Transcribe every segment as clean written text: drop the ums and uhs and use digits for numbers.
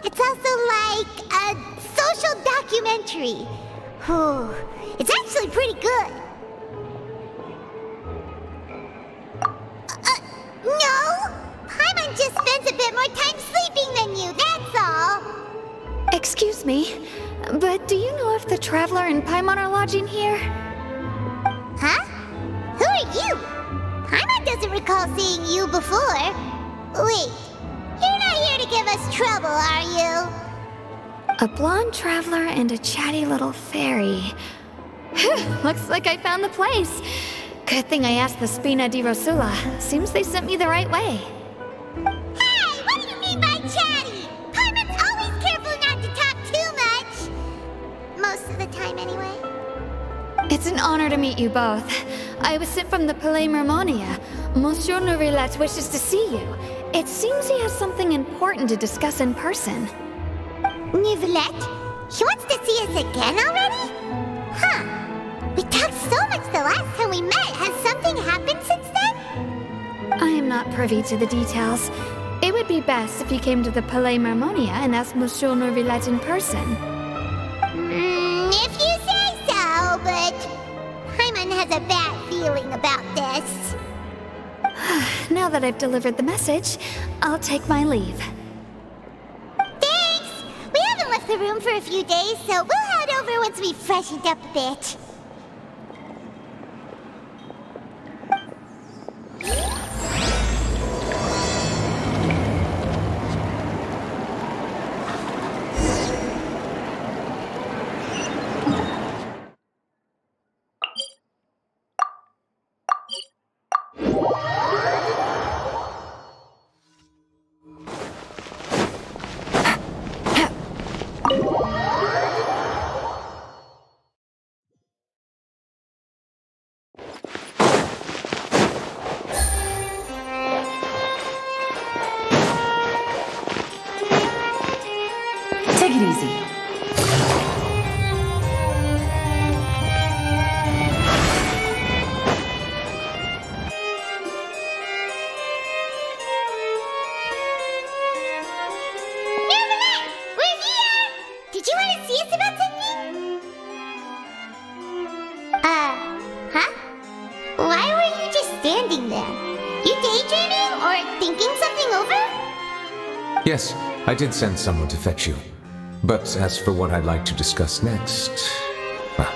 It's also like a social documentary. Oh, it's actually pretty good. No! Paimon just spends a bit more time sleeping than you, that's all. Excuse me, but do you know if the Traveler and Paimon are lodging here? Huh? Who are you? Paimon doesn't recall seeing you before. Wait, you're not here to give us trouble, are you? A blonde traveler and a chatty little fairy. Looks like I found the place. Good thing I asked the Spina di Rosula. Seems they sent me the right way. Hey, what do you mean by chatty? Paimon's always careful not to talk too much. Most of the time, anyway. It's an honor to meet you both. I was sent from the Palais Mermonia. Monsieur Nourillet wishes to see you. It seems he has something important to discuss in person. Nourillet? He wants to see us again already? Huh. We talked so much the last time we met. Has something happened since then? I am not privy to the details. It would be best if you came to the Palais Mermonia and asked Monsieur Nourillet in person. If you say so, but Paimon has a bad feeling about this. Now that I've delivered the message, I'll take my leave. Thanks! We haven't left the room for a few days, so we'll head over once we've freshened up a bit. Take it easy. Nourillet! We're here! Did you want to see us about something? Huh? Why were you just standing there? You daydreaming or thinking something over? Yes, I did send someone to fetch you. But as for what I'd like to discuss next, well,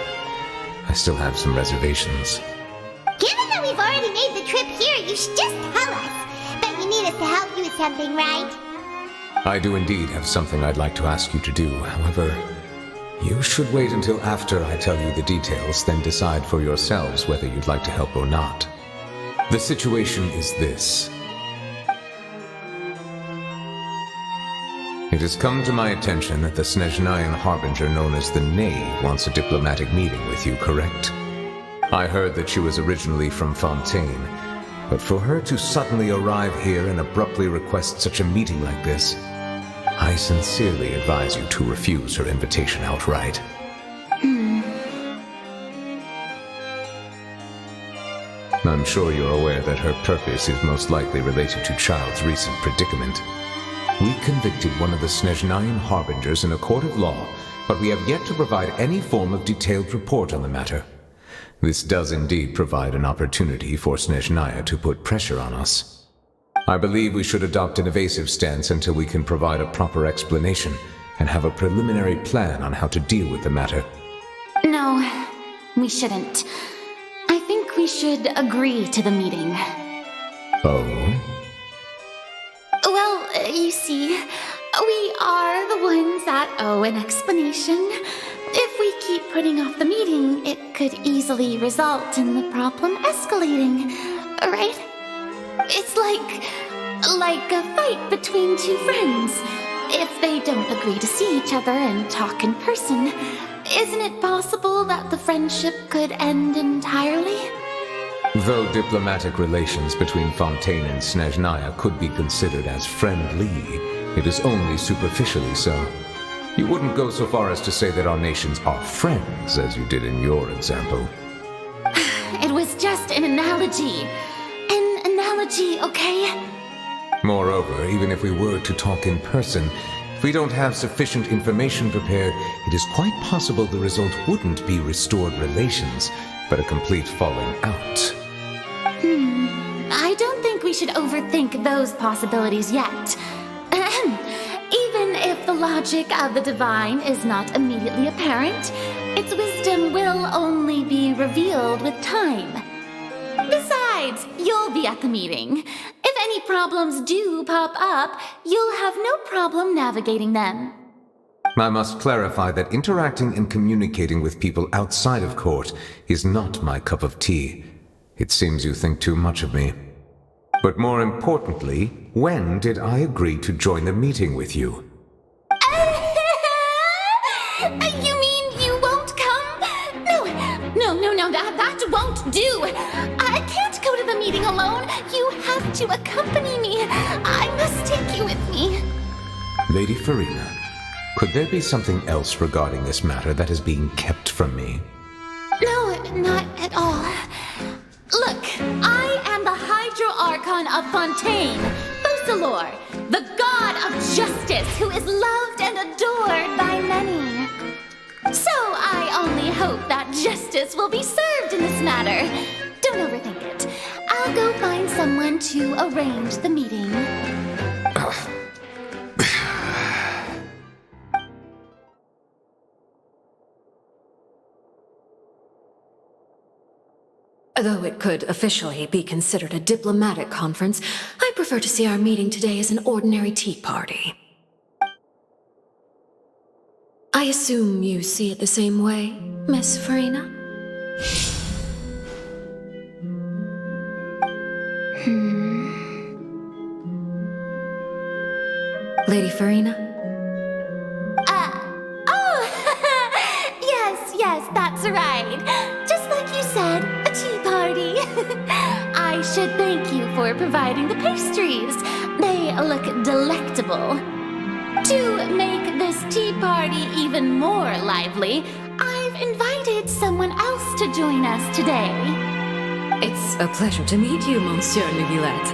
I still have some reservations. Given that we've already made the trip here, you should just tell us. Bet you need us to help you with something, right? I do indeed have something I'd like to ask you to do. However, you should wait until after I tell you the details, then decide for yourselves whether you'd like to help or not. The situation is this. It has come to my attention that the Snezhnayan harbinger known as the Knave wants a diplomatic meeting with you, correct? I heard that she was originally from Fontaine, but for her to suddenly arrive here and abruptly request such a meeting like this, I sincerely advise you to refuse her invitation outright. I'm sure you're aware that her purpose is most likely related to Child's recent predicament. We convicted one of the Snezhnayan harbingers in a court of law, but we have yet to provide any form of detailed report on the matter. This does indeed provide an opportunity for Snezhnaya to put pressure on us. I believe we should adopt an evasive stance until we can provide a proper explanation and have a preliminary plan on how to deal with the matter. No, we shouldn't. I think we should agree to the meeting. Oh? Well, you see, we are the ones that owe an explanation. If we keep putting off the meeting, it could easily result in the problem escalating, right? It's like a fight between two friends. If they don't agree to see each other and talk in person, isn't it possible that the friendship could end entirely? Though diplomatic relations between Fontaine and Snezhnaya could be considered as friendly, it is only superficially so. You wouldn't go so far as to say that our nations are friends, as you did in your example. It was just an analogy. An analogy, okay? Moreover, even if we were to talk in person, If we don't have sufficient information prepared, it is quite possible the result wouldn't be restored relations, but a complete falling out. I don't think we should overthink those possibilities yet. Even if the logic of the divine is not immediately apparent, its wisdom will only be revealed with time. Besides, you'll be at the meeting. If any problems do pop up, you'll have no problem navigating them. I must clarify that interacting and communicating with people outside of court is not my cup of tea. It seems you think too much of me. But more importantly, when did I agree to join the meeting with you? You mean you won't come? No, that won't do. I can't go to the meeting alone. You have to accompany me. I must take you with me. Lady Farina, could there be something else regarding this matter that is being kept from me? No, not at all. Look, I am the Hydro Archon of Fontaine, Fussalor, the god of justice who is loved and adored by many. So I only hope that justice will be served in this matter. Don't overthink it. I'll go find someone to arrange the meeting. Though it could officially be considered a diplomatic conference, I prefer to see our meeting today as an ordinary tea party. I assume you see it the same way, Miss Farina? Lady Farina? Yes, that's right. Just like you said, a tea party. I should thank you for providing the pastries. They look delectable. To make this tea party even more lively, I've invited someone else to join us today. It's a pleasure to meet you, Monsieur Neuvillette.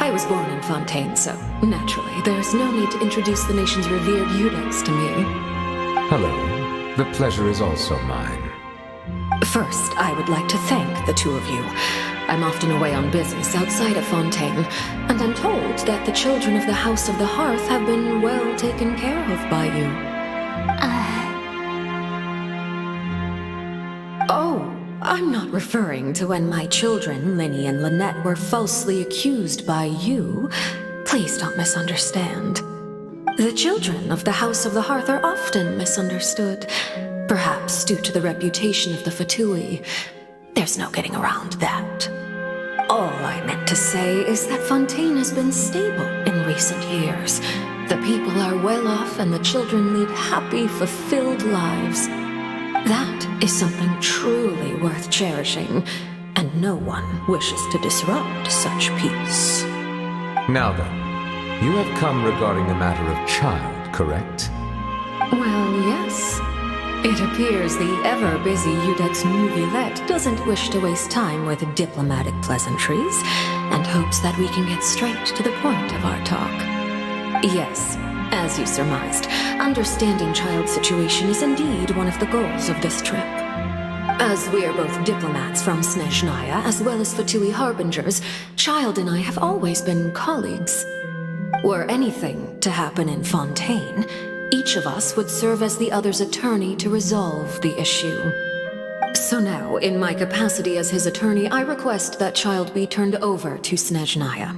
I was born in Fontaine, so naturally, there's no need to introduce the nation's revered Eudex to me. Hello. The pleasure is also mine. First, I would like to thank the two of you. I'm often away on business outside of Fontaine, and I'm told that the children of the House of the Hearth have been well taken care of by you. Oh, I'm not referring to when my children, Linny and Lynette, were falsely accused by you. Please don't misunderstand. The children of the House of the Hearth are often misunderstood, perhaps due to the reputation of the Fatui. There's no getting around that. All I meant to say is that Fontaine has been stable in recent years. The people are well off and the children lead happy, fulfilled lives. That is something truly worth cherishing, and no one wishes to disrupt such peace. Now then. You have come regarding a matter of child, correct? Well, yes. It appears the ever-busy Eudex Neuvillette doesn't wish to waste time with diplomatic pleasantries, and hopes that we can get straight to the point of our talk. Yes, as you surmised, understanding child's situation is indeed one of the goals of this trip. As we are both diplomats from Snezhnaya, as well as Fatui harbingers, Child and I have always been colleagues. Were anything to happen in Fontaine, each of us would serve as the other's attorney to resolve the issue. So now, in my capacity as his attorney, I request that Child be turned over to Snezhnaya.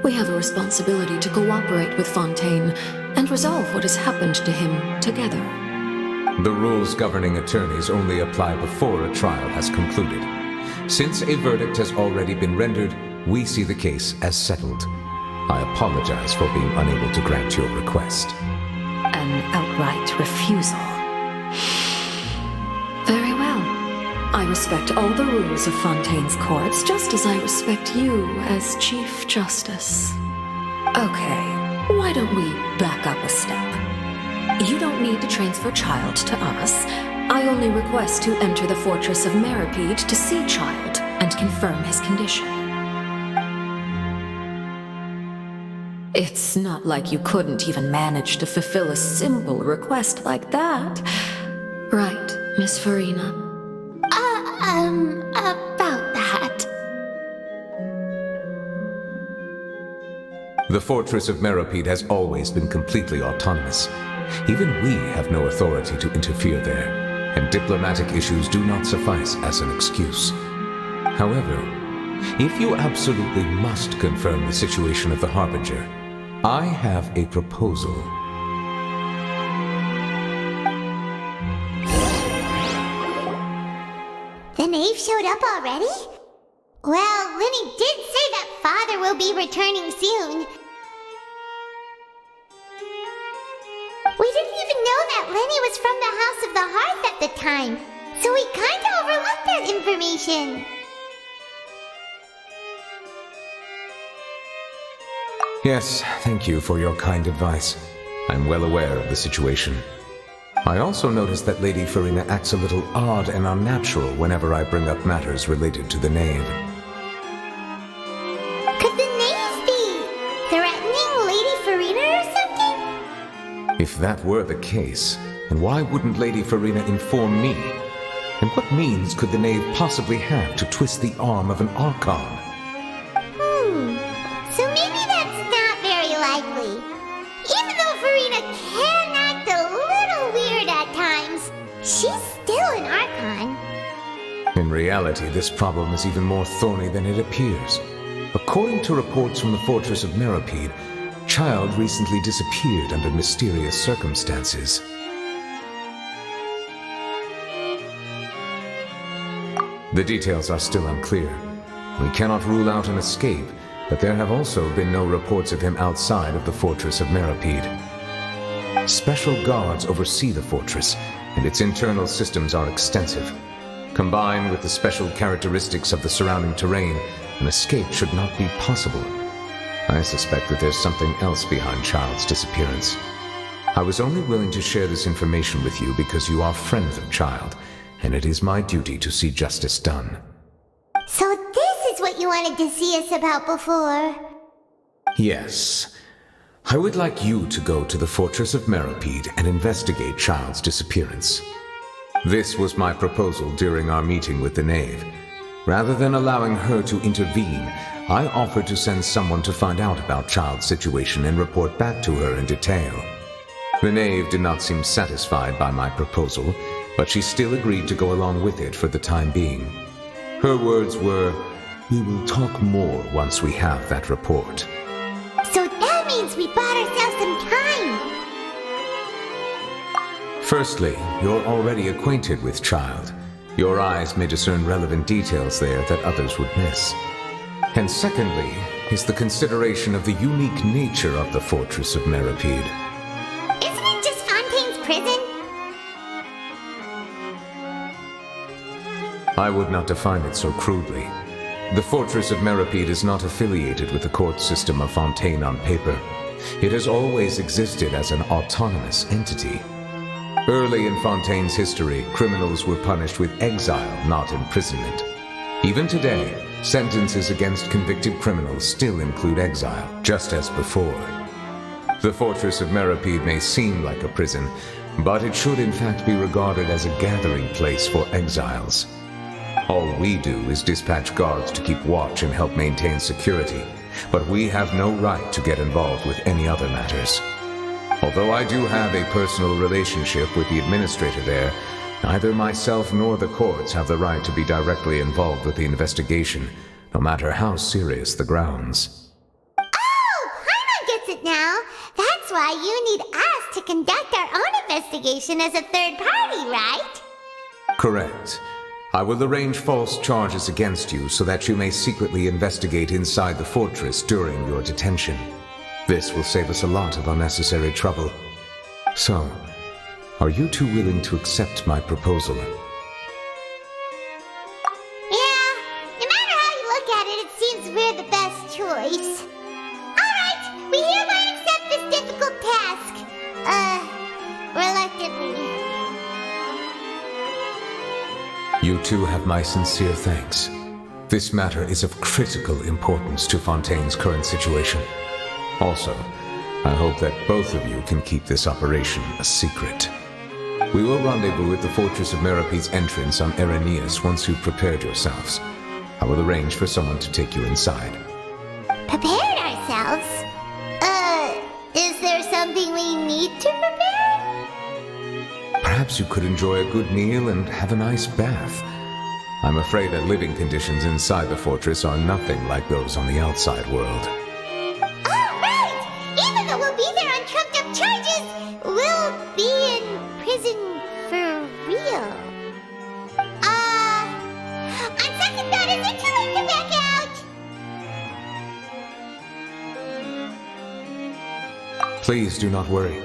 We have a responsibility to cooperate with Fontaine and resolve what has happened to him together. The rules governing attorneys only apply before a trial has concluded. Since a verdict has already been rendered, we see the case as settled. I apologize for being unable to grant your request. An outright refusal. Very well. I respect all the rules of Fontaine's courts, just as I respect you as Chief Justice. Okay, why don't we back up a step? You don't need to transfer Child to us. I only request to enter the fortress of Meripede to see Child and confirm his condition. It's not like you couldn't even manage to fulfill a simple request like that. Right, Miss Farina? About that. The fortress of Meropide has always been completely autonomous. Even we have no authority to interfere there, and diplomatic issues do not suffice as an excuse. However, if you absolutely must confirm the situation of the Harbinger, I have a proposal. The knave showed up already? Well, Lenny did say that Father will be returning soon. We didn't even know that Lenny was from the House of the Hearth at the time, so we kinda overlooked that information. Yes, thank you for your kind advice. I'm well aware of the situation. I also noticed that Lady Farina acts a little odd and unnatural whenever I bring up matters related to the knave. Could the knave be threatening Lady Farina or something? If that were the case, then why wouldn't Lady Farina inform me? And what means could the knave possibly have to twist the arm of an Archon? So maybe that's not very likely. Even though Farina can act a little weird at times, she's still an Archon. In reality, this problem is even more thorny than it appears. According to reports from the fortress of Meropide, Child recently disappeared under mysterious circumstances. The details are still unclear. We cannot rule out an escape, but there have also been no reports of him outside of the fortress of Meropide. Special guards oversee the fortress, and its internal systems are extensive. Combined with the special characteristics of the surrounding terrain, an escape should not be possible. I suspect that there's something else behind Child's disappearance. I was only willing to share this information with you because you are friends of Child, and it is my duty to see justice done. So this is what you wanted to see us about before? Yes. I would like you to go to the fortress of Meropide and investigate Child's disappearance. This was my proposal during our meeting with the knave. Rather than allowing her to intervene, I offered to send someone to find out about Child's situation and report back to her in detail. The knave did not seem satisfied by my proposal, but she still agreed to go along with it for the time being. Her words were, "We will talk more once we have that report." So that means we bought ourselves some time! Firstly, you're already acquainted with Child. Your eyes may discern relevant details there that others would miss. And secondly, is the consideration of the unique nature of the fortress of Meropide. Isn't it just Fontaine's prison? I would not define it so crudely. The fortress of Meropide is not affiliated with the court system of Fontaine on paper. It has always existed as an autonomous entity. Early in Fontaine's history, criminals were punished with exile, not imprisonment. Even today, sentences against convicted criminals still include exile, just as before. The fortress of Meropide may seem like a prison, but it should in fact be regarded as a gathering place for exiles. All we do is dispatch guards to keep watch and help maintain security, but we have no right to get involved with any other matters. Although I do have a personal relationship with the administrator there, neither myself nor the courts have the right to be directly involved with the investigation, no matter how serious the grounds. Oh, Paimon gets it now! That's why you need us to conduct our own investigation as a third party, right? Correct. I will arrange false charges against you so that you may secretly investigate inside the fortress during your detention. This will save us a lot of unnecessary trouble. So, are you two willing to accept my proposal? Yeah, no matter how you look at it, it seems we're the best choice. Alright, we hereby accept this difficult task. Reluctantly. You two have my sincere thanks. This matter is of critical importance to Fontaine's current situation. Also, I hope that both of you can keep this operation a secret. We will rendezvous at the Fortress of Merope's entrance on Erenius once you've prepared yourselves. I will arrange for someone to take you inside. Prepared ourselves? Is there something we need to prepare? Perhaps you could enjoy a good meal and have a nice bath. I'm afraid that living conditions inside the fortress are nothing like those on the outside world. Alright! Even though we'll be there on trumped up charges, we'll be in prison for real. On second thought, is it too late to back out? Please do not worry.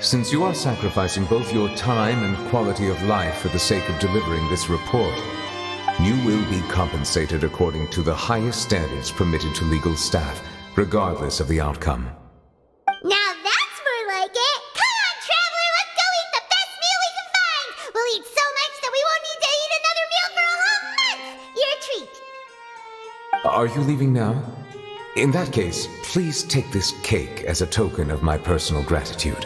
Since you are sacrificing both your time and quality of life for the sake of delivering this report, you will be compensated according to the highest standards permitted to legal staff, regardless of the outcome. Now that's more like it! Come on, traveler, let's go eat the best meal we can find! We'll eat so much that we won't need to eat another meal for a whole month! You're a treat! Are you leaving now? In that case, please take this cake as a token of my personal gratitude.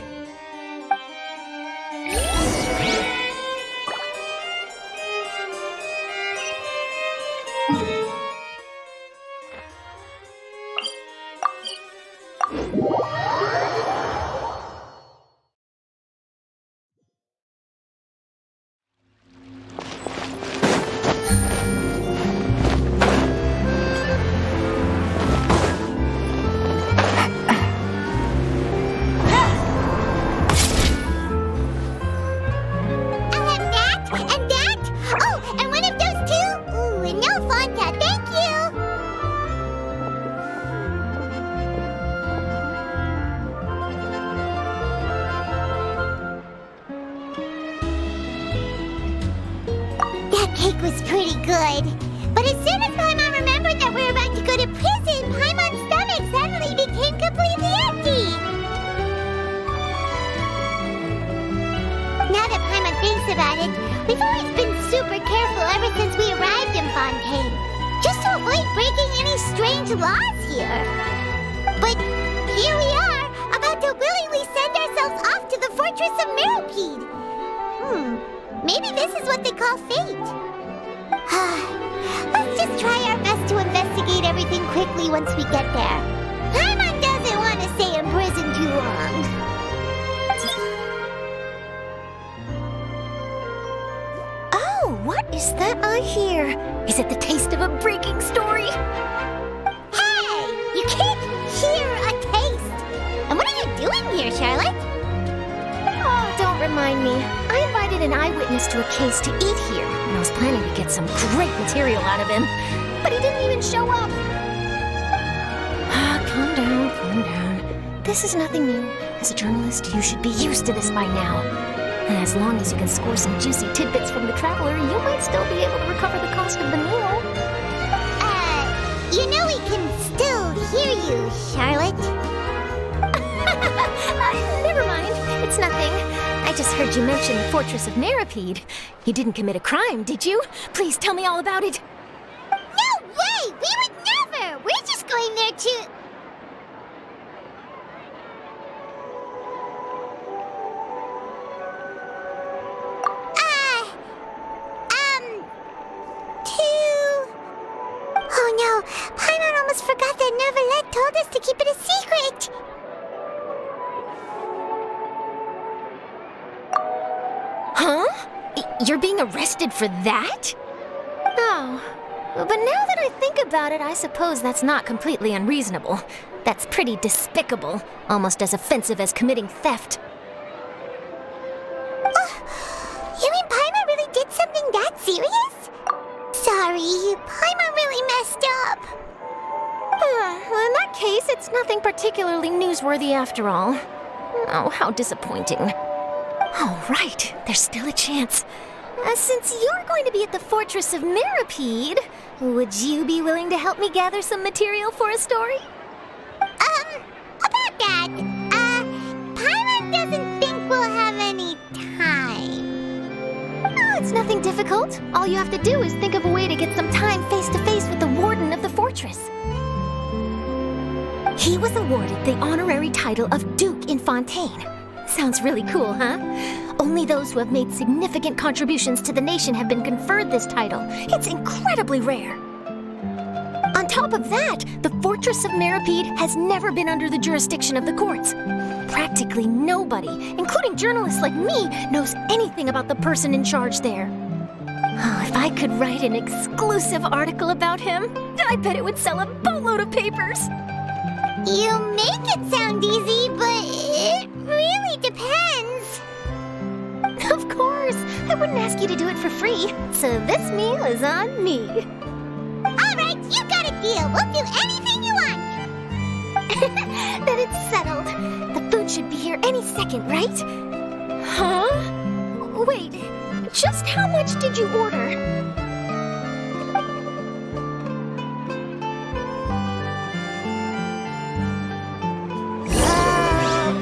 Cake was pretty good. But as soon as Paimon remembered that we were about to go to prison, Paimon's stomach suddenly became completely empty. Now that Paimon thinks about it, we've always been super careful ever since we arrived in Fontaine, just to avoid breaking any strange laws here. But here we are, about to willingly send ourselves off to the Fortress of Meropide. Maybe this is what they call fate. Let's just try our best to investigate everything quickly once we get there. Paimon doesn't want to stay in prison too long. Oh, what is that I hear? Is it the taste of a breaking story? Hey! You can't hear a taste! And what are you doing here, Charlotte? Oh, don't remind me. I invited an eyewitness to a case to eat here, and I was planning to get some great material out of him. But he didn't even show up. Calm down, calm down. This is nothing new. As a journalist, you should be used to this by now. And as long as you can score some juicy tidbits from the traveler, you might still be able to recover the cost of the meal. You know we can still hear you, Charlotte. Never mind. It's nothing. I just heard you mention the Fortress of Meropide. You didn't commit a crime, did you? Please tell me all about it. No way! We would never! We're just going there to... Oh no! Paimon almost forgot that Neuvillette told us to keep it a secret! Huh? You're being arrested for that? Oh. But now that I think about it, I suppose that's not completely unreasonable. That's pretty despicable, almost as offensive as committing theft. You mean Paimon really did something that serious? Sorry, Paimon really messed up. In that case, it's nothing particularly newsworthy after all. Oh, how disappointing. All right, there's still a chance. Since you're going to be at the Fortress of Meropide, would you be willing to help me gather some material for a story? About that, Paimon doesn't think we'll have any time. Oh, it's nothing difficult. All you have to do is think of a way to get some time face-to-face with the warden of the fortress. He was awarded the honorary title of Duke in Fontaine. Sounds really cool, huh? Only those who have made significant contributions to the nation have been conferred this title. It's incredibly rare. On top of that, the Fortress of Meripede has never been under the jurisdiction of the courts. Practically nobody, including journalists like me, knows anything about the person in charge there. Oh, if I could write an exclusive article about him, I bet it would sell a boatload of papers. You make it sound easy, but it really depends. Of course, I wouldn't ask you to do it for free, so this meal is on me. All right, you got a deal. We'll do anything you want. Then it's settled. The food should be here any second, right? Huh? Wait, just how much did you order?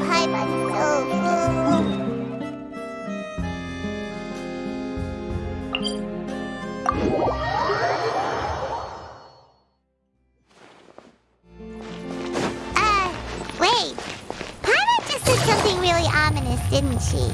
Paimon's so full. Wait. Paimon just said something really ominous, didn't she?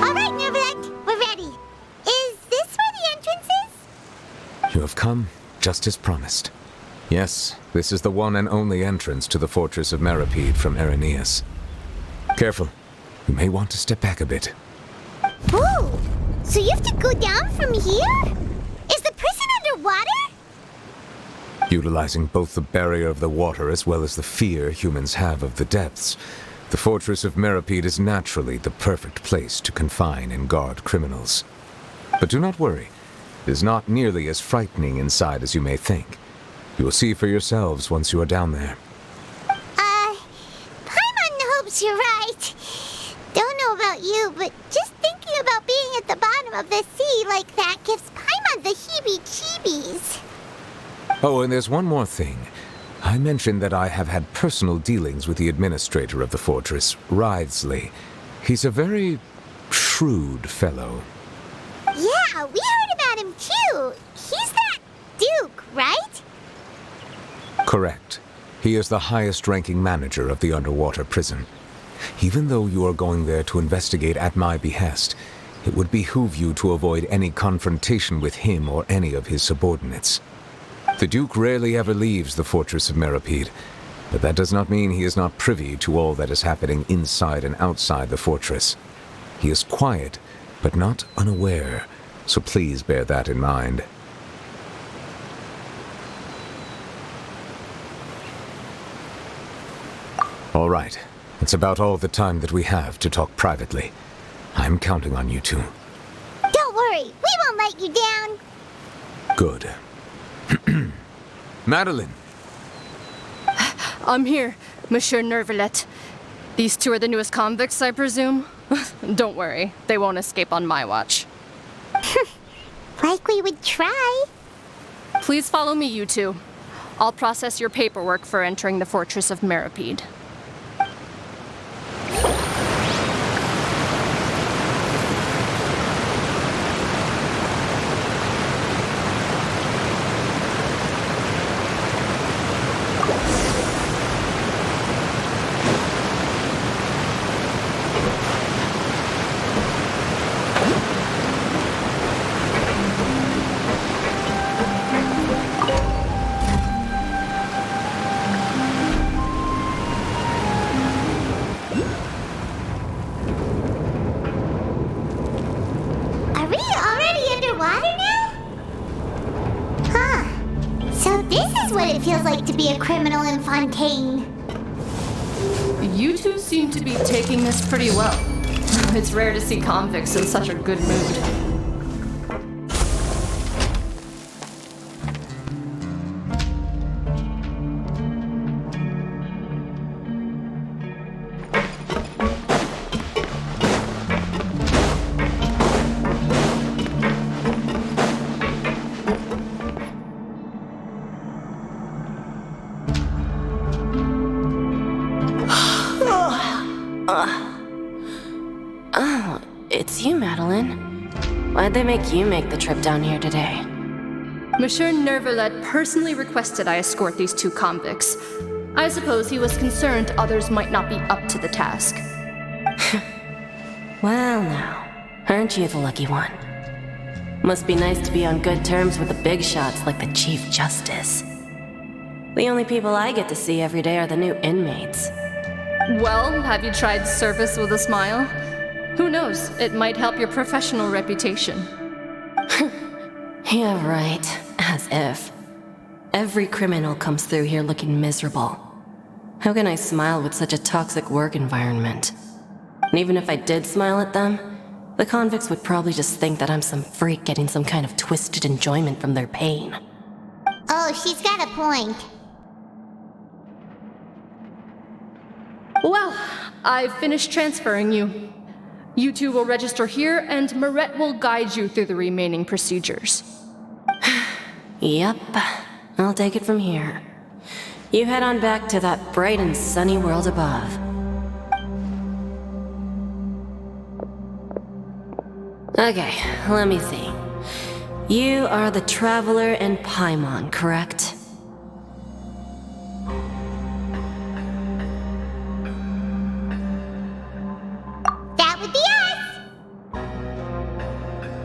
All right, Nervalect, we're ready. Is this where the entrance is? You have come, just as promised. Yes, this is the one and only entrance to the Fortress of Meripede from Irenaeus. Careful. You may want to step back a bit. Ooh, so you have to go down from here? Is the prison underwater? Utilizing both the barrier of the water as well as the fear humans have of the depths, the Fortress of Meripede is naturally the perfect place to confine and guard criminals. But do not worry. It is not nearly as frightening inside as you may think. You will see for yourselves once you are down there. Paimon hopes you're right. Don't know about you, but just thinking about being at the bottom of the sea like that gives Paimon the heebie-jeebies. Oh, and there's one more thing. I mentioned that I have had personal dealings with the administrator of the fortress, Wriothesley. He's a very shrewd fellow. Yeah, we heard about him too. He's that Duke, right? Correct. He is the highest-ranking manager of the underwater prison. Even though you are going there to investigate at my behest, it would behoove you to avoid any confrontation with him or any of his subordinates. The Duke rarely ever leaves the Fortress of Meripede, but that does not mean he is not privy to all that is happening inside and outside the fortress. He is quiet, but not unaware, so please bear that in mind. All right, it's about all the time that we have to talk privately. I'm counting on you two. Don't worry, we won't let you down. Good. Madeline! I'm here, Monsieur Nervalect. These two are the newest convicts, I presume? Don't worry, they won't escape on my watch. Like we would try. Please follow me, you two. I'll process your paperwork for entering the Fortress of Meripede. Are we already underwater now? Huh. So this is what it feels like to be a criminal in Fontaine. You two seem to be taking this pretty well. It's rare to see convicts in such a good mood. Oh, it's you, Madeline. Why'd they make you make the trip down here today? Monsieur Nervalet personally requested I escort these two convicts. I suppose he was concerned others might not be up to the task. Well now, aren't you the lucky one? Must be nice to be on good terms with the big shots like the Chief Justice. The only people I get to see every day are the new inmates. Well, have you tried service with a smile? Who knows, it might help your professional reputation. Yeah, right. As if. Every criminal comes through here looking miserable. How can I smile with such a toxic work environment? And even if I did smile at them, the convicts would probably just think that I'm some freak getting some kind of twisted enjoyment from their pain. Oh, she's got a point. Well, I've finished transferring you. You two will register here, and Marette will guide you through the remaining procedures. Yep, I'll take it from here. You head on back to that bright and sunny world above. Okay, let me see. You are the Traveler and Paimon, correct? That would be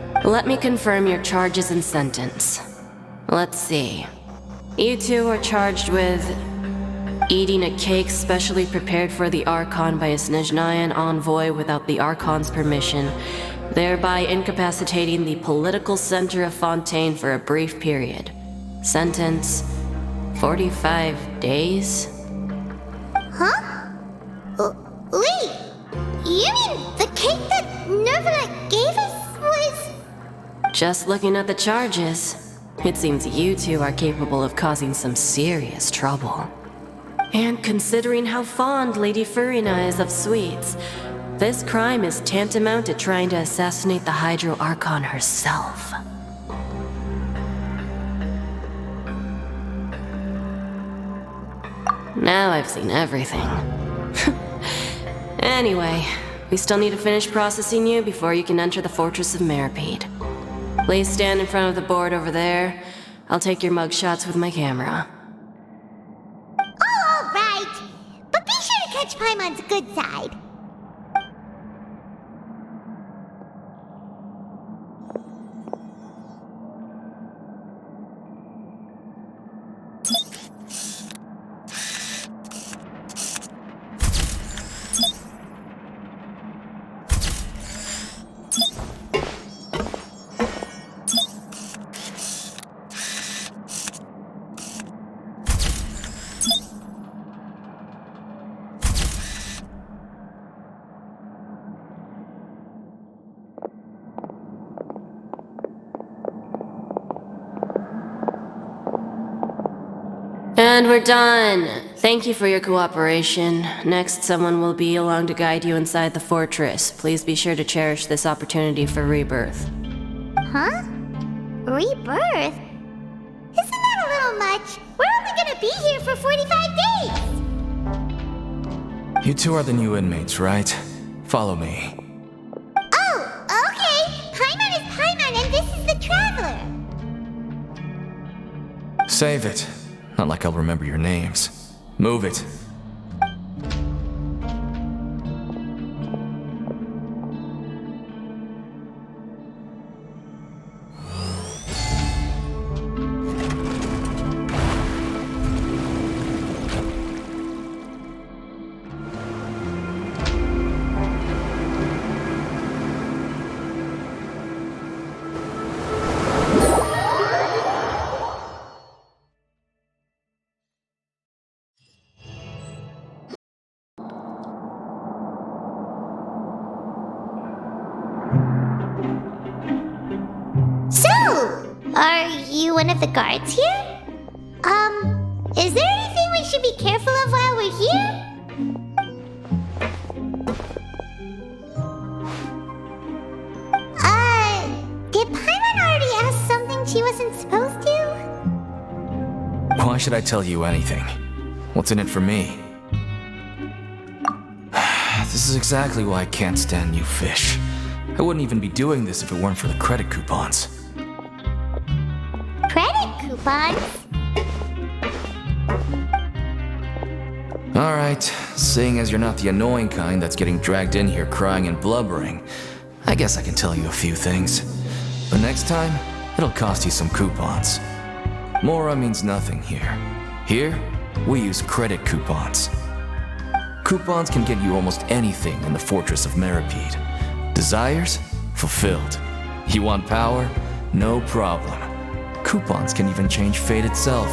us! Let me confirm your charges and sentence. Let's see. You two are charged with eating a cake specially prepared for the Archon by a Snezhnayan envoy without the Archon's permission, thereby incapacitating the political center of Fontaine for a brief period. Sentence: 45 days? Huh? Wait, you mean the cake that Nervalet gave us was... Just looking at the charges, it seems you two are capable of causing some serious trouble. And considering how fond Lady Furina is of sweets, this crime is tantamount to trying to assassinate the Hydro Archon herself. Now I've seen everything. Anyway, we still need to finish processing you before you can enter the Fortress of Meripede. Please stand in front of the board over there. I'll take your mug shots with my camera. Oh, all right. But be sure to catch Paimon's good side. And we're done. Thank you for your cooperation. Next, someone will be along to guide you inside the fortress. Please be sure to cherish this opportunity for rebirth. Huh? Rebirth? Isn't that a little much? We're only gonna be here for 45 days! You two are the new inmates, right? Follow me. Oh, okay! Paimon is Paimon and this is the Traveler! Save it. Not like I'll remember your names. Move it. Are you one of the guards here? Is there anything we should be careful of while we're here? Did Paimon already ask something she wasn't supposed to? Why should I tell you anything? What's in it for me? This is exactly why I can't stand you fish. I wouldn't even be doing this if it weren't for the credit coupons. Credit coupons? Alright, seeing as you're not the annoying kind that's getting dragged in here crying and blubbering, I guess I can tell you a few things. But next time, it'll cost you some coupons. Mora means nothing here. Here, we use credit coupons. Coupons can get you almost anything in the Fortress of Meripede. Desires? Fulfilled. You want power? No problem. Coupons can even change fate itself.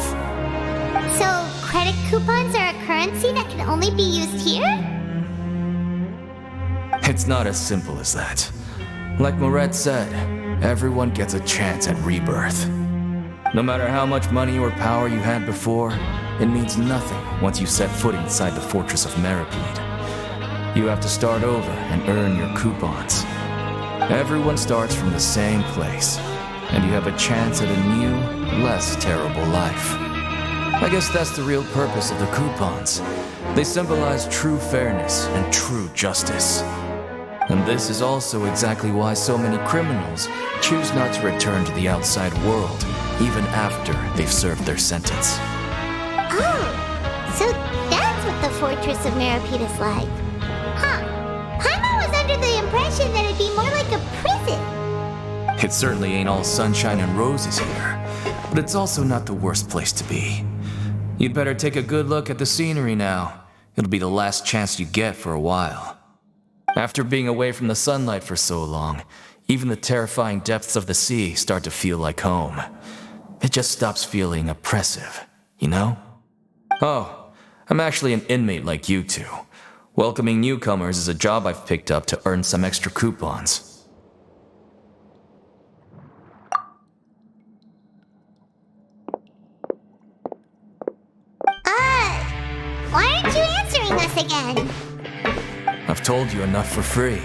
So, credit coupons are a currency that can only be used here? It's not as simple as that. Like Moret said, everyone gets a chance at rebirth. No matter how much money or power you had before, it means nothing once you set foot inside the Fortress of Meripede. You have to start over and earn your coupons. Everyone starts from the same place, and you have a chance at a new, less terrible life. I guess that's the real purpose of the coupons. They symbolize true fairness and true justice. And this is also exactly why so many criminals choose not to return to the outside world, even after they've served their sentence. Oh, so that's what the Fortress of Meripede is like. Huh. Paimon was under the impression that it'd be more like a prison. It certainly ain't all sunshine and roses here, but it's also not the worst place to be. You'd better take a good look at the scenery now. It'll be the last chance you get for a while. After being away from the sunlight for so long, even the terrifying depths of the sea start to feel like home. It just stops feeling oppressive, you know? Oh, I'm actually an inmate like you two. Welcoming newcomers is a job I've picked up to earn some extra coupons. Why aren't you answering us again? I've told you enough for free.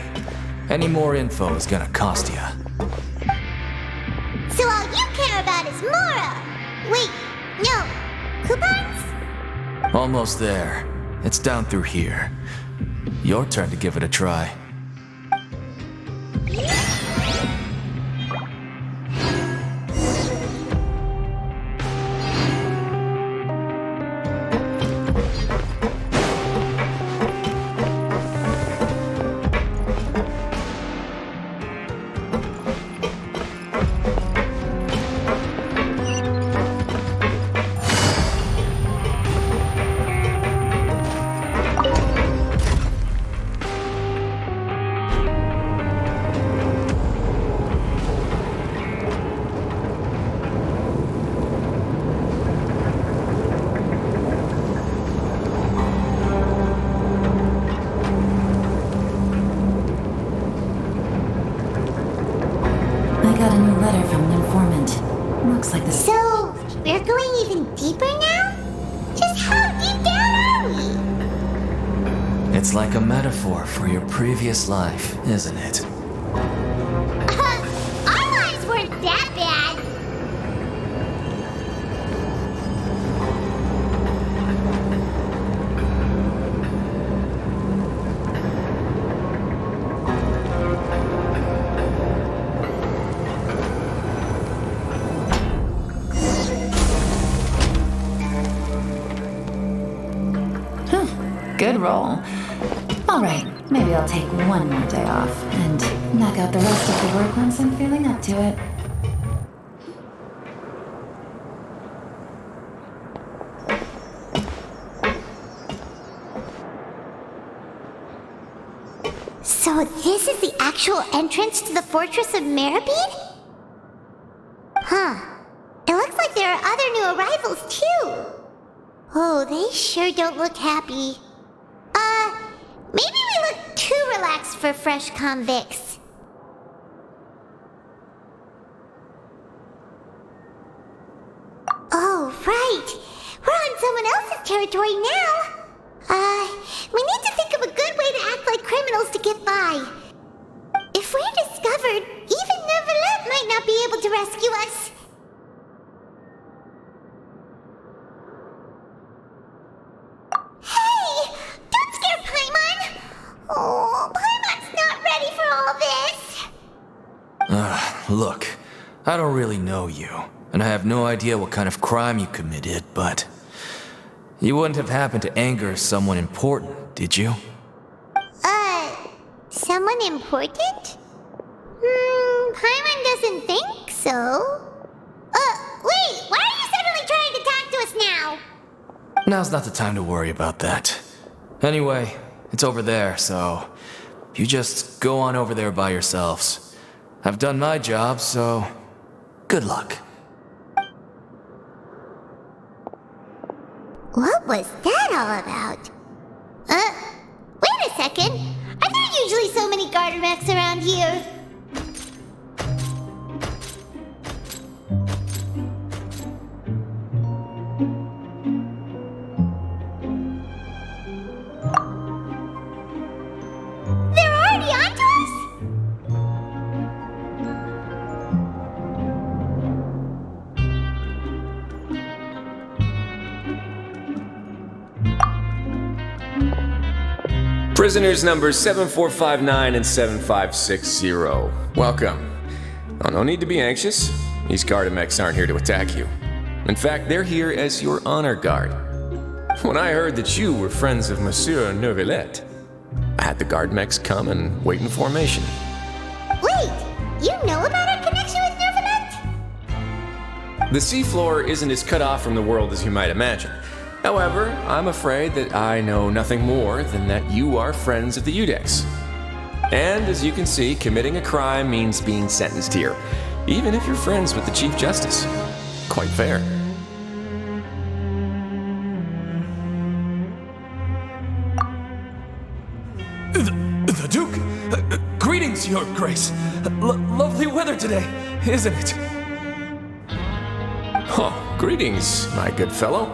Any more info is gonna cost you. So all you care about is Mora! Wait, no, coupons? Almost there. It's down through here. Your turn to give it a try. I got a new letter from an informant. Looks like this. So, we're going even deeper now? Just how deep down are we? It's like a metaphor for your previous life, isn't it? Our lives weren't that bad. Good roll. All right, maybe I'll take one more day off and knock out the rest of the work once I'm feeling up to it. So this is the actual entrance to the Fortress of Meripede? Huh. It looks like there are other new arrivals too. Oh, they sure don't look happy. Maybe we look too relaxed for fresh convicts. Oh, right. We're on someone else's territory now. We need to think of a good way to act like criminals to get by. If we're discovered, even Neverlet might not be able to rescue us. Hey! Don't scare Paimon! Oh, Look, I don't really know you, and I have no idea what kind of crime you committed, but you wouldn't have happened to anger someone important, did you? Someone important? Paimon doesn't think so. Wait, why are you suddenly trying to talk to us now? Now's not the time to worry about that. Anyway, it's over there, so you just go on over there by yourselves. I've done my job, so good luck. What was that all about? Wait a second. Are there usually so many garter mechs around here? They're already onto us? Prisoners numbers 7459 and 7560. Welcome. Oh, no need to be anxious. These Gardamex aren't here to attack you. In fact, they're here as your honor guard. When I heard that you were friends of Monsieur Neuvillette, I had the Gardamex come and wait in formation. Wait, you know about our connection with Neuvillette? The seafloor isn't as cut off from the world as you might imagine. However, I'm afraid that I know nothing more than that you are friends of the Udex. And as you can see, committing a crime means being sentenced here, even if you're friends with the Chief Justice. Quite fair. The Duke? Greetings, Your Grace. Lovely weather today, isn't it? Oh, greetings, my good fellow.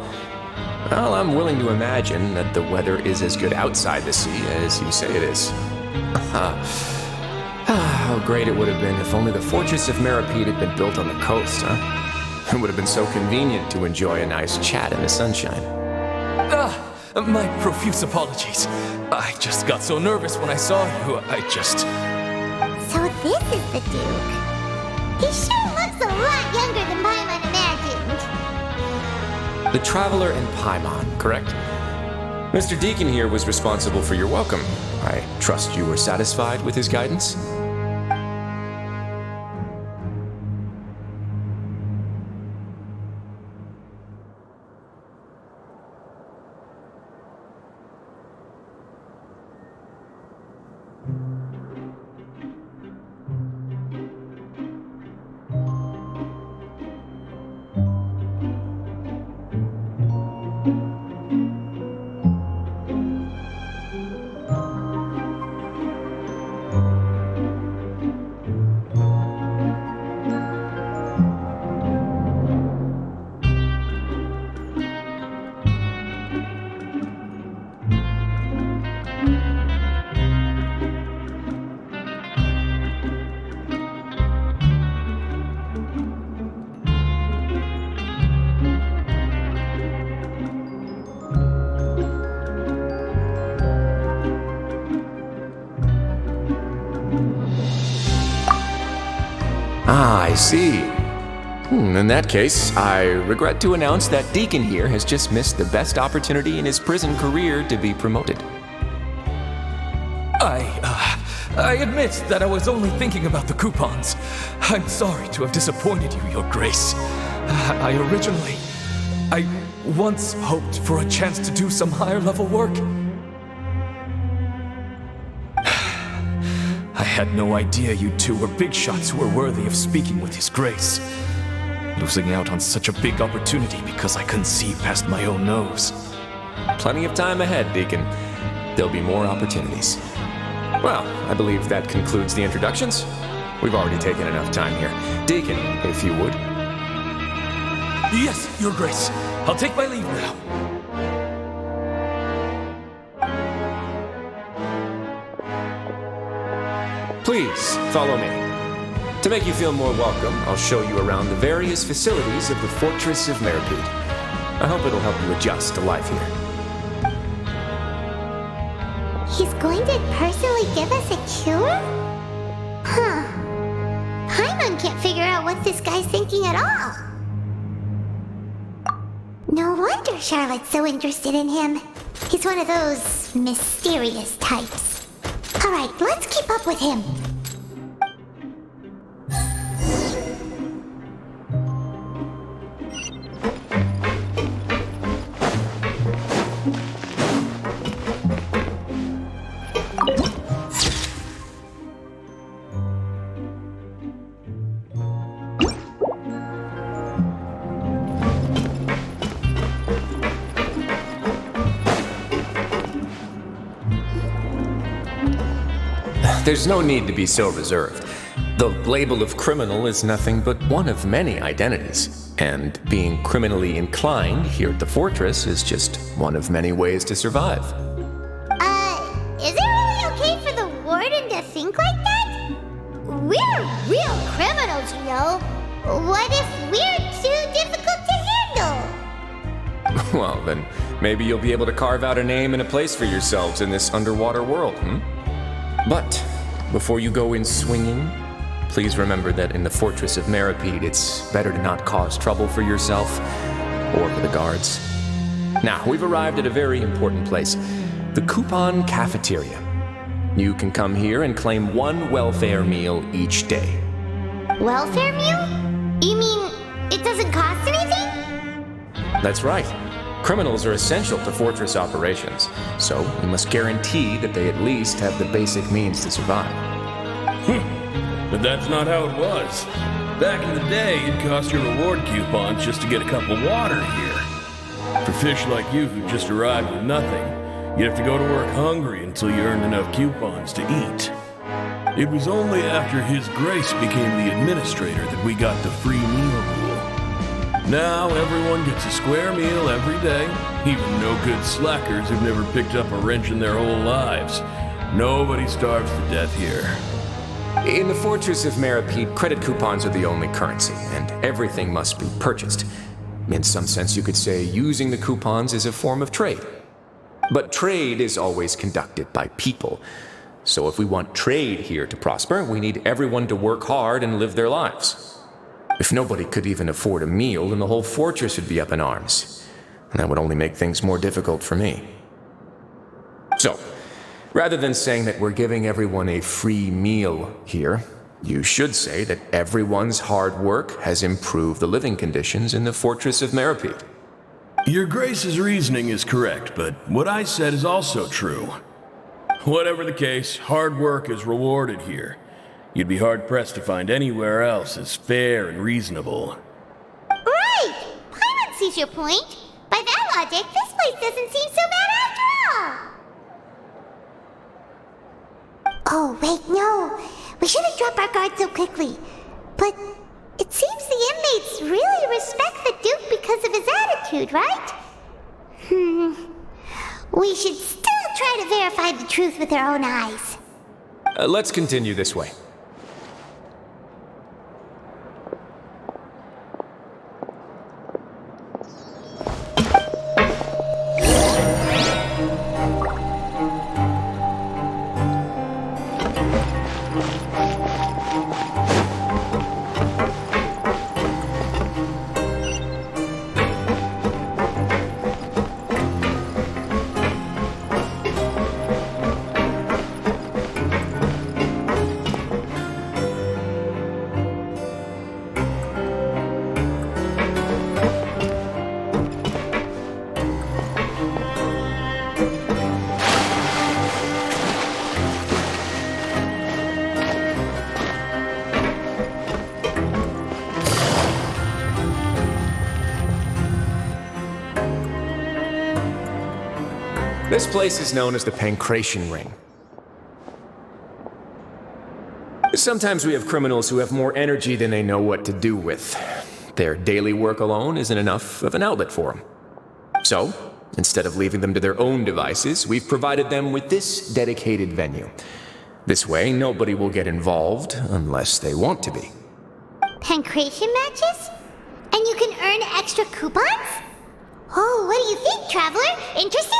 Well, I'm willing to imagine that the weather is as good outside the sea as you say it is. How great it would have been if only the Fortress of Meripede had been built on the coast, huh? It would have been so convenient to enjoy a nice chat in the sunshine. My profuse apologies. I just got so nervous when I saw you, So this is the Duke. He sure looks a lot younger than Paimon imagined. The Traveler and Paimon, correct? Mr. Deacon here was responsible for your welcome. I trust you were satisfied with his guidance? I see. In that case, I regret to announce that Deacon here has just missed the best opportunity in his prison career to be promoted. I admit that I was only thinking about the coupons. I'm sorry to have disappointed you, Your Grace. I once hoped for a chance to do some higher level work. I had no idea you two were big shots who were worthy of speaking with His Grace. Losing out on such a big opportunity because I couldn't see past my own nose. Plenty of time ahead, Deacon. There'll be more opportunities. Well, I believe that concludes the introductions. We've already taken enough time here. Deacon, if you would. Yes, Your Grace. I'll take my leave now. Please, follow me. To make you feel more welcome, I'll show you around the various facilities of the Fortress of Meripede. I hope it'll help you adjust to life here. He's going to personally give us a cure? Huh. Archon can't figure out what this guy's thinking at all. No wonder Charlotte's so interested in him. He's one of those mysterious types. Alright, let's keep up with him. There's no need to be so reserved. The label of criminal is nothing but one of many identities, and being criminally inclined here at the fortress is just one of many ways to survive. Is it really okay for the warden to think like that? We're real criminals, you know. What if we're too difficult to handle? Well, then maybe you'll be able to carve out a name and a place for yourselves in this underwater world, But before you go in swinging, please remember that in the Fortress of Meripede, it's better to not cause trouble for yourself or for the guards. Now, we've arrived at a very important place, the Coupon Cafeteria. You can come here and claim one welfare meal each day. Welfare meal? You mean it doesn't cost anything? That's right. Criminals are essential to Fortress operations, so we must guarantee that they at least have the basic means to survive. But that's not how it was. Back in the day, it cost your reward coupons just to get a cup of water here. For fish like you who just arrived with nothing, you'd have to go to work hungry until you earned enough coupons to eat. It was only after His Grace became the administrator that we got the free meal rule. Now everyone gets a square meal every day, even no-good slackers who've never picked up a wrench in their whole lives. Nobody starves to death here. In the Fortress of Meripede, credit coupons are the only currency, and everything must be purchased. In some sense, you could say using the coupons is a form of trade. But trade is always conducted by people. So if we want trade here to prosper, we need everyone to work hard and live their lives. If nobody could even afford a meal, then the whole fortress would be up in arms. And that would only make things more difficult for me. So, rather than saying that we're giving everyone a free meal here, you should say that everyone's hard work has improved the living conditions in the Fortress of Meripede. Your Grace's reasoning is correct, but what I said is also true. Whatever the case, hard work is rewarded here. You'd be hard-pressed to find anywhere else as fair and reasonable. Right! Paimon sees your point. By that logic, this place doesn't seem so bad after all. Oh, wait, no. We shouldn't drop our guard so quickly. But it seems the inmates really respect the Duke because of his attitude, right? We should still try to verify the truth with our own eyes. Let's continue this way. This place is known as the Pancration Ring. Sometimes we have criminals who have more energy than they know what to do with. Their daily work alone isn't enough of an outlet for them. So, instead of leaving them to their own devices, we've provided them with this dedicated venue. This way, nobody will get involved unless they want to be. Pancration matches? And you can earn extra coupons? Oh, what do you think, traveler? Interested?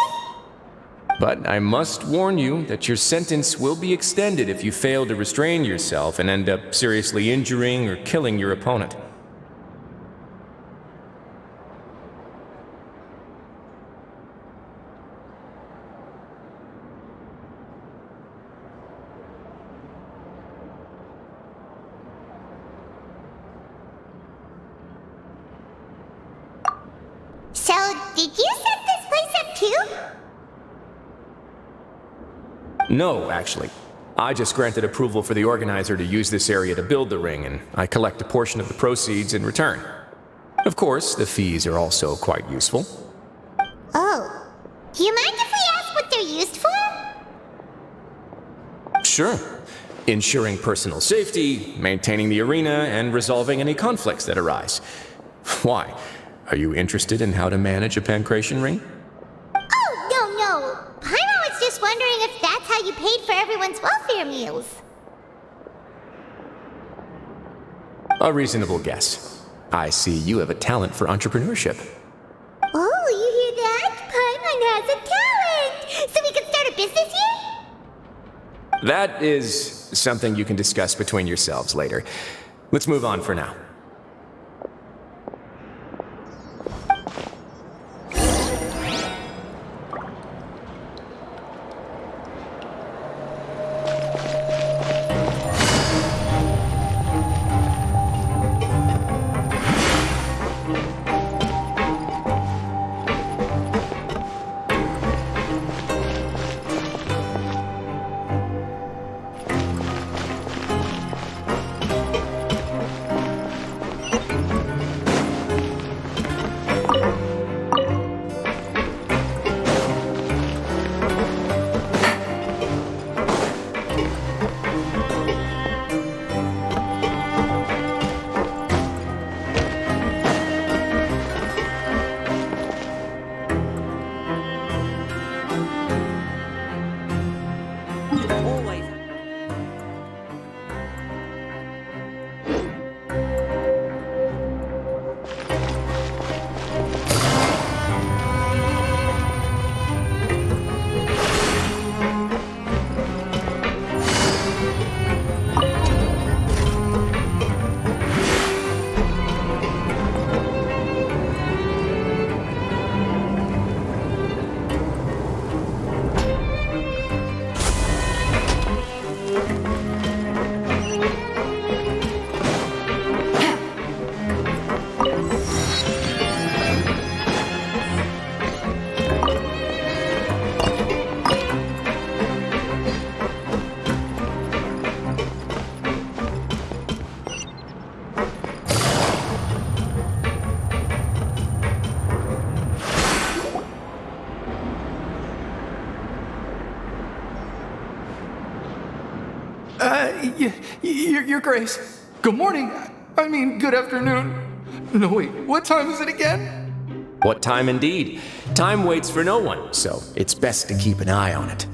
But I must warn you that your sentence will be extended if you fail to restrain yourself and end up seriously injuring or killing your opponent. So, did you set this place up too? No, actually. I just granted approval for the organizer to use this area to build the ring, and I collect a portion of the proceeds in return. Of course, the fees are also quite useful. Oh. Do you mind if we ask what they're used for? Sure. Ensuring personal safety, maintaining the arena, and resolving any conflicts that arise. Why? Are you interested in how to manage a pancration ring? Oh, no. Paimon was just wondering if that's how you paid for everyone's welfare meals. A reasonable guess. I see you have a talent for entrepreneurship. Oh, you hear that? Paimon has a talent! So we can start a business here? That is something you can discuss between yourselves later. Let's move on for now. Your Grace. Good morning. I mean, good afternoon. No, wait, what time is it again? What time indeed? Time waits for no one, so it's best to keep an eye on it.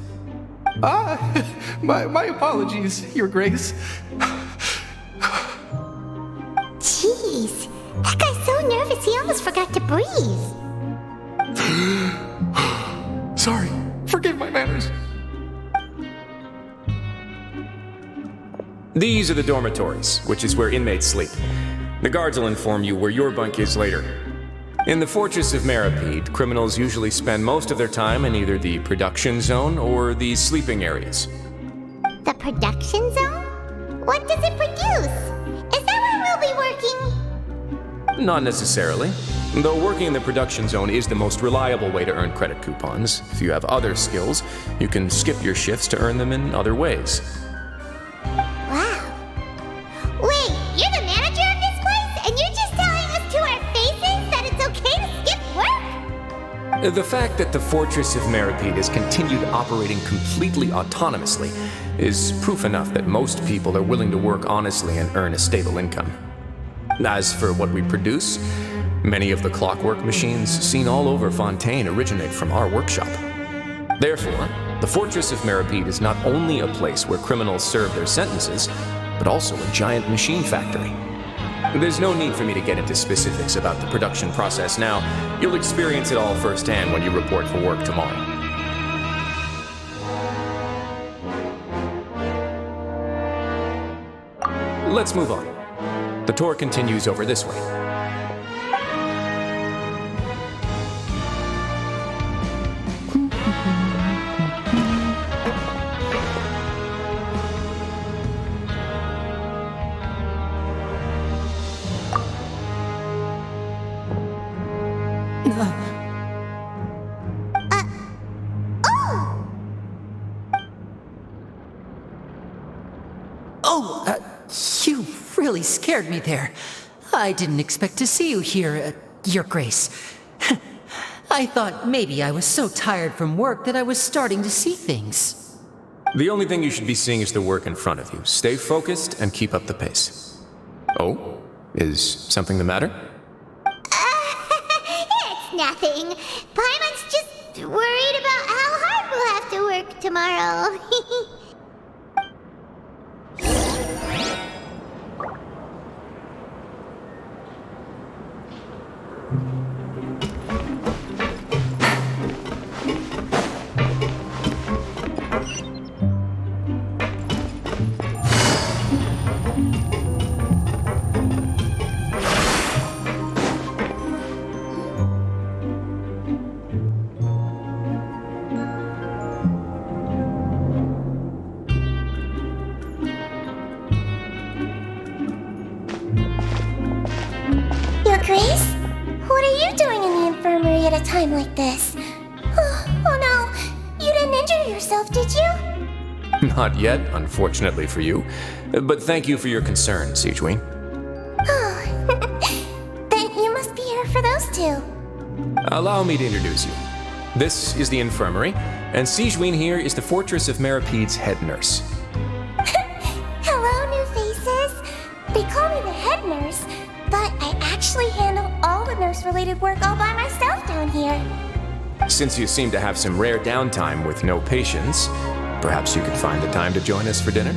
My apologies, Your Grace. Jeez, that guy's so nervous he almost forgot to breathe. Sorry, forgive my manners. These are the dormitories, which is where inmates sleep. The guards will inform you where your bunk is later. In the Fortress of Meripede, criminals usually spend most of their time in either the production zone or the sleeping areas. The production zone? What does it produce? Is that where we'll be working? Not necessarily. Though working in the production zone is the most reliable way to earn credit coupons. If you have other skills, you can skip your shifts to earn them in other ways. Wow. Wait, you're the manager of this place? And you're just telling us to our faces that it's okay to skip work? The fact that the Fortress of Meripede has continued operating completely autonomously is proof enough that most people are willing to work honestly and earn a stable income. As for what we produce, many of the clockwork machines seen all over Fontaine originate from our workshop. Therefore, the Fortress of Meripede is not only a place where criminals serve their sentences, but also a giant machine factory. There's no need for me to get into specifics about the production process now. You'll experience it all firsthand when you report for work tomorrow. Let's move on. The tour continues over this way. You really scared me there. I didn't expect to see you here, Your Grace. I thought maybe I was so tired from work that I was starting to see things. The only thing you should be seeing is the work in front of you. Stay focused and keep up the pace. Oh? Is something the matter? It's nothing. Paimon's just worried about how hard we'll have to work tomorrow. Your Grace? What are you doing in the infirmary at a time like this? Oh no, you didn't injure yourself, did you? Not yet, unfortunately for you. But thank you for your concern, Sigewin. Oh, then you must be here for those two. Allow me to introduce you. This is the infirmary, and Sigewin here is the Fortress of Meripede's head nurse. Hello, new faces. They call me the head nurse, but I actually handle all the nurse-related work all by myself down here. Since you seem to have some rare downtime with no patients, perhaps you could find the time to join us for dinner?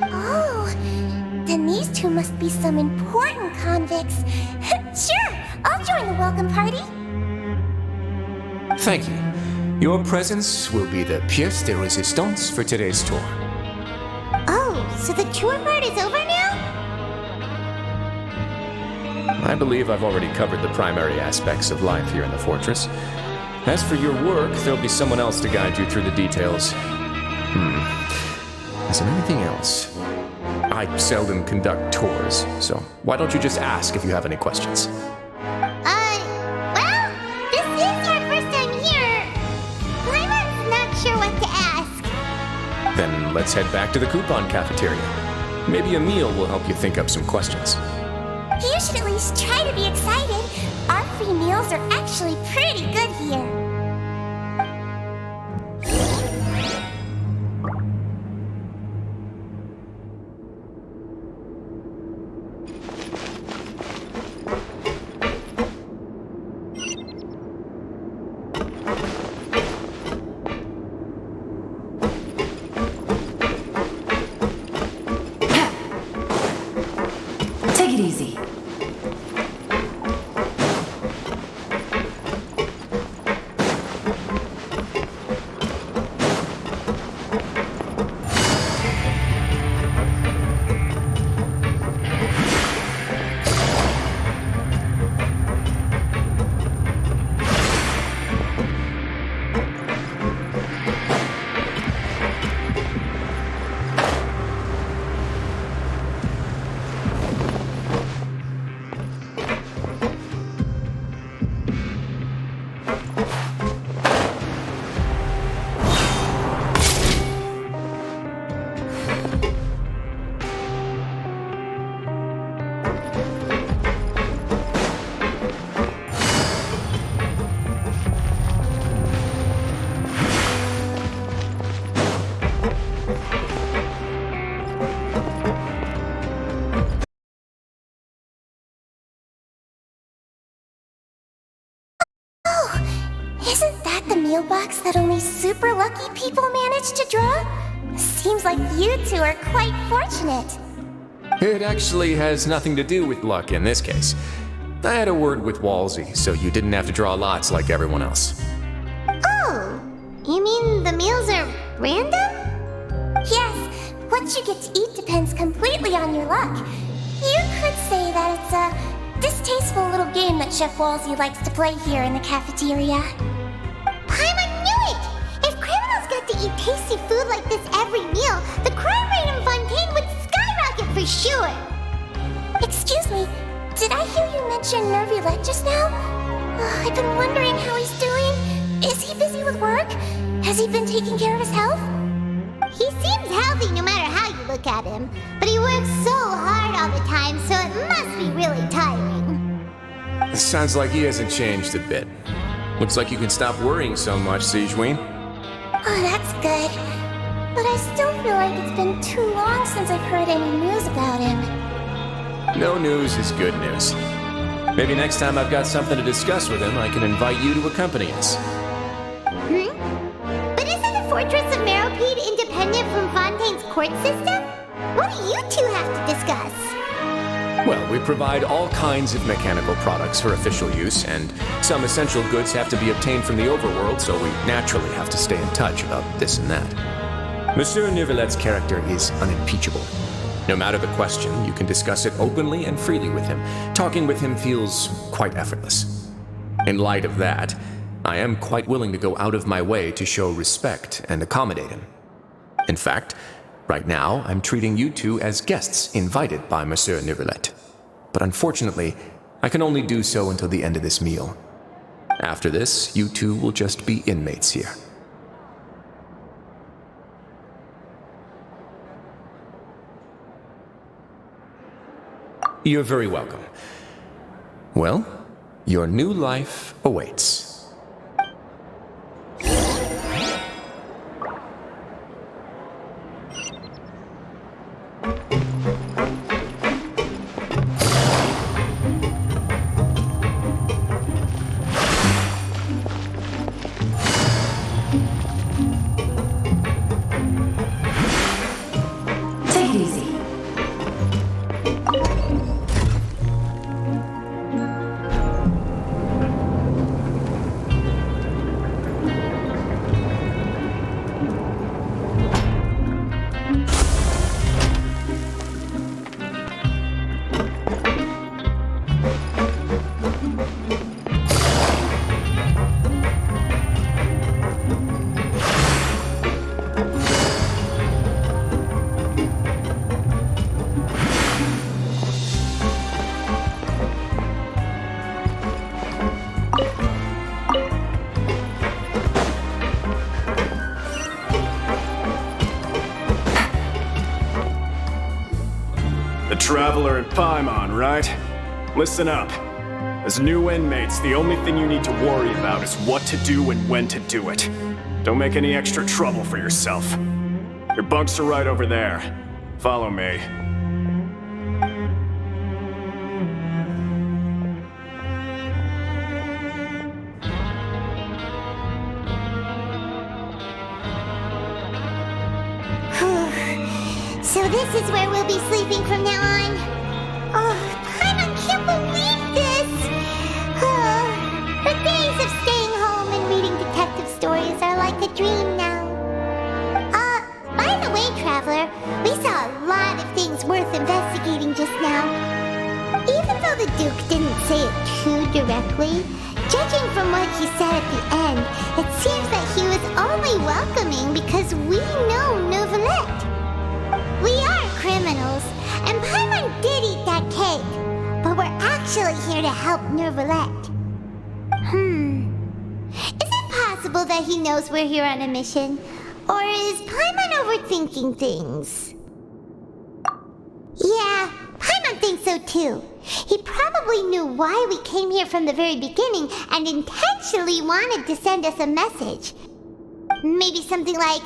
Oh, then these two must be some important convicts. Sure, I'll join the welcome party. Thank you. Your presence will be the pièce de résistance for today's tour. Oh, so the tour part is over now? I believe I've already covered the primary aspects of life here in the fortress. As for your work, there'll be someone else to guide you through the details. Is there anything else? I seldom conduct tours, so why don't you just ask if you have any questions? Well, this is our first time here. Paimon's not sure what to ask. Then let's head back to the coupon cafeteria. Maybe a meal will help you think up some questions. You should at least try to be excited. Our free meals are actually pretty good here. Take it easy. Isn't that the meal box that only super lucky people manage to draw? Seems like you two are quite fortunate. It actually has nothing to do with luck in this case. I had a word with Walsey, so you didn't have to draw lots like everyone else. Oh, you mean the meals are random? Yes, what much you get to eat depends completely on your luck. You could say that it's a distasteful little game that Chef Walsey likes to play here in the cafeteria. Paimon knew it! If criminals got to eat tasty food like this every meal, the crime rate in Fontaine would skyrocket for sure! Excuse me, did I hear you mention Nervulette just now? I've been wondering how he's doing. Is he busy with work? Has he been taking care of his health? He seems healthy no matter how you look at him, but he works so hard all the time, so it must be really tiring. It sounds like he hasn't changed a bit. Looks like you can stop worrying so much, Sigewinne. Oh, that's good. But I still feel like it's been too long since I've heard any news about him. No news is good news. Maybe next time I've got something to discuss with him, I can invite you to accompany us. But isn't the Fortress of Meropide independent from Fontaine's court system? What do you two have to discuss? Well, we provide all kinds of mechanical products for official use, and some essential goods have to be obtained from the overworld, so we naturally have to stay in touch about this and that. Monsieur Nervulette's character is unimpeachable. No matter the question, you can discuss it openly and freely with him. Talking with him feels quite effortless. In light of that, I am quite willing to go out of my way to show respect and accommodate him. In fact, right now, I'm treating you two as guests invited by Monsieur Nervulette. But unfortunately, I can only do so until the end of this meal. After this, you two will just be inmates here. You're very welcome. Well, your new life awaits. Take it easy. Traveler and Paimon, right? Listen up. As new inmates, the only thing you need to worry about is what to do and when to do it. Don't make any extra trouble for yourself. Your bunks are right over there. Follow me. So this is where we'll be sleeping from now on. Oh, Paimon can't believe this! Her days of staying home and reading detective stories are like a dream now. By the way, Traveler, we saw a lot of things worth investigating just now. Even though the Duke didn't say it too directly, judging from what he said at the end, it seems that he was only welcoming because we know Nervulette. We are criminals, and Paimon did eat that cake, but we're actually here to help Nervulette. Is it possible that he knows we're here on a mission? Or is Paimon overthinking things? Yeah, Paimon thinks so too. He probably knew why we came here from the very beginning and intentionally wanted to send us a message. Maybe something like,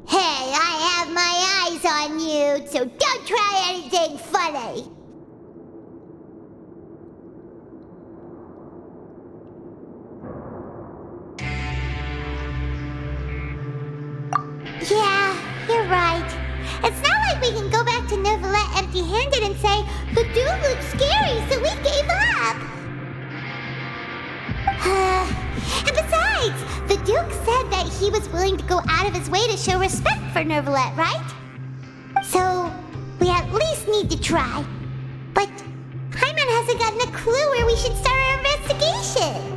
"Hey, I have my eyes on you, so don't try anything funny." Yeah, you're right. It's not like we can go back to Nervulette empty-handed and say, "The dude looks scary, so we gave up." And besides, the Duke said that he was willing to go out of his way to show respect for Nervulette, right? So need to try. But Paimon hasn't gotten a clue where we should start our investigation.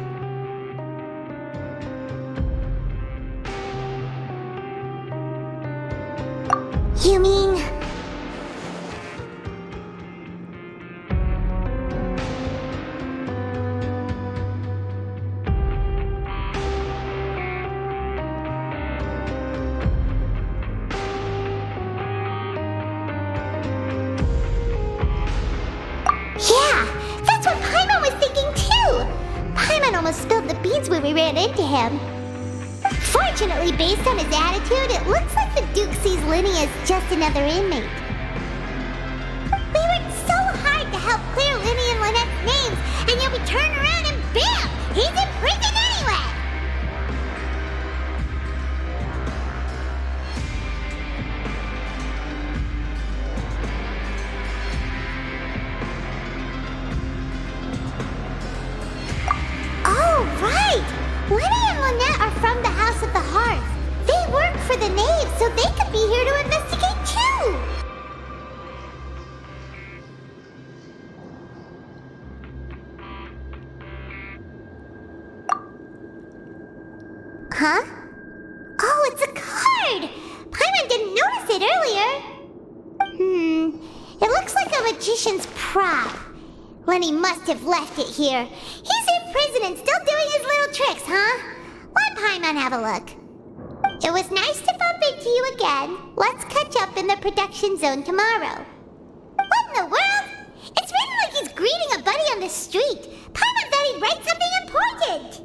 You mean... Yeah, that's what Paimon was thinking too! Paimon almost spilled the beans when we ran into him. Fortunately, based on his attitude, it looks like the Duke sees Linny as just another inmate. We worked so hard to help clear Linny and Lynette's names, and yet we turn around and bam! He's in prison anyway! Oh, right! Linny and Lynette are from the House of the Hearth. They work for the Knave, so they could be here to investigate too! Huh? Oh, it's a card! Paimon didn't notice it earlier. It looks like a magician's prop. Lenny must have left it here. He's in prison and still doing his little tricks, huh? Let Paimon have a look. It was nice to bump into you again. Let's catch up in the production zone tomorrow. What in the world? It's written like he's greeting a buddy on the street. Paimon thought he'd write something important.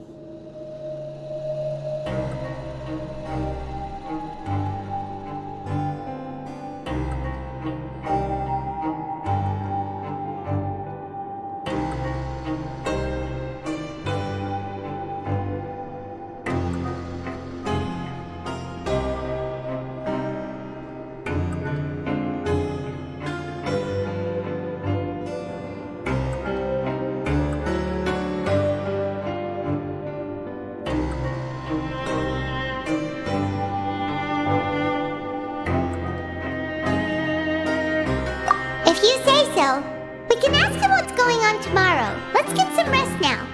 If you say so, we can ask him what's going on tomorrow. Let's get some rest now.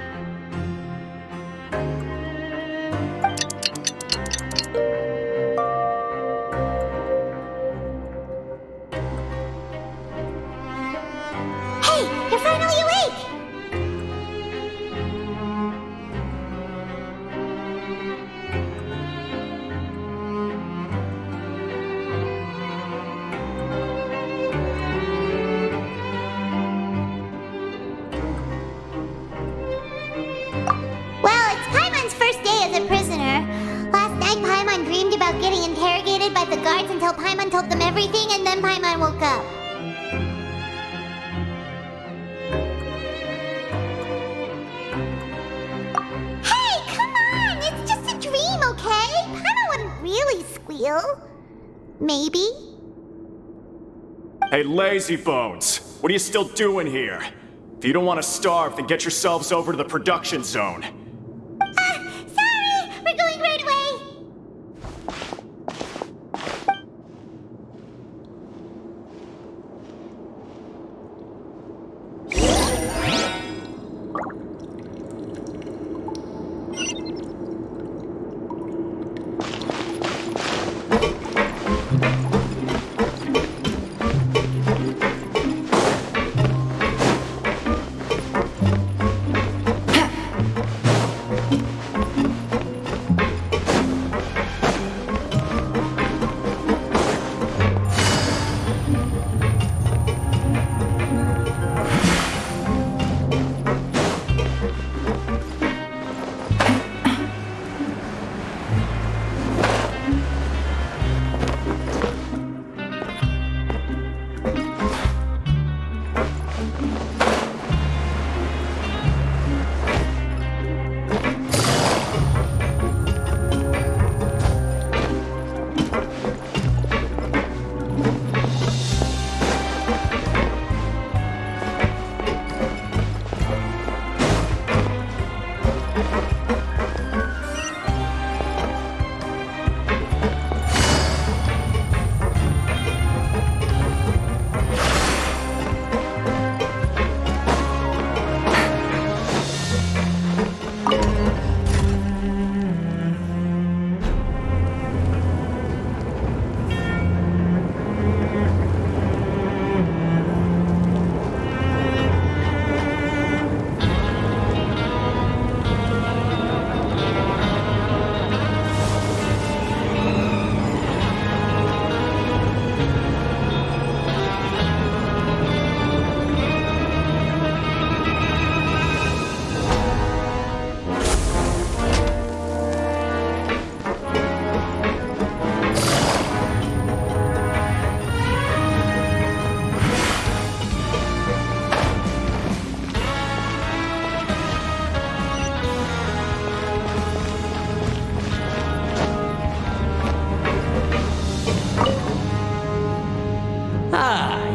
Hey, you're finally awake! Well, it's Paimon's first day as a prisoner. Last night, Paimon dreamed about getting interrogated by the guards until Paimon told them everything, and then Paimon woke up. Hey, come on! It's just a dream, okay? Paimon wouldn't really squeal. Maybe? Hey, lazy bones! What are you still doing here? If you don't want to starve, then get yourselves over to the production zone. Sorry! We're going right away!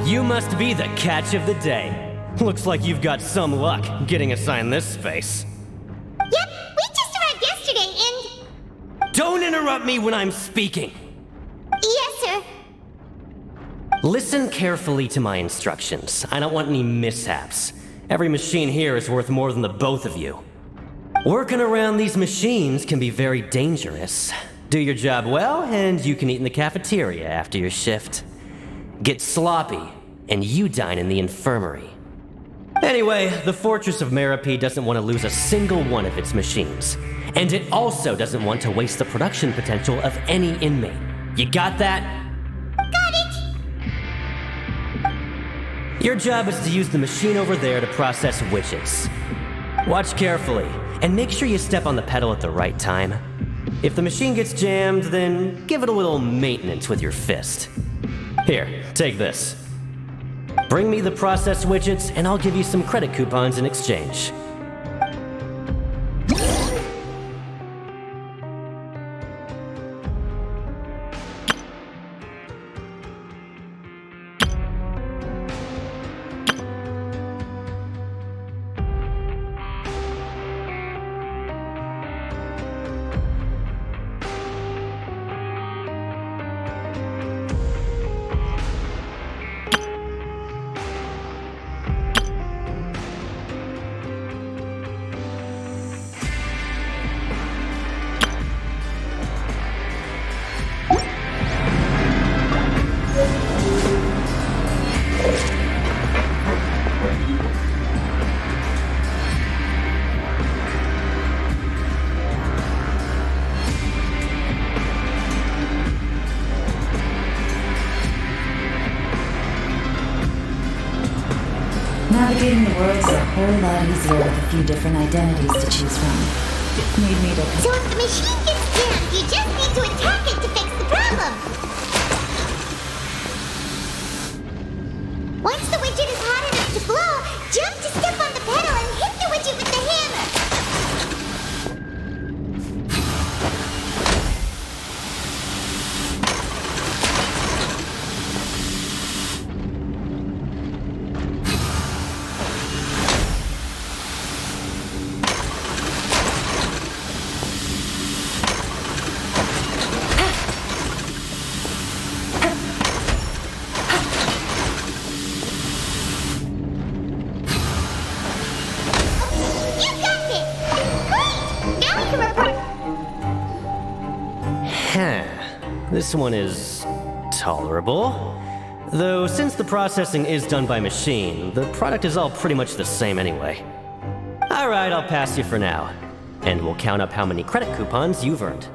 You must be the catch of the day. Looks like you've got some luck getting assigned this space. Yep, we just arrived yesterday and... Don't interrupt me when I'm speaking! Yes, sir. Listen carefully to my instructions. I don't want any mishaps. Every machine here is worth more than the both of you. Working around these machines can be very dangerous. Do your job well, and you can eat in the cafeteria after your shift. Get sloppy, and you dine in the infirmary. Anyway, the Fortress of Meropide doesn't want to lose a single one of its machines. And it also doesn't want to waste the production potential of any inmate. You got that? Got it! Your job is to use the machine over there to process widgets. Watch carefully, and make sure you step on the pedal at the right time. If the machine gets jammed, then give it a little maintenance with your fist. Here, take this. Bring me the processed widgets, and I'll give you some credit coupons in exchange. Navigating the world's a whole lot easier with a few different identities to choose from. It made me So if the machine gets jammed, you just need to attack it to fix the problem. Once the widget is hot enough to blow, jump to step on the pedal and hit the widget with the hammer. This one is tolerable. Though since the processing is done by machine, the product is all pretty much the same anyway. Alright, I'll pass you for now. And we'll count up how many credit coupons you've earned.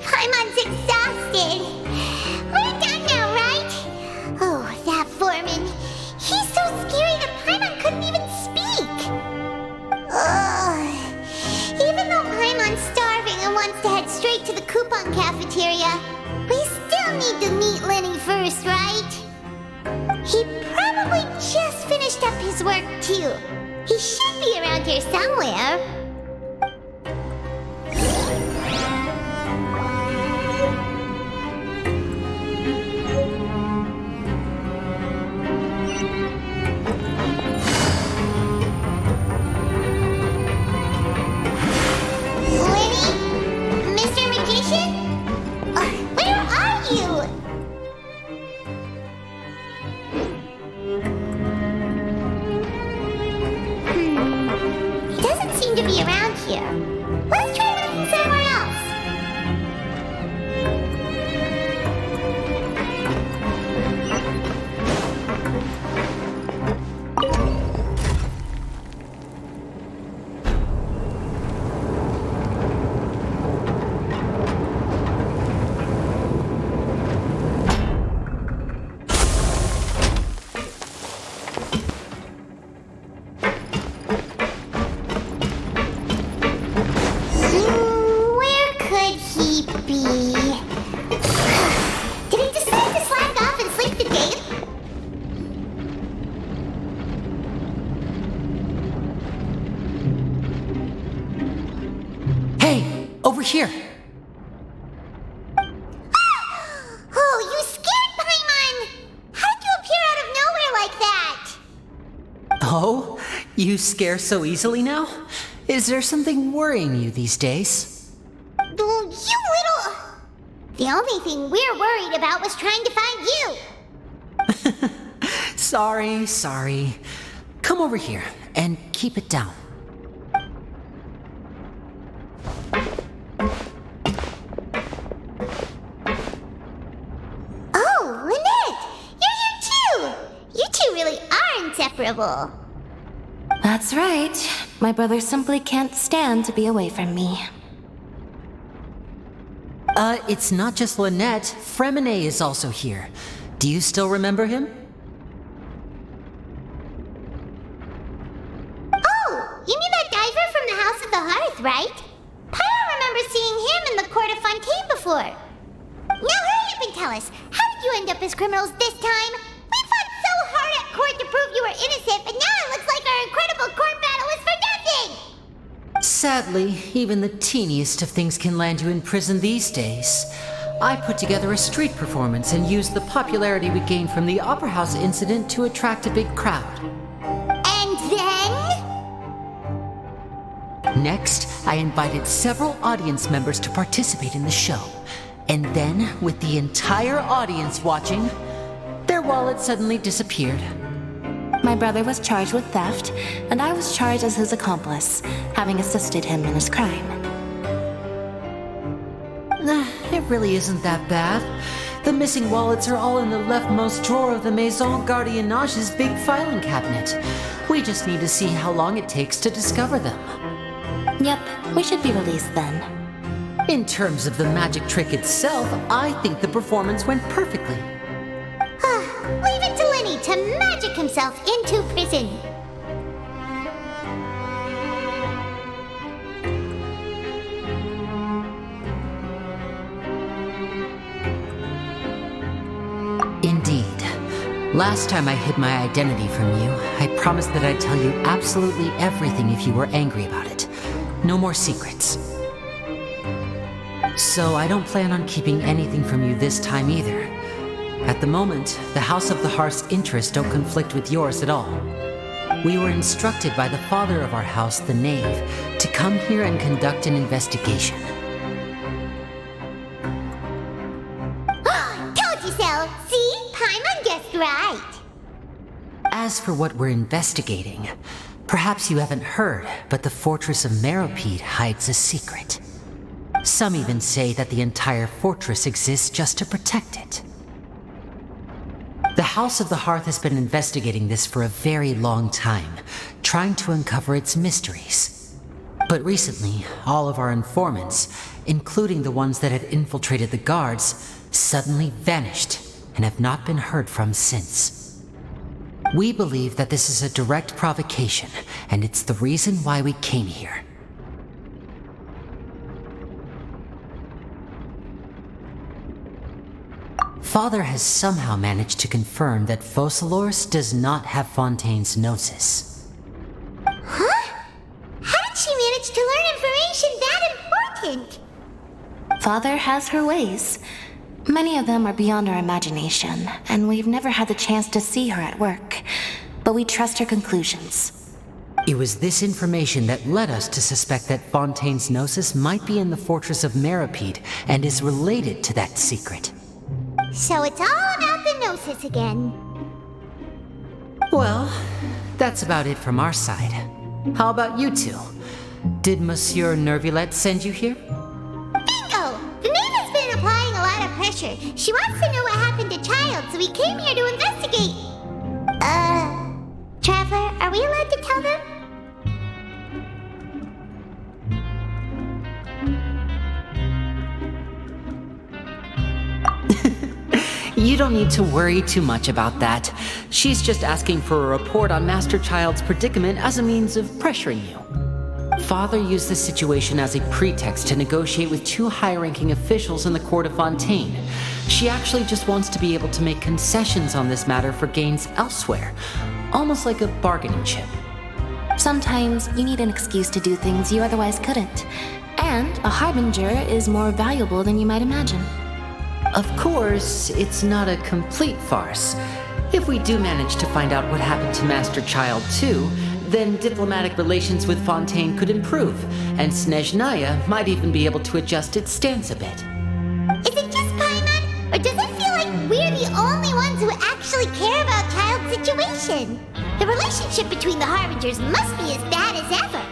Paimon's exhausted. We're done now, right? Oh, that foreman. He's so scary that Paimon couldn't even speak. Ugh. Even though Paimon's starving and wants to head straight to the coupon cafeteria, we still need to meet Lenny first, right? He probably just finished up his work, too. He should be around here somewhere. Oh? You scare so easily now? Is there something worrying you these days? You little... The only thing we're worried about was trying to find you. Sorry. Come over here and keep it down. Oh, Lynette! You're here too! You two really are inseparable. That's right. My brother simply can't stand to be away from me. It's not just Lynette. Fremine is also here. Do you still remember him? Oh, you mean that diver from the House of the Hearth, right? Pyro remembers seeing him in the Court of Fontaine before. Now hurry up and tell us, how did you end up as criminals this time? We fought so hard at court to prove you were innocent, but now it looks like our incredible court battle was for nothing! Sadly, even the teeniest of things can land you in prison these days. I put together a street performance and used the popularity we gained from the Opera House incident to attract a big crowd. And then? Next, I invited several audience members to participate in the show. And then, with the entire audience watching, their wallet suddenly disappeared. My brother was charged with theft, and I was charged as his accomplice, having assisted him in his crime. It really isn't that bad. The missing wallets are all in the leftmost drawer of the Maison Gardiennage's big filing cabinet. We just need to see how long it takes to discover them. Yep, we should be released then. In terms of the magic trick itself, I think the performance went perfectly. Leave it to Lenny to magic himself into prison. Indeed. Last time I hid my identity from you, I promised that I'd tell you absolutely everything if you were angry about it. No more secrets. So I don't plan on keeping anything from you this time either. At the moment, the House of the Hearth's interests don't conflict with yours at all. We were instructed by the father of our house, the Knave, to come here and conduct an investigation. Told you so! See? Paimon guessed right. As for what we're investigating, perhaps you haven't heard, but the fortress of Meropide hides a secret. Some even say that the entire fortress exists just to protect it. The House of the Hearth has been investigating this for a very long time, trying to uncover its mysteries. But recently, all of our informants, including the ones that had infiltrated the guards, suddenly vanished and have not been heard from since. We believe that this is a direct provocation, and it's the reason why we came here. Father has somehow managed to confirm that Focalors does not have Fontaine's gnosis. Huh? How did she manage to learn information that important? Father has her ways. Many of them are beyond our imagination, and we've never had the chance to see her at work. But we trust her conclusions. It was this information that led us to suspect that Fontaine's gnosis might be in the fortress of Meropide and is related to that secret. So it's all about the gnosis again. Well, that's about it from our side. How about you two? Did Monsieur Nervulette send you here? Bingo! The Knave has been applying a lot of pressure. She wants to know what happened to Child, so we came here to investigate. Traveler, are we allowed to tell them? You don't need to worry too much about that. She's just asking for a report on Master Child's predicament as a means of pressuring you. Father used this situation as a pretext to negotiate with two high-ranking officials in the court of Fontaine. She actually just wants to be able to make concessions on this matter for gains elsewhere, almost like a bargaining chip. Sometimes you need an excuse to do things you otherwise couldn't. And a harbinger is more valuable than you might imagine. Of course, it's not a complete farce. If we do manage to find out what happened to Master Child 2, then diplomatic relations with Fontaine could improve, and Snezhnaya might even be able to adjust its stance a bit. Is it just Paimon, or does it feel like we're the only ones who actually care about Child's situation? The relationship between the Harbingers must be as bad as ever.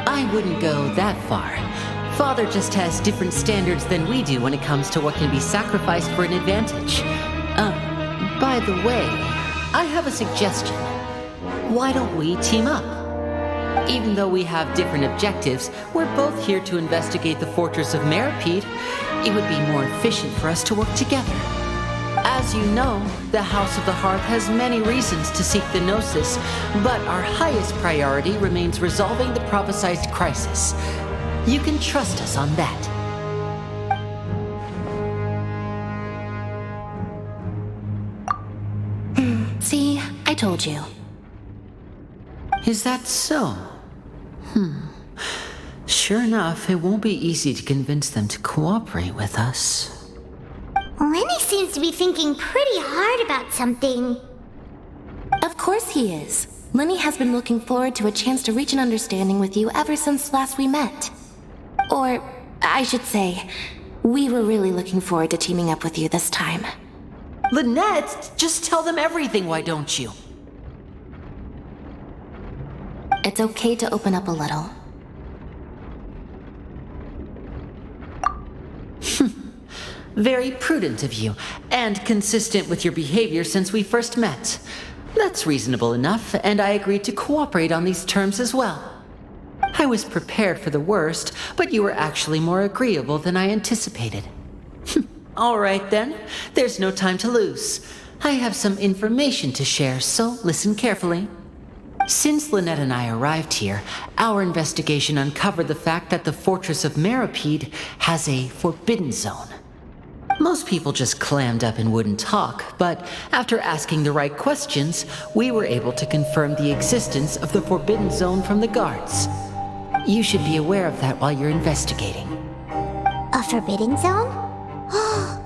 I wouldn't go that far. Father just has different standards than we do when it comes to what can be sacrificed for an advantage. By the way, I have a suggestion. Why don't we team up? Even though we have different objectives, we're both here to investigate the fortress of Meripede. It would be more efficient for us to work together. As you know, the House of the Hearth has many reasons to seek the Gnosis, but our highest priority remains resolving the prophesized crisis. You can trust us on that. See, I told you. Is that so? Sure enough, it won't be easy to convince them to cooperate with us. Lenny seems to be thinking pretty hard about something. Of course he is. Lenny has been looking forward to a chance to reach an understanding with you ever since last we met. Or, I should say, we were really looking forward to teaming up with you this time. Lynette, just tell them everything, why don't you? It's okay to open up a little. Very prudent of you, and consistent with your behavior since we first met. That's reasonable enough, and I agreed to cooperate on these terms as well. I was prepared for the worst, but you were actually more agreeable than I anticipated. All right then, there's no time to lose. I have some information to share, so listen carefully. Since Lynette and I arrived here, our investigation uncovered the fact that the Fortress of Meripede has a forbidden zone. Most people just clammed up and wouldn't talk, but after asking the right questions, we were able to confirm the existence of the forbidden zone from the guards. You should be aware of that while you're investigating. A forbidden zone?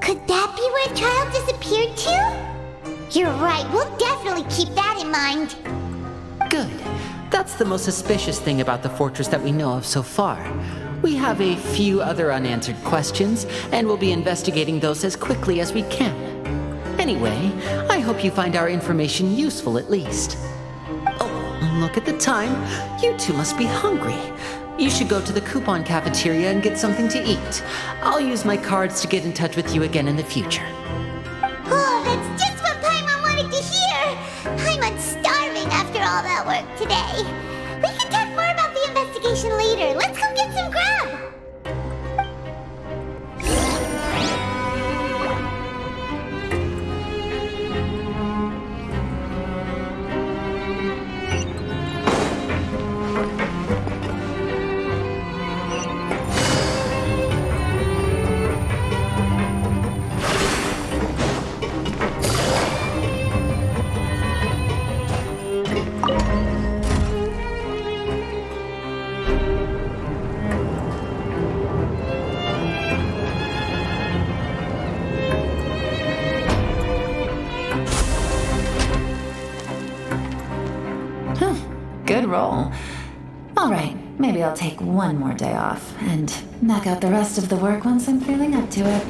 Could that be where Child disappeared to? You're right, we'll definitely keep that in mind. Good. That's the most suspicious thing about the fortress that we know of so far. We have a few other unanswered questions, and we'll be investigating those as quickly as we can. Anyway, I hope you find our information useful at least. Oh, look at the time. You two must be hungry. You should go to the coupon cafeteria and get something to eat. I'll use my cards to get in touch with you again in the future. Oh, that's just what Paimon wanted to hear! Paimon's starving after all that work today. We can talk more about the investigation later. Let's go get some grub! Good roll. All right, maybe I'll take one more day off and knock out the rest of the work once I'm feeling up to it.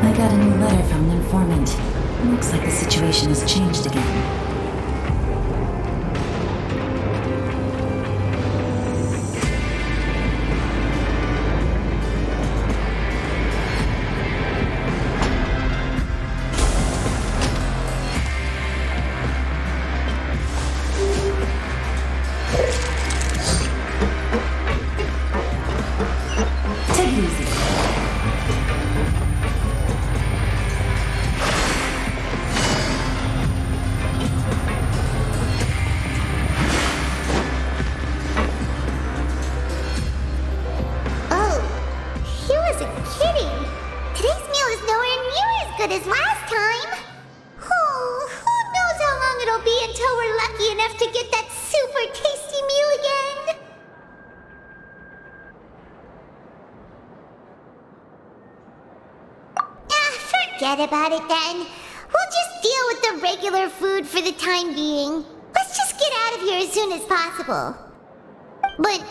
I got a new letter from an informant. Looks like the situation has changed again. Forget about it then. We'll just deal with the regular food for the time being. Let's just get out of here as soon as possible. But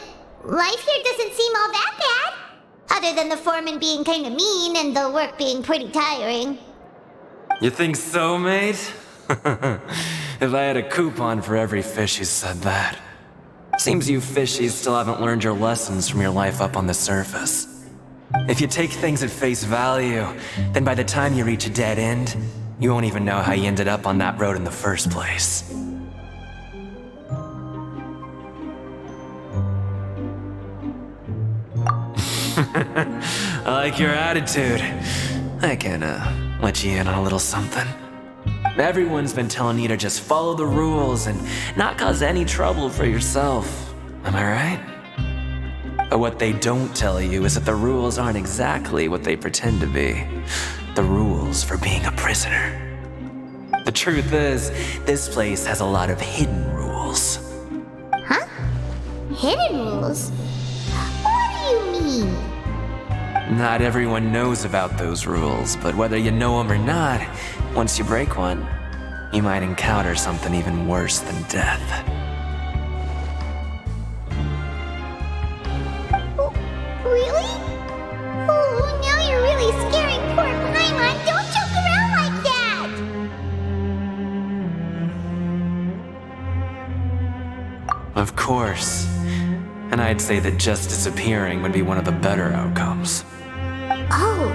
life here doesn't seem all that bad. Other than the foreman being kind of mean and the work being pretty tiring. You think so, mate? If I had a coupon for every fish who said that. Seems you fishies still haven't learned your lessons from your life up on the surface. If you take things at face value, then by the time you reach a dead end, you won't even know how you ended up on that road in the first place. I like your attitude. I can, let you in on a little something. Everyone's been telling you to just follow the rules and not cause any trouble for yourself. Am I right? But what they don't tell you is that the rules aren't exactly what they pretend to be. The rules for being a prisoner. The truth is, this place has a lot of hidden rules. Huh? Hidden rules? What do you mean? Not everyone knows about those rules, but whether you know them or not, once you break one, you might encounter something even worse than death. Really? Oh, now you're really scaring poor Paimon. Don't joke around like that! Of course. And I'd say that just disappearing would be one of the better outcomes. Oh,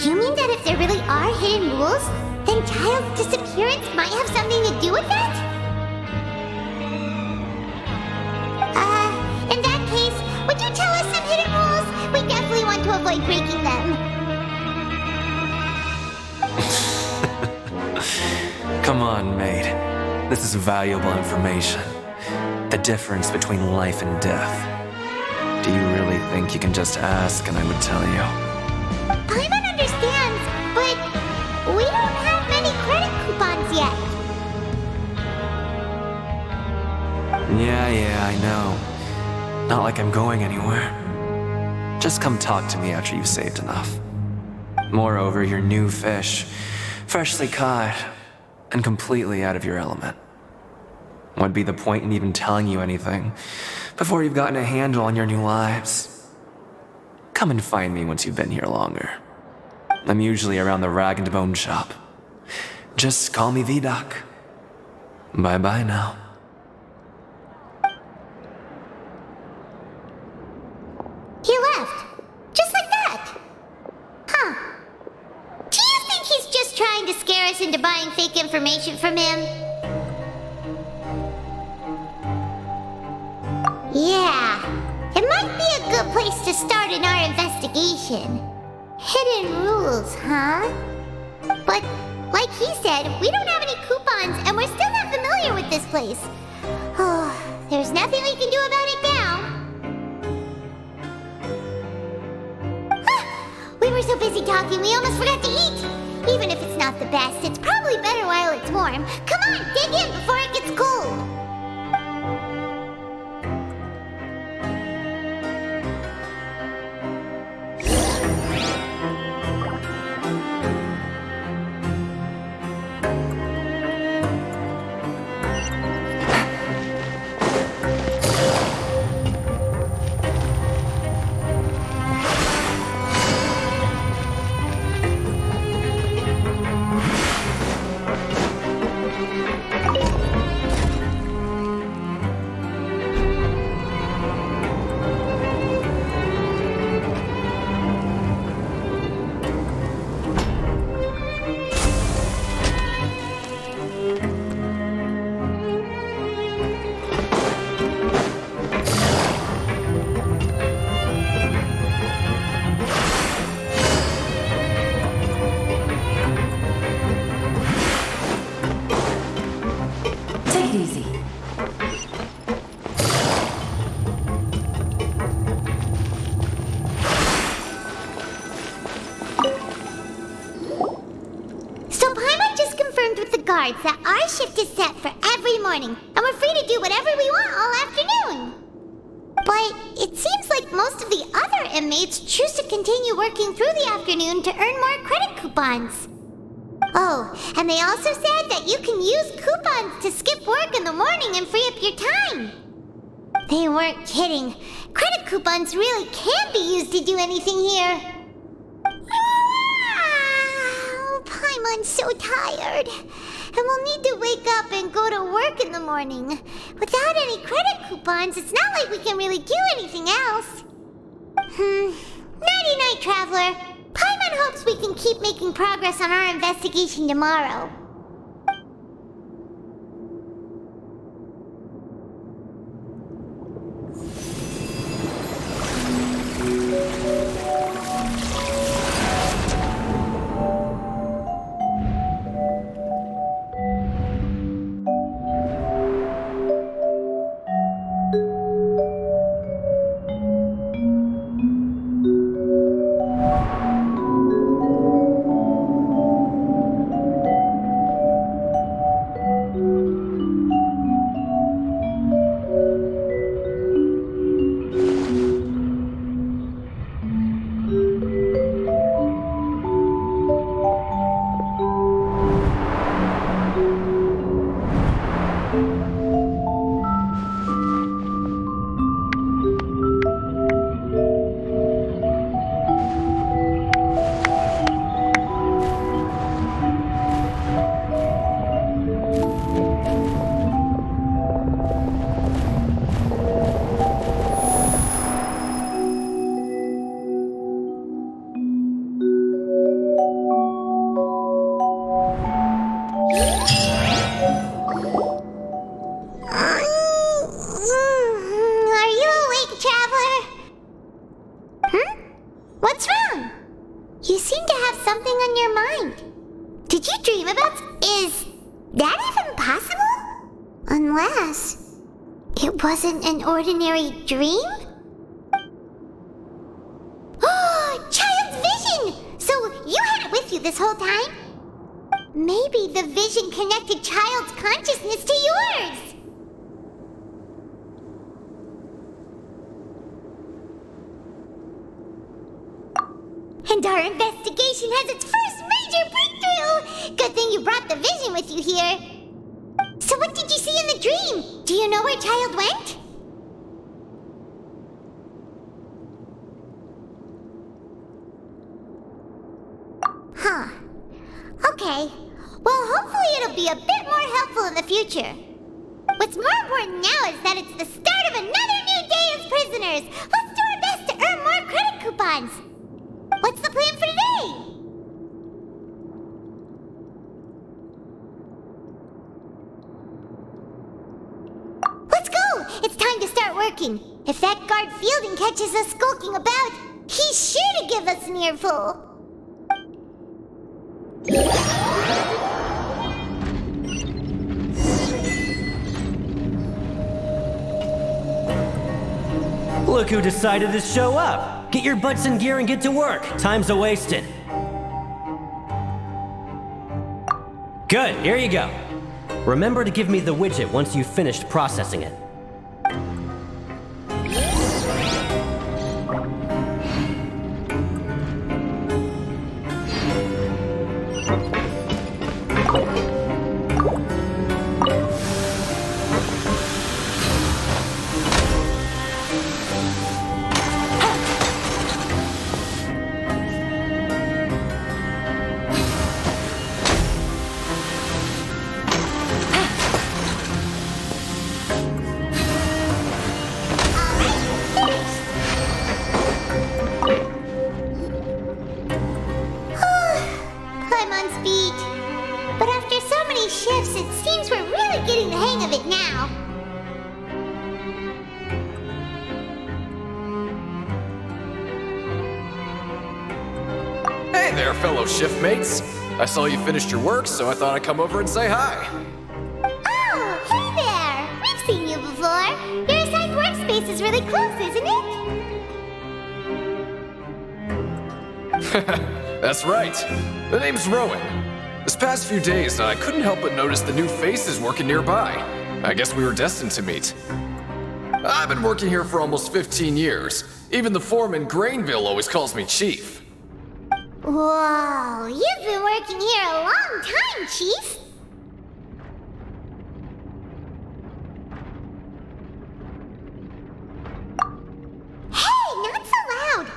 you mean that if there really are hidden rules, then Child's disappearance might have something to do with that? In that case, would you tell us some hidden rules? We definitely want to avoid breaking them. Come on, mate. This is valuable information. The difference between life and death. Do you really think you can just ask and I would tell you? Paimon understands, but we don't have many credit coupons yet. Yeah, I know. Not like I'm going anywhere. Just come talk to me after you've saved enough. Moreover, you're new fish, freshly caught, and completely out of your element. What'd be the point in even telling you anything before you've gotten a handle on your new lives? Come and find me once you've been here longer. I'm usually around the Rag and Bone shop. Just call me VDoc. Bye-bye now. He left. Just like that. Huh. Do you think he's just trying to scare us into buying fake information from him? Yeah. It might be a good place to start in our investigation. Hidden rules, huh? But, like he said, we don't have any coupons and we're still not familiar with this place. Oh, there's nothing we can do about it now. We were so busy talking, we almost forgot to eat. Even if it's not the best, it's probably better while it's warm. Come on, dig in before it gets cold. guards that our shift is set for every morning, and we're free to do whatever we want all afternoon. But it seems like most of the other inmates choose to continue working through the afternoon to earn more credit coupons. Oh, and they also said that you can use coupons to skip work in the morning and free up your time. They weren't kidding. Credit coupons really can be used to do anything here. Paimon's so tired. And we'll need to wake up and go to work in the morning. Without any credit coupons, it's not like we can really do anything else. Nighty-night, Traveler. Paimon hopes we can keep making progress on our investigation tomorrow. Wasn't an ordinary dream? Oh, Child's vision! So you had it with you this whole time? Maybe the vision connected Child's consciousness to yours! And our investigation has its first major breakthrough! Good thing you brought the vision with you here. So what did you see in the dream? Do you know where Child went? Huh. Okay. Well, hopefully it'll be a bit more helpful in the future. What's more important now is that it's the start of another new day as prisoners. Let's do our best to earn more credit coupons. What's the plan for today? It's time to start working. If that guard Fielding catches us skulking about, he's sure to give us an earful. Look who decided to show up. Get your butts in gear and get to work. Time's a-wasted. Good, here you go. Remember to give me the widget once you've finished processing it. Fellow shiftmates. I saw you finished your work, so I thought I'd come over and say hi. Oh, hey there! We've seen you before. Your assigned workspace is really close, isn't it? That's right. The name's Rowan. This past few days, I couldn't help but notice the new faces working nearby. I guess we were destined to meet. I've been working here for almost 15 years. Even the foreman, Grainville, always calls me Chief. Whoa, you've been working here a long time, Chief. Hey, not so loud.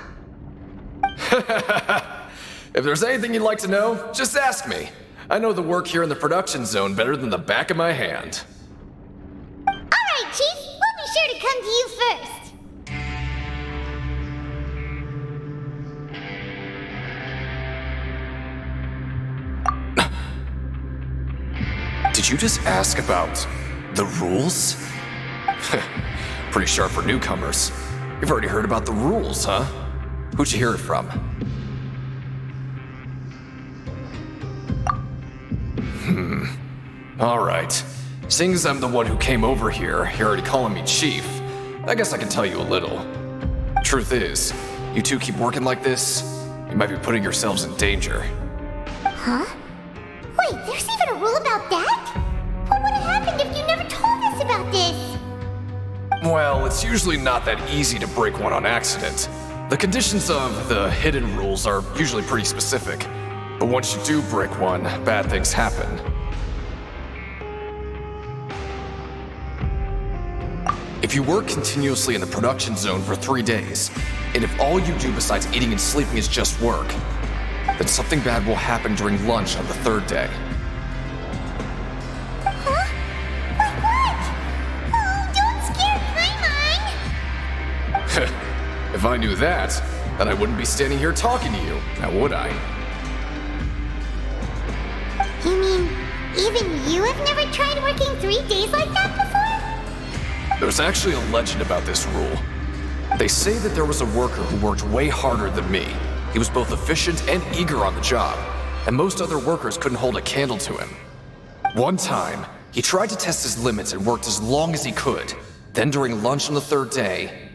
If there's anything you'd like to know, just ask me. I know the work here in the production zone better than the back of my hand. Alright, Chief, we'll be sure to come to you first. Did you just ask about the rules? Pretty sharp for newcomers. You've already heard about the rules, huh? Who'd you hear it from? Alright. Seeing as I'm the one who came over here, you're already calling me Chief. I guess I can tell you a little. Truth is, you two keep working like this, you might be putting yourselves in danger. Huh? Wait, there's even a rule about that? What would have happened if you never told us about this? Well, it's usually not that easy to break one on accident. The conditions of the hidden rules are usually pretty specific. But once you do break one, bad things happen. If you work continuously in the production zone for 3 days, and if all you do besides eating and sleeping is just work, then something bad will happen during lunch on the 3rd day. Huh? Like what? Oh, don't scare Paimon! If I knew that, then I wouldn't be standing here talking to you, now would I? You mean, even you have never tried working 3 days like that before? There's actually a legend about this rule. They say that there was a worker who worked way harder than me. He was both efficient and eager on the job, and most other workers couldn't hold a candle to him. One time, he tried to test his limits and worked as long as he could. Then during lunch on the 3rd day,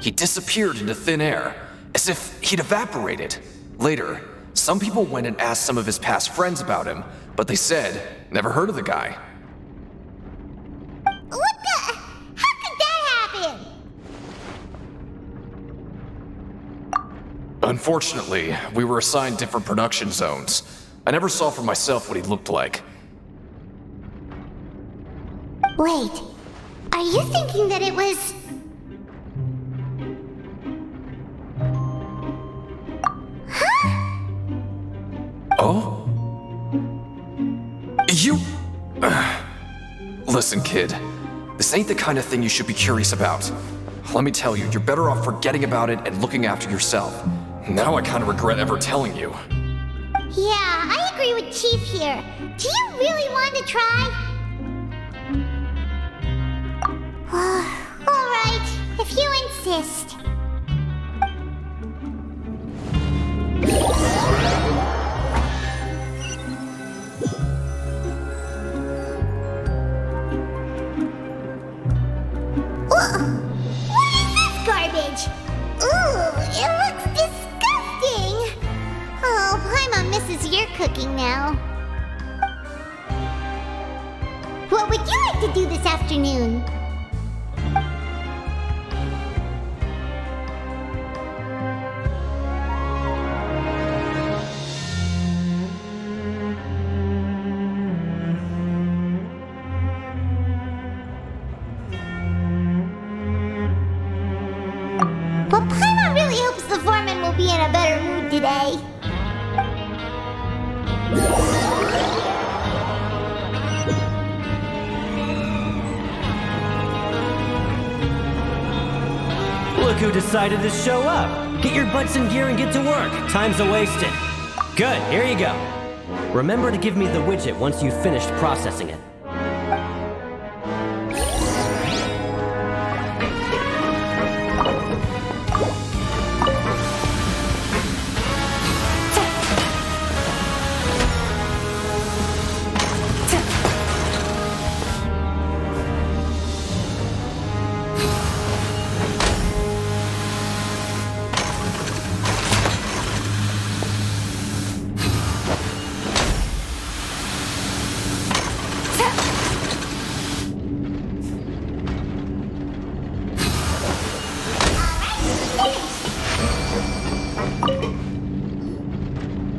he disappeared into thin air, as if he'd evaporated. Later, some people went and asked some of his past friends about him, but they said, never heard of the guy. What the? How could that happen? Unfortunately, we were assigned different production zones. I never saw for myself what he looked like. Wait, are you thinking that it was... Oh? You... Listen, kid. This ain't the kind of thing you should be curious about. Let me tell you, you're better off forgetting about it and looking after yourself. Now I kind of regret ever telling you. Yeah, I agree with Chief here. Do you really want to try? Alright, if you insist. What is this garbage? Ooh, it looks disgusting! Oh, Paimon misses your cooking now. What would you like to do this afternoon? Well, Paimon really hopes the foreman will be in a better mood today. Look who decided to show up. Get your butts in gear and get to work. Time's a-wasted. Good, here you go. Remember to give me the widget once you've finished processing it.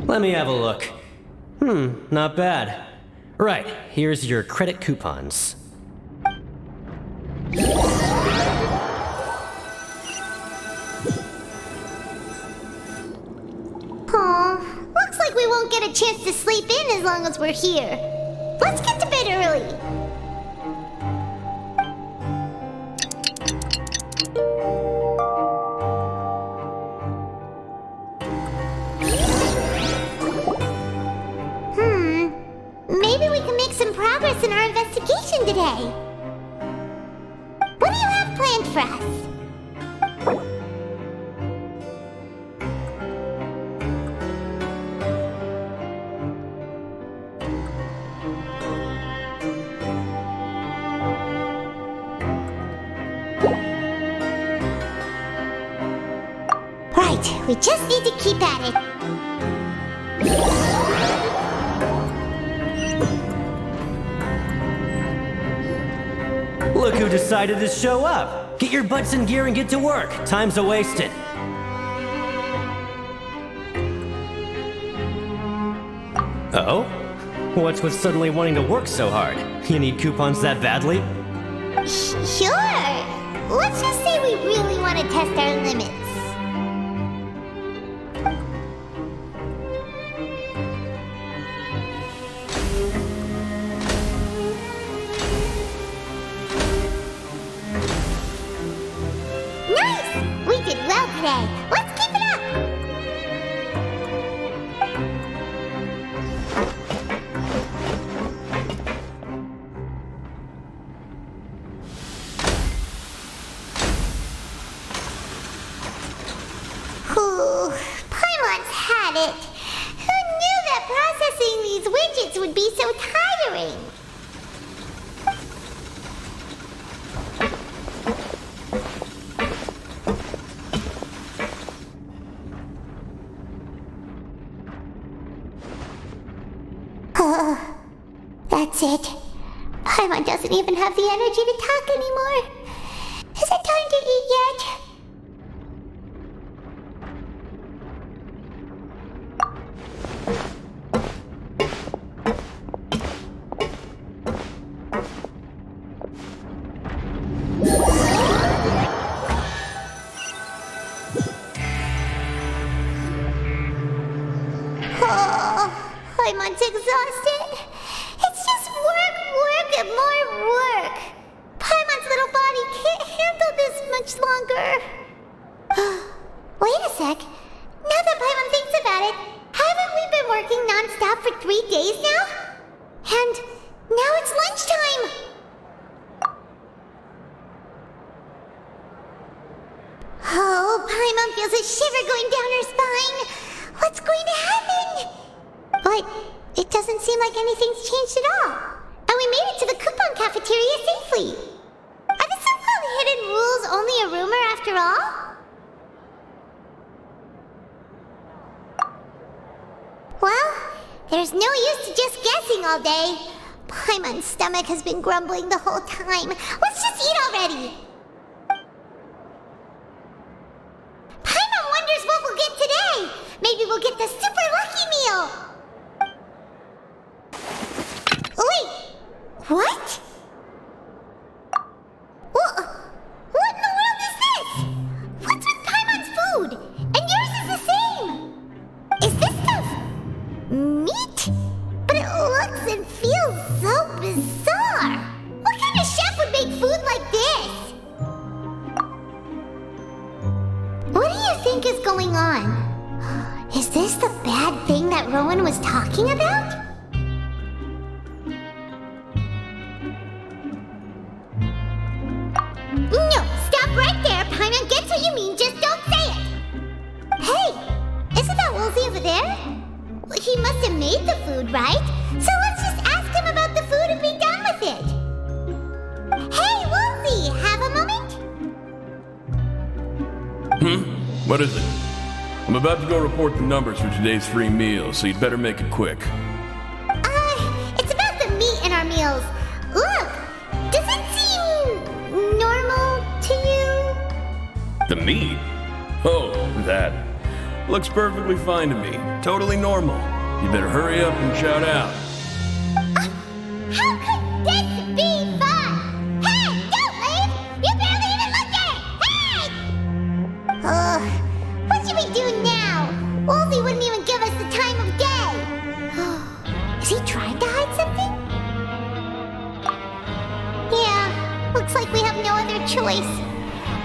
Let me have a look. Not bad. Right, here's your credit coupons. Aw, looks like we won't get a chance to sleep in as long as we're here. Let's get to bed early. Maybe we can make some progress in our investigation today. What do you have planned for us? Right, we just need to keep at it. Look who decided to show up! Get your butts in gear and get to work! Time's a-wasted. Oh? What's with suddenly wanting to work so hard? You need coupons that badly? Sure. Let's just say we really want to test our limits. Nice! We did well today. Let's keep it up! Ooh, Paimon's had it. Who knew that processing these widgets would be so tiring? That's it. Paimon doesn't even have the energy to talk anymore. Is it time to eat yet? Oh, Paimon's exhausted. It's just work, and more work. Paimon's little body can't handle this much longer. Wait a sec. Now that Paimon thinks about it, haven't we been working non-stop for 3 days now? And now it's lunchtime. Oh, Paimon feels a shiver going down her spine. What's going to happen? But it doesn't seem like anything's changed at all. And we made it to the coupon cafeteria safely. Are the so-called hidden rules only a rumor after all? Well, there's no use to just guessing all day. Paimon's stomach has been grumbling the whole time. Let's just eat already. Paimon wonders what we'll get today. Maybe we'll get the super lucky meal. Wait, what? What in the world is this? What's with Paimon's food? And yours is the same. Is this stuff meat? But it looks and feels so bizarre. What kind of chef would make food like this? What do you think is going on? Is this the bad thing that Rowan was talking about? No, stop right there. Paimon gets what you mean, just don't say it. Hey, isn't that Woolsey over there? Well, he must have made the food, right? So let's just ask him about the food and be done with it. Hey, Woolsey, have a moment? What is it? I'm about to go report the numbers for today's free meal, so you'd better make it quick. It's about the meat in our meals. Look, does it seem normal to you? The meat? Oh, that. Looks perfectly fine to me. Totally normal. You better hurry up and shout out. How could this be fun? Hey, don't leave! You barely even looked at it! Hey! What should we do now? Wolsey wouldn't even give us the time of day. Is he trying to hide something? Yeah, looks like we have no other choice.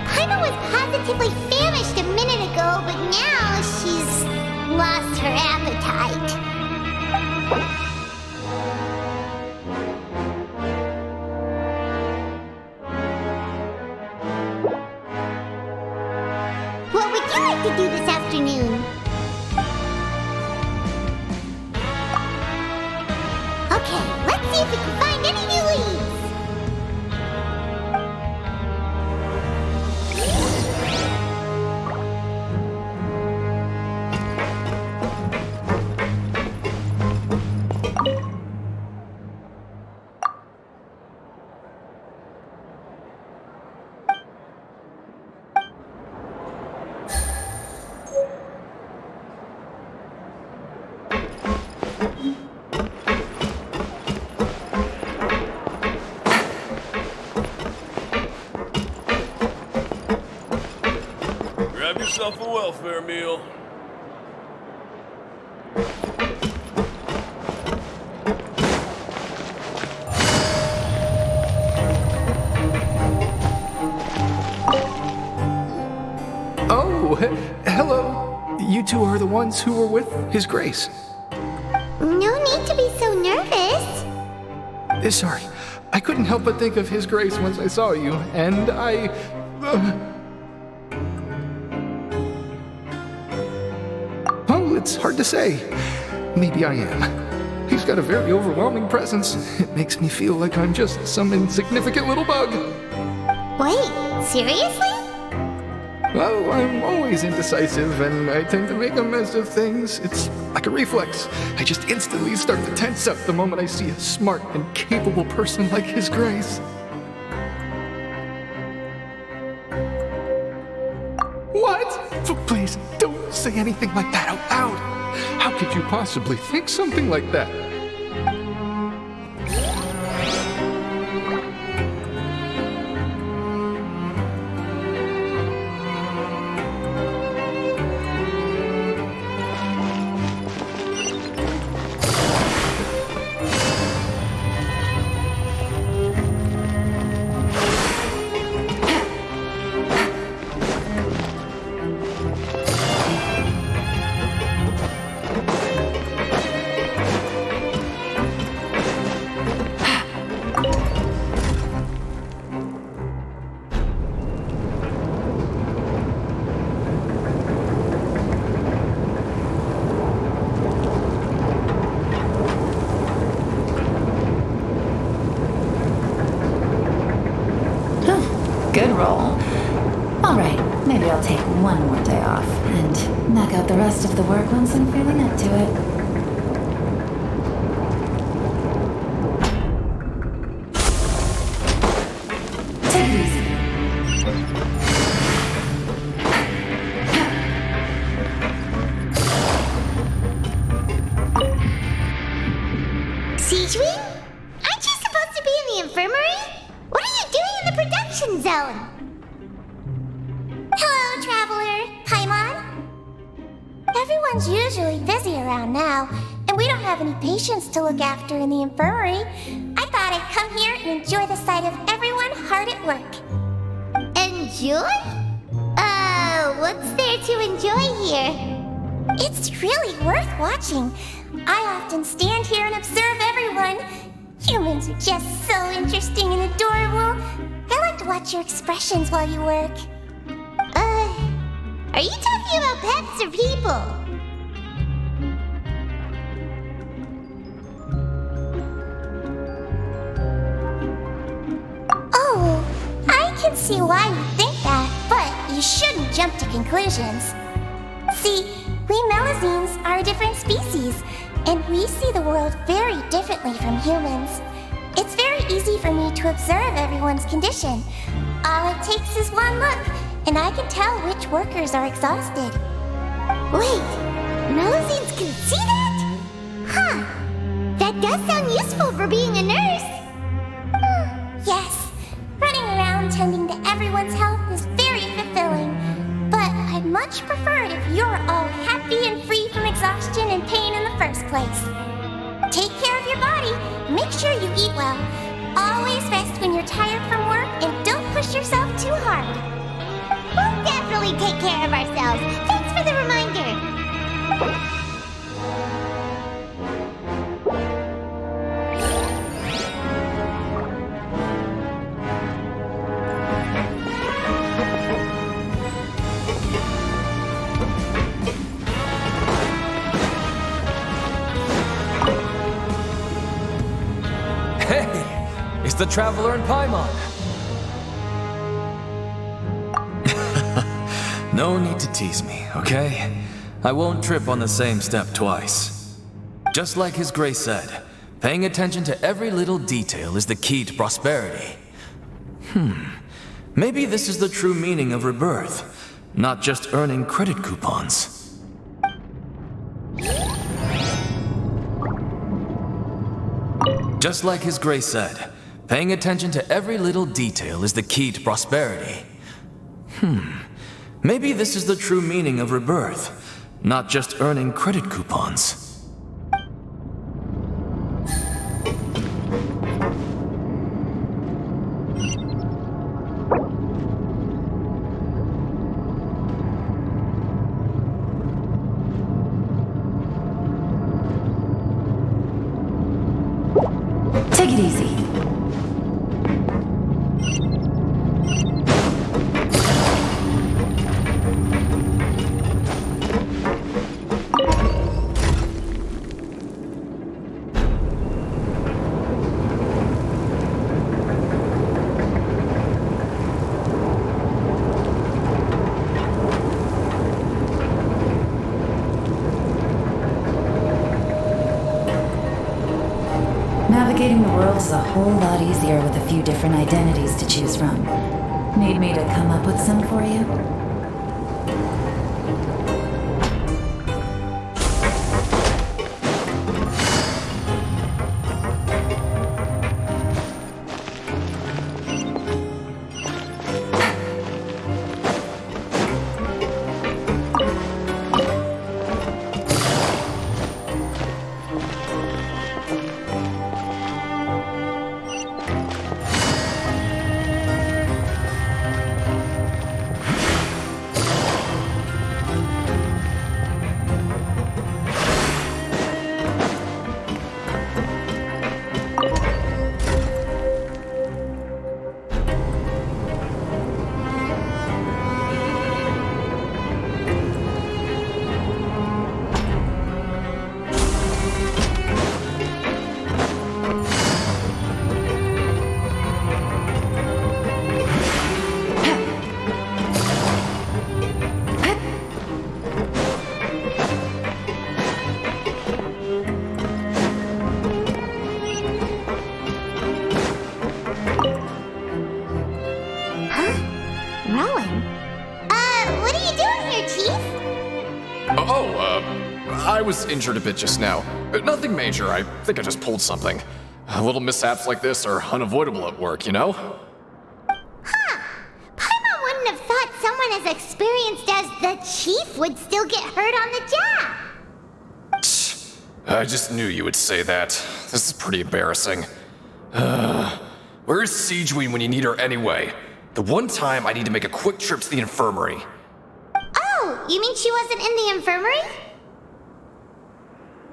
Paimon was positively famished a minute ago, but now she's lost her appetite. What would you like to do this afternoon? Okay, let's see if we can find any new leads. Grab yourself a welfare meal. Oh, hello. You two are the ones who were with His Grace. No need to be so nervous. Sorry, I couldn't help but think of His Grace once I saw you, and I... Oh, it's hard to say. Maybe I am. He's got a very overwhelming presence. It makes me feel like I'm just some insignificant little bug. Wait, seriously? Well, I'm always indecisive, and I tend to make a mess of things. It's like a reflex. I just instantly start to tense up the moment I see a smart and capable person like His Grace. What? Please, don't say anything like that out loud. How could you possibly think something like that? Good roll. All right, maybe I'll take one more day off and knock out the rest of the work once I'm feeling up to it. Take it easy. Siegewing? Aren't you supposed to be in the infirmary? What are you doing in the production zone? Hello, traveler. Paimon? Everyone's usually busy around now, and we don't have any patients to look after in the infirmary. I thought I'd come here and enjoy the sight of everyone hard at work. Enjoy? What's there to enjoy here? It's really worth watching. I often stand here and observe everyone. Humans are just so interesting and adorable. I like to watch your expressions while you work. Are you talking about pets or people? Oh, I can see why you think that, but you shouldn't jump to conclusions. See, we Melazines are a different species, and we see the world very differently from humans. It's very easy for me to observe everyone's condition. All it takes is one look, and I can tell which workers are exhausted. Wait, Melusines can see that? Huh. That does sound useful for being a nurse. Yes. Running around tending to everyone's health is very fulfilling. But I'd much prefer it if you're all happy and free from exhaustion and pain in the first place. Take care of your body. Make sure you eat well. Always rest when you're tired from work and don't push yourself too hard. We'll definitely take care of ourselves. Thanks for the reminder. Hey, it's the Traveler and Paimon. No need to tease me, okay? I won't trip on the same step twice. Just like His Grace said, paying attention to every little detail is the key to prosperity. Maybe this is the true meaning of rebirth, not just earning credit coupons. Just like His Grace said, paying attention to every little detail is the key to prosperity. Maybe this is the true meaning of rebirth, not just earning credit coupons. Take it easy. Navigating the world is a whole lot easier with a few different identities to choose from. Need me to come up with some for you? I was injured a bit just now. Nothing major, I think I just pulled something. Little mishaps like this are unavoidable at work, you know? Paimon wouldn't have thought someone as experienced as the Chief would still get hurt on the job. I just knew you would say that. This is pretty embarrassing. Where's Siegeween when you need her anyway? The one time I need to make a quick trip to the infirmary. Oh, you mean she wasn't in the infirmary?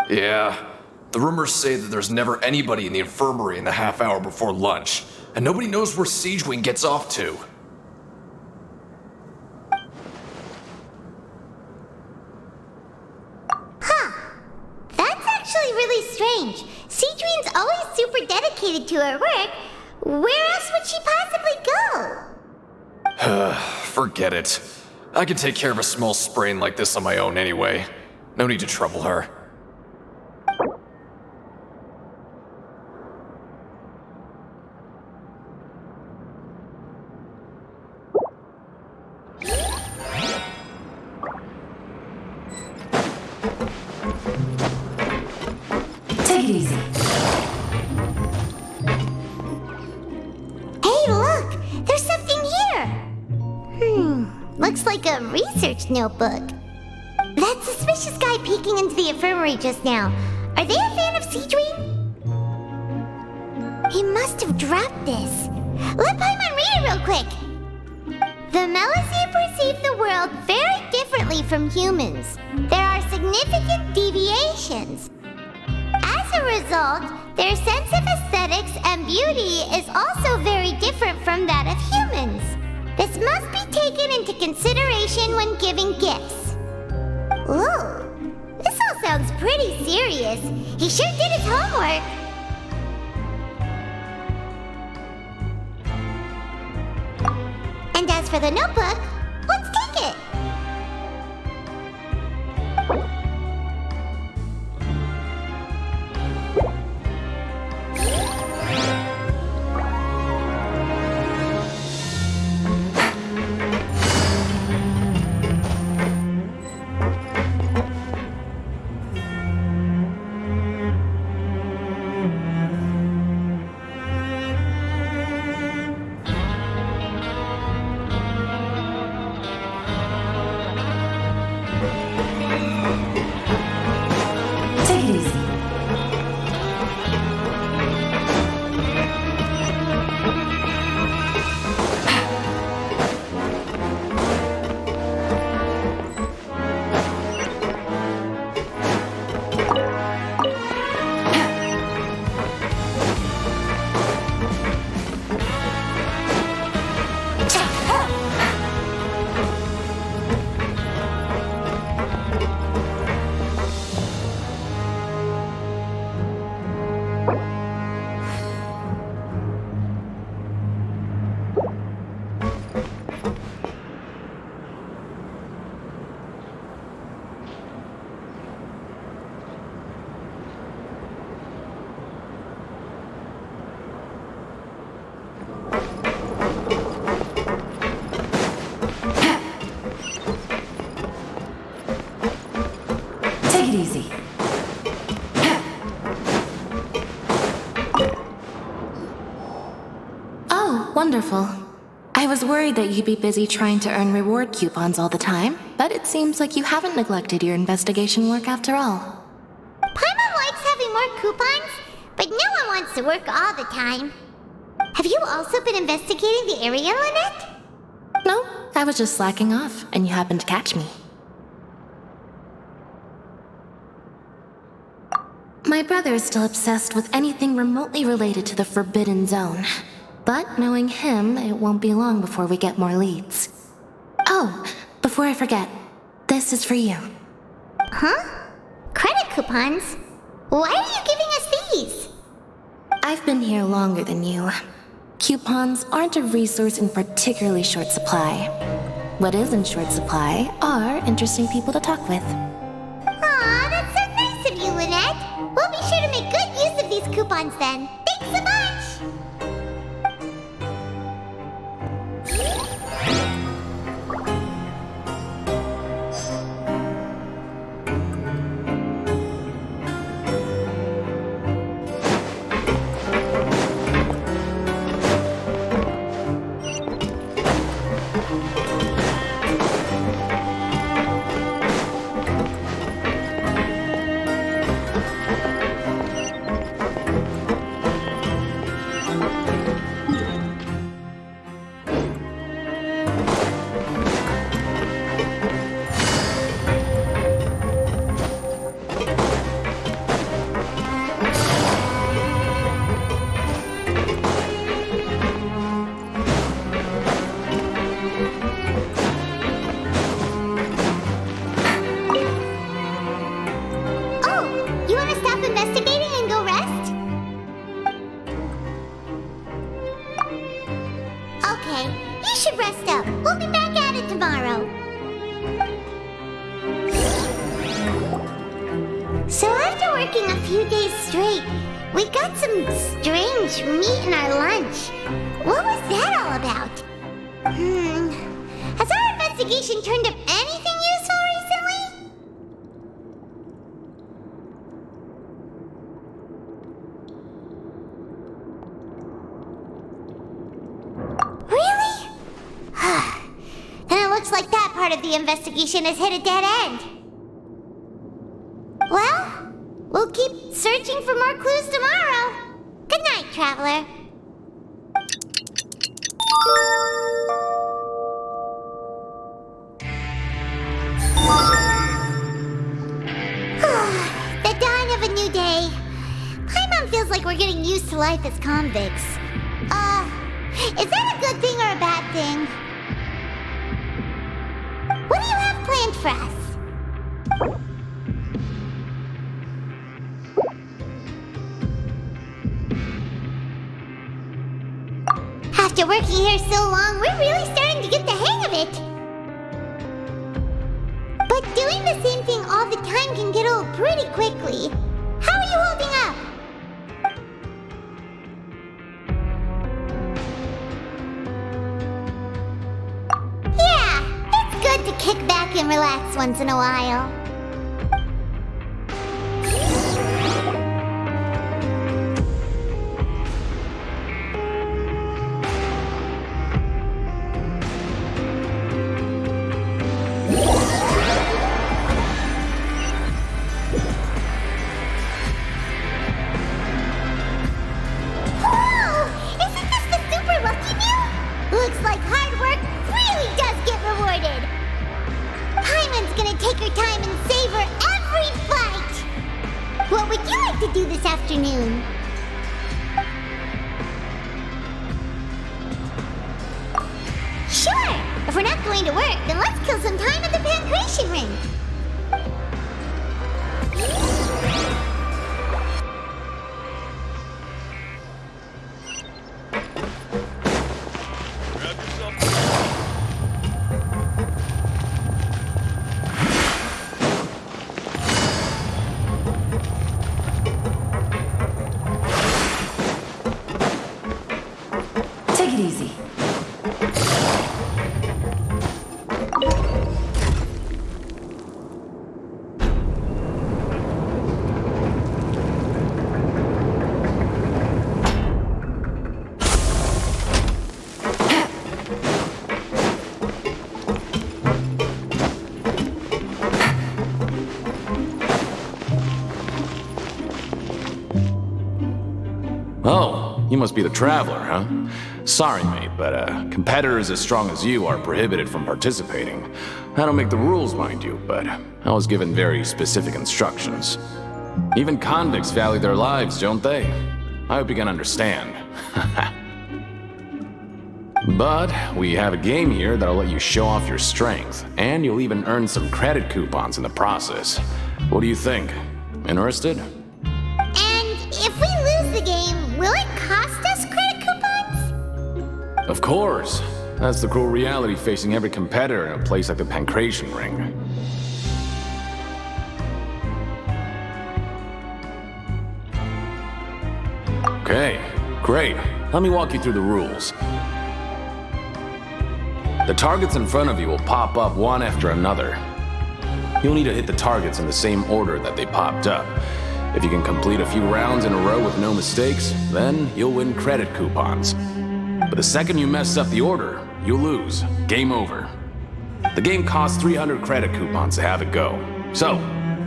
Yeah. The rumors say that there's never anybody in the infirmary in the half hour before lunch, and nobody knows where Siegeween gets off to. That's actually really strange. Siegeween's always super dedicated to her work. Where else would she possibly go? Forget it. I can take care of a small sprain like this on my own anyway. No need to trouble her. it easy. Hey, look! There's something here! Looks like a research notebook. That suspicious guy peeking into the infirmary just now. Are they a fan of Seedream? He must have dropped this. Let Paimon read it real quick! The Melissae perceive the world very differently from humans. There are significant deviations. As a result, their sense of aesthetics and beauty is also very different from that of humans. This must be taken into consideration when giving gifts. Ooh, this all sounds pretty serious. He sure did his homework. And as for the notebook, let's take it. Take it easy. Take it easy. Oh, wonderful. I was worried that you'd be busy trying to earn reward coupons all the time, but it seems like you haven't neglected your investigation work after all. Paimon likes having more coupons, but no one wants to work all the time. Have you also been investigating the area, Lynette? No, I was just slacking off, and you happened to catch me. My brother is still obsessed with anything remotely related to the Forbidden Zone. But knowing him, it won't be long before we get more leads. Oh, before I forget, this is for you. Huh? Credit coupons? Why are you giving us these? I've been here longer than you. Coupons aren't a resource in particularly short supply. What is in short supply are interesting people to talk with. Aw, that's so nice of you, Lynette. We'll be sure to make good use of these coupons then. Thanks so much! working a few days straight. We got some strange meat in our lunch. What was that all about? Has our investigation turned up anything useful recently? part of the investigation has hit a dead end. Well, we'll keep searching for more clues tomorrow. Good night, Traveler. The dawn of a new day. Paimon feels like we're getting used to life as convicts. Is that a good thing or a bad thing? What do you have planned for us? After working here so long, we're really starting to get the hang of it. But doing the same thing all the time can get old pretty quickly. How are you holding up? Yeah, it's good to kick back and relax once in a while. Looks like hard work really does get rewarded. Paimon's gonna take her time and savor every bite. What would you like to do this afternoon? Sure! If we're not going to work, then let's kill some time at the Pancration Ring. Take it easy. Oh, you must be the Traveler, huh? Sorry, mate, but competitors as strong as you are prohibited from participating. I don't make the rules, mind you, but I was given very specific instructions. Even convicts value their lives, don't they? I hope you can understand. But we have a game here that'll let you show off your strength, and you'll even earn some credit coupons in the process. What do you think? Interested? And if we lose the game, will it cost us credit coupons? Of course. That's the cruel reality facing every competitor in a place like the Pancration Ring. Okay, great. Let me walk you through the rules. The targets in front of you will pop up one after another. You'll need to hit the targets in the same order that they popped up. If you can complete a few rounds in a row with no mistakes, then you'll win credit coupons. But the second you mess up the order, you'll lose. Game over. The game costs 300 credit coupons to have it go. So,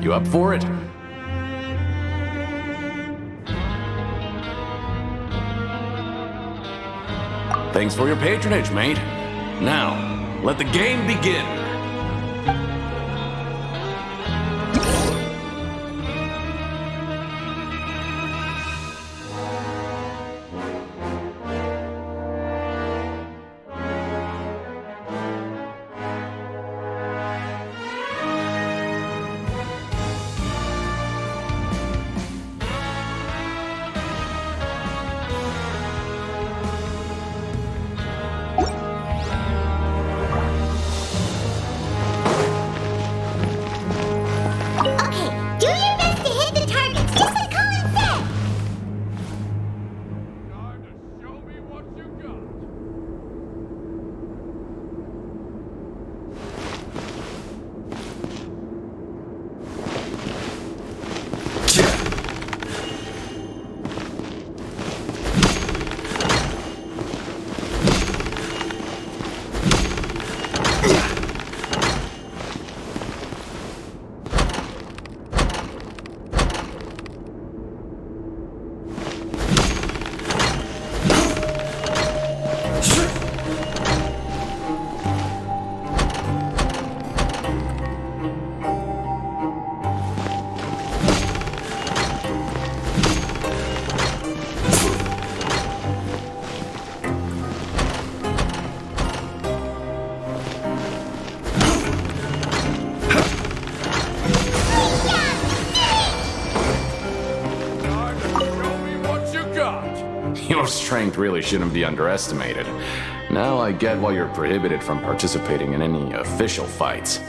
you up for it? Thanks for your patronage, mate. Now, let the game begin. Your strength really shouldn't be underestimated. Now I get why you're prohibited from participating in any official fights.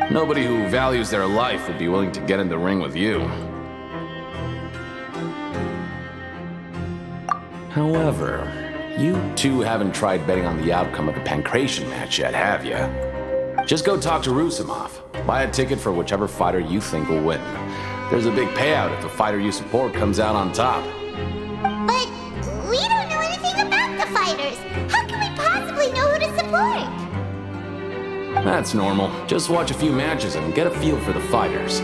Nobody who values their life would be willing to get in the ring with you. However, you two haven't tried betting on the outcome of the Pancration match yet, have you? Just go talk to Rusimov. Buy a ticket for whichever fighter you think will win. There's a big payout if the fighter you support comes out on top. But we don't know anything about the fighters. How can we possibly know who to support? That's normal. Just watch a few matches and get a feel for the fighters.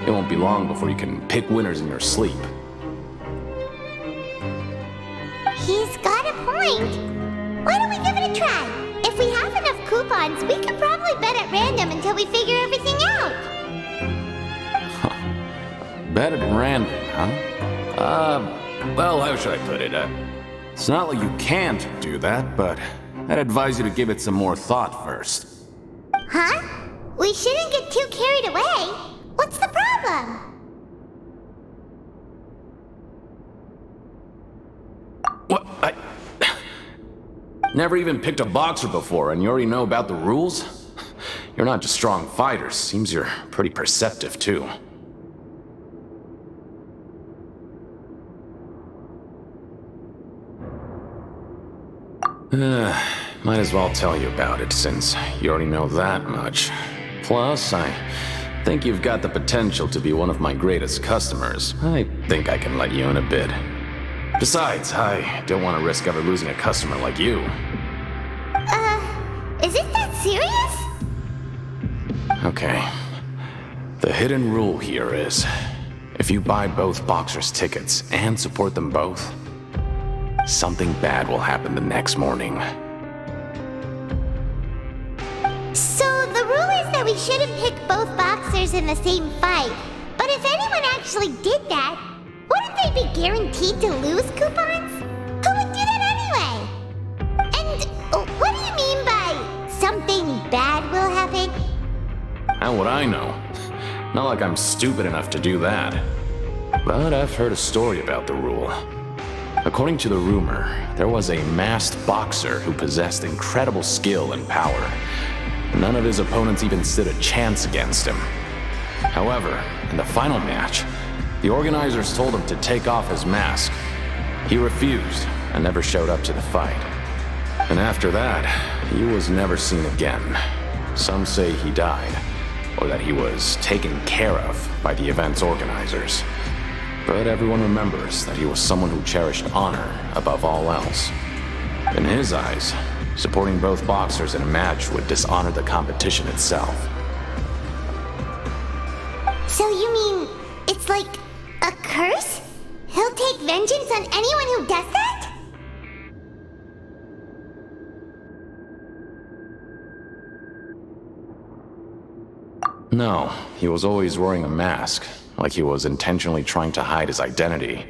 It won't be long before you can pick winners in your sleep. He's got a point. Why don't we give it a try? If we have enough coupons, we could probably bet at random until we figure everything out. Bet at random, huh? Well, how should I put it? It's not like you can't do that, but I'd advise you to give it some more thought first. Huh? We shouldn't get too carried away. What's the problem? What? I never even picked a boxer before, and you already know about the rules? You're not just strong fighters. Seems you're pretty perceptive, too. Might as well tell you about it, since you already know that much. Plus, I think you've got the potential to be one of my greatest customers. I think I can let you in a bit. Besides, I don't want to risk ever losing a customer like you. Is it that serious? Okay. The hidden rule here is, if you buy both boxers' tickets and support them both, something bad will happen the next morning. So the rule is that we shouldn't pick both boxers in the same fight. But if anyone actually did that, wouldn't they be guaranteed to lose coupons? Who would do that anyway? And what do you mean by something bad will happen? How would I know? Not like I'm stupid enough to do that. But I've heard a story about the rule. According to the rumor, there was a masked boxer who possessed incredible skill and power. None of his opponents even stood a chance against him. However, in the final match, the organizers told him to take off his mask. He refused and never showed up to the fight. And after that, he was never seen again. Some say he died, or that he was taken care of by the event's organizers. But everyone remembers that he was someone who cherished honor above all else. In his eyes, supporting both boxers in a match would dishonor the competition itself. So you mean it's like a curse? He'll take vengeance on anyone who does that? No, he was always wearing a mask, like he was intentionally trying to hide his identity.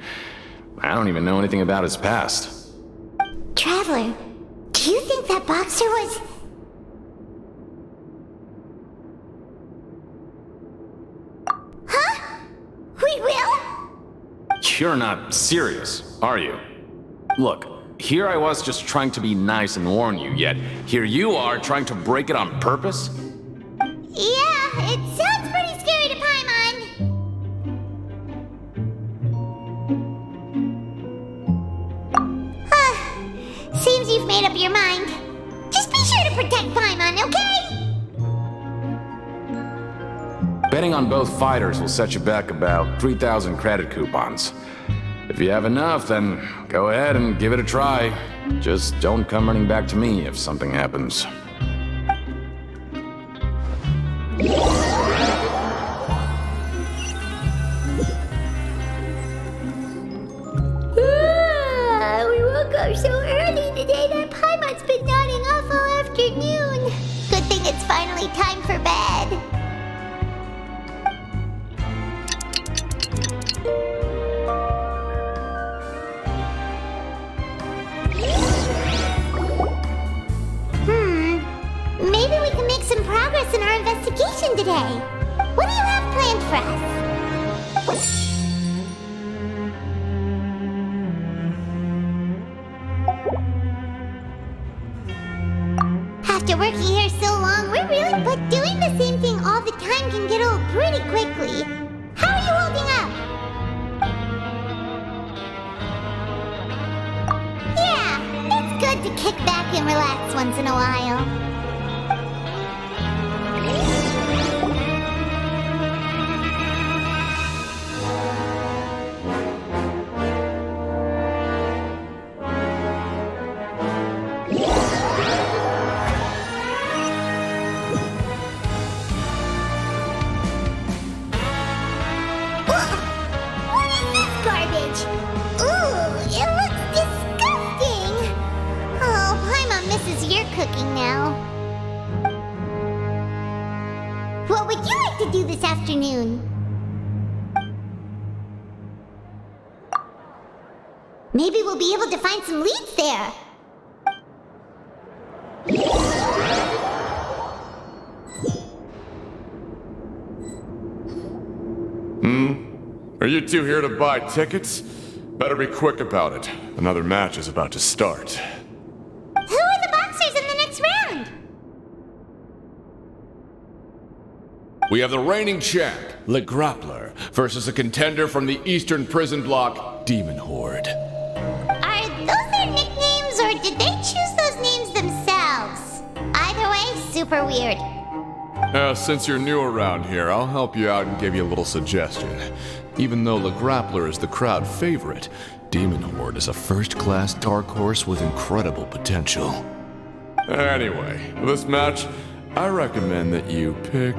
I don't even know anything about his past. Traveler, do you think that boxer was... Huh? We will? You're not serious, are you? Look, here I was just trying to be nice and warn you, yet here you are trying to break it on purpose? Yeah, it sounds pretty scary to Paimon. Seems you've made up your mind. Just be sure to protect Paimon, okay? Betting on both fighters will set you back about 3,000 credit coupons. If you have enough, then go ahead and give it a try. Just don't come running back to me if something happens. We woke up so early today that Paimon's been nodding off all afternoon. Good thing it's finally time for bed. Maybe we can make some progress in our investigation today. What do you have planned for us? to kick back and relax once in a while. Cooking now. What would you like to do this afternoon? Maybe we'll be able to find some leads there. Are you two here to buy tickets? Better be quick about it. Another match is about to start. Who are the boxers in the next round? We have the reigning champ, Le Grappler, versus a contender from the Eastern Prison Block, Demon Horde. Are those their nicknames, or did they choose those names themselves? Either way, super weird. Since you're new around here, I'll help you out and give you a little suggestion. Even though Le Grappler is the crowd favorite, Demon Horde is a first-class dark horse with incredible potential. Anyway, for this match, I recommend that you pick...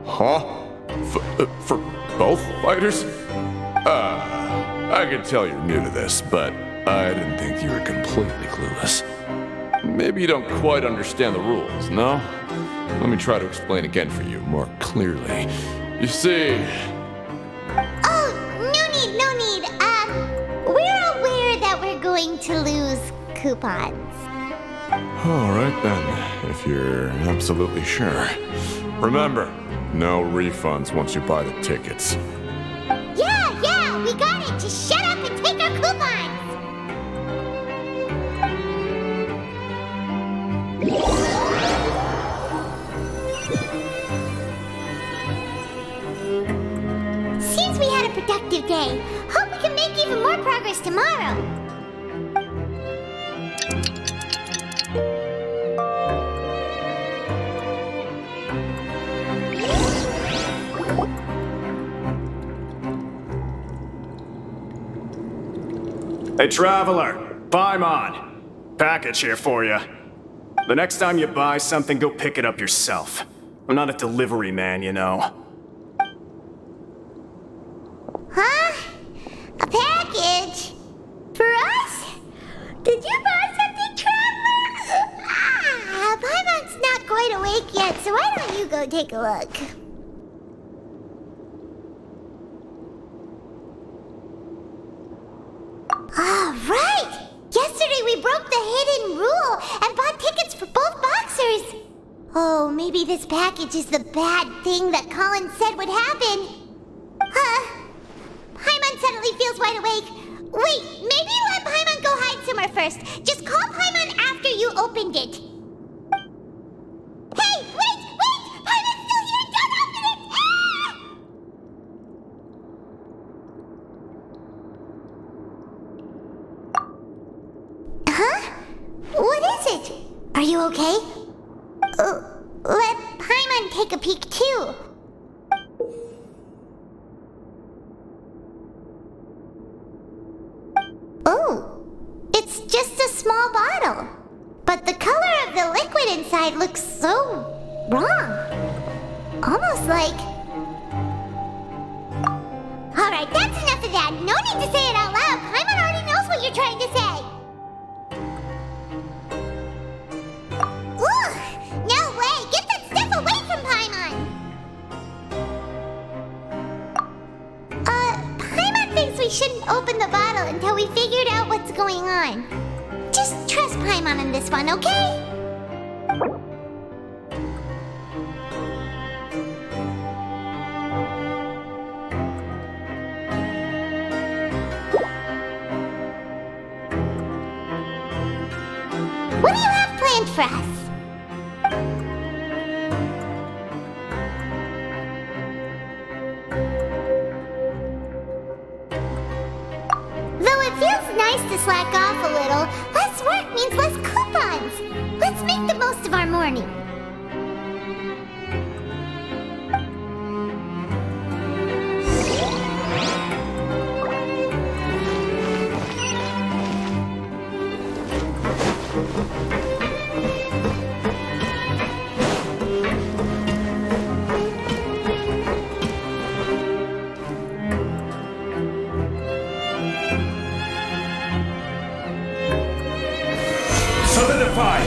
Huh? For both fighters? I can tell you're new to this, but I didn't think you were completely clueless. Maybe you don't quite understand the rules, no? Let me try to explain again for you more clearly. You see... Oh, no need. We're aware that we're going to lose coupons. Alright then, if you're absolutely sure. Remember, no refunds once you buy the tickets. Yeah, we got it! Just shut up and take our coupons! Seems we had a productive day. Hope we can make even more progress tomorrow. Hey, Traveler, Paimon. Package here for you. The next time you buy something, go pick it up yourself. I'm not a delivery man, you know. Huh? A package? For us? Did you buy something, Traveler? Paimon's not quite awake yet, so why don't you go take a look? Right! Yesterday we broke the hidden rule and bought tickets for both boxers. Oh, maybe this package is the bad thing that Colin said would happen. Paimon suddenly feels wide awake. Wait, maybe let Paimon go hide somewhere first. Just call Paimon after you opened it. Hey, wait! Paimon's still here! Don't open it! Huh? What is it? Are you okay? Let Paimon take a peek too. Oh, it's just a small bottle. But the color of the liquid inside looks so wrong. Almost like... Alright, that's enough of that. No need to say it out loud. Paimon already knows what you're trying to say. Ugh! No way! Get that stuff away from Paimon! Paimon thinks we shouldn't open the bottle until we figured out what's going on. Just trust Paimon on this one, okay? What do you have planned for us? to slack off a little. Less work means less coupons. Let's make the most of our morning. Solidify!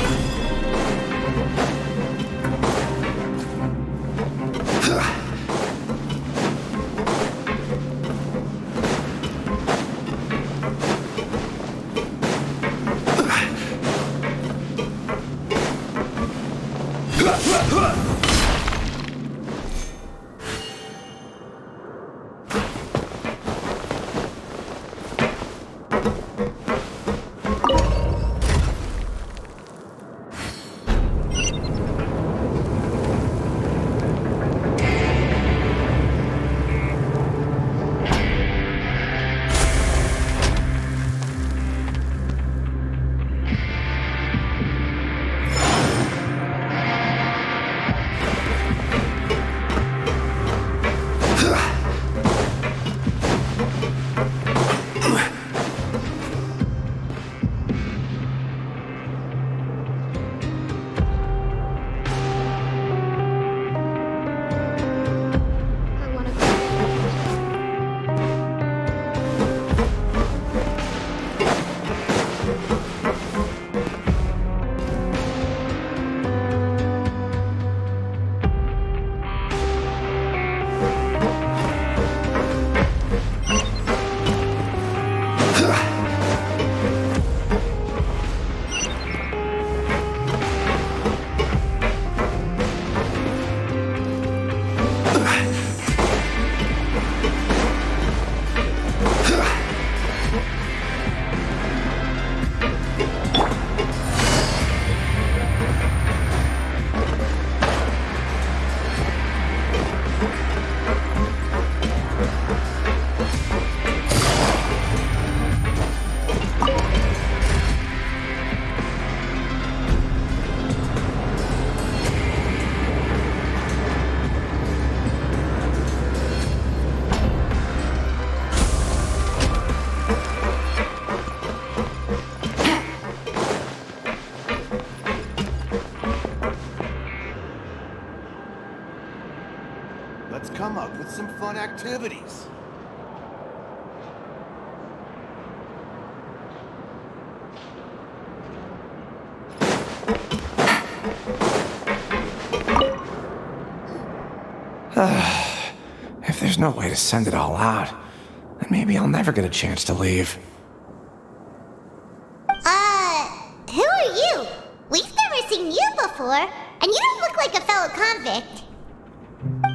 Let's come up with some fun activities. If there's no way to send it all out, then maybe I'll never get a chance to leave. Who are you? We've never seen you before, and you don't look like a fellow convict.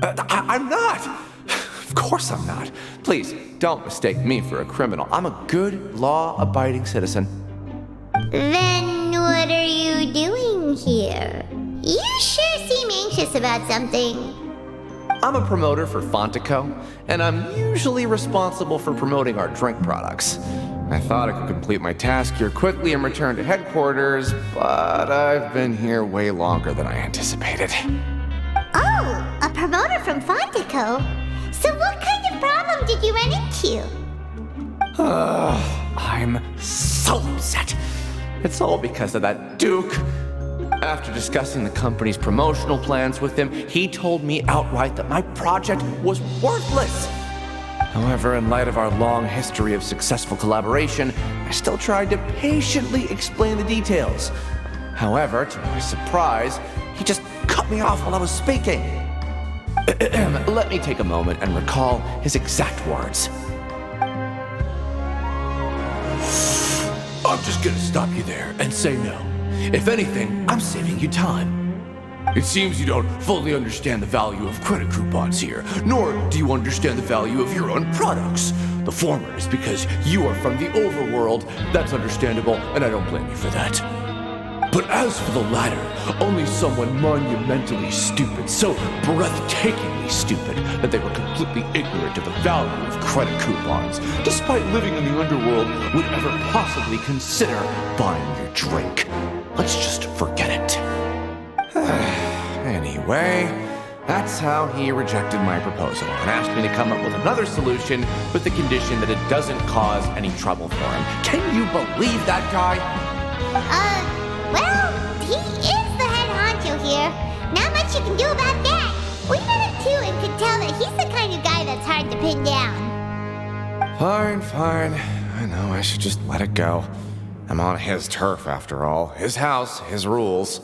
I'm not! Of course I'm not. Please, don't mistake me for a criminal. I'm a good, law-abiding citizen. Then what are you doing here? You sure seem anxious about something. I'm a promoter for Fontico, and I'm usually responsible for promoting our drink products. I thought I could complete my task here quickly and return to headquarters, but I've been here way longer than I anticipated. Oh, a promoter from Fontico? So what kind of problem did you run into? I'm so upset. It's all because of that Duke. After discussing the company's promotional plans with him, he told me outright that my project was worthless. However, in light of our long history of successful collaboration, I still tried to patiently explain the details. However, to my surprise, he just cut me off while I was speaking. Let me take a moment and recall his exact words. I'm just gonna stop you there and say no. If anything, I'm saving you time. It seems you don't fully understand the value of credit coupons here, nor do you understand the value of your own products. The former is because you are from the overworld. That's understandable, and I don't blame you for that. But as for the latter, only someone monumentally stupid, so breathtakingly stupid that they were completely ignorant of the value of credit coupons, despite living in the underworld, would ever possibly consider buying your drink. Let's just forget it. Anyway, that's how he rejected my proposal and asked me to come up with another solution with the condition that it doesn't cause any trouble for him. Can you believe that guy? Well, he is the head honcho here. Not much you can do about that. We met him too and could tell that he's the kind of guy that's hard to pin down. Fine. I know I should just let it go. I'm on his turf after all. His house, his rules.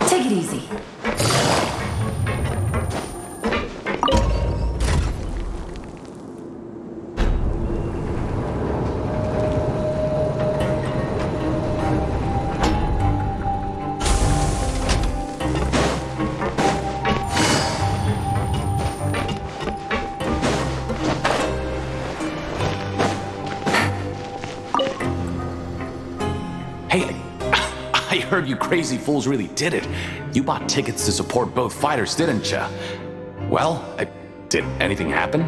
Take it easy. Hey, I heard you crazy fools really did it. You bought tickets to support both fighters, didn't ya? Well, did anything happen?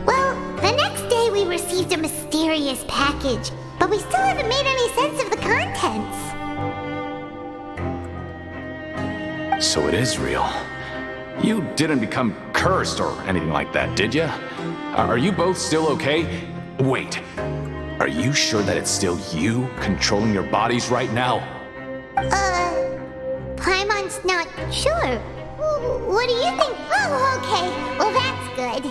Well, the next day we received a mysterious package, but we still haven't made any sense of the contents. So it is real. You didn't become cursed or anything like that, did ya? Are you both still okay? Wait, are you sure that it's still you controlling your bodies right now? Paimon's not sure. What do you think? Oh, okay. Well, that's good.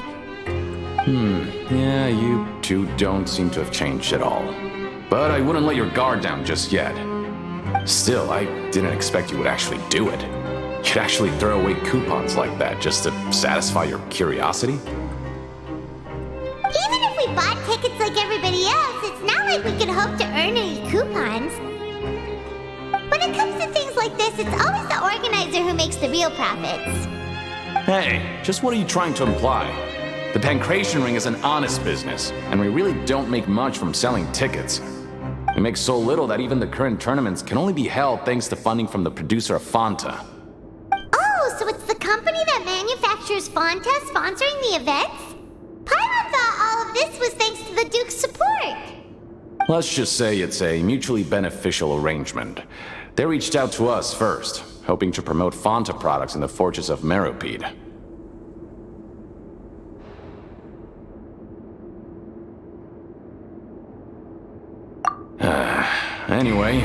Yeah, you two don't seem to have changed at all. But I wouldn't let your guard down just yet. Still, I didn't expect you would actually do it. You'd actually throw away coupons like that just to satisfy your curiosity? Even if we bought tickets like everybody else, it's not like we could hope to earn any coupons. When it comes to things like this, it's always the organizer who makes the real profits. Hey, just what are you trying to imply? The Pancration Ring is an honest business, and we really don't make much from selling tickets. We make so little that even the current tournaments can only be held thanks to funding from the producer of Fanta. Oh, so it's the company that manufactures Fanta sponsoring the events? Paimon thought all of this was thanks to the Duke's support. Let's just say it's a mutually beneficial arrangement. They reached out to us first, hoping to promote Fanta products in the Fortress of Meropide. Anyway,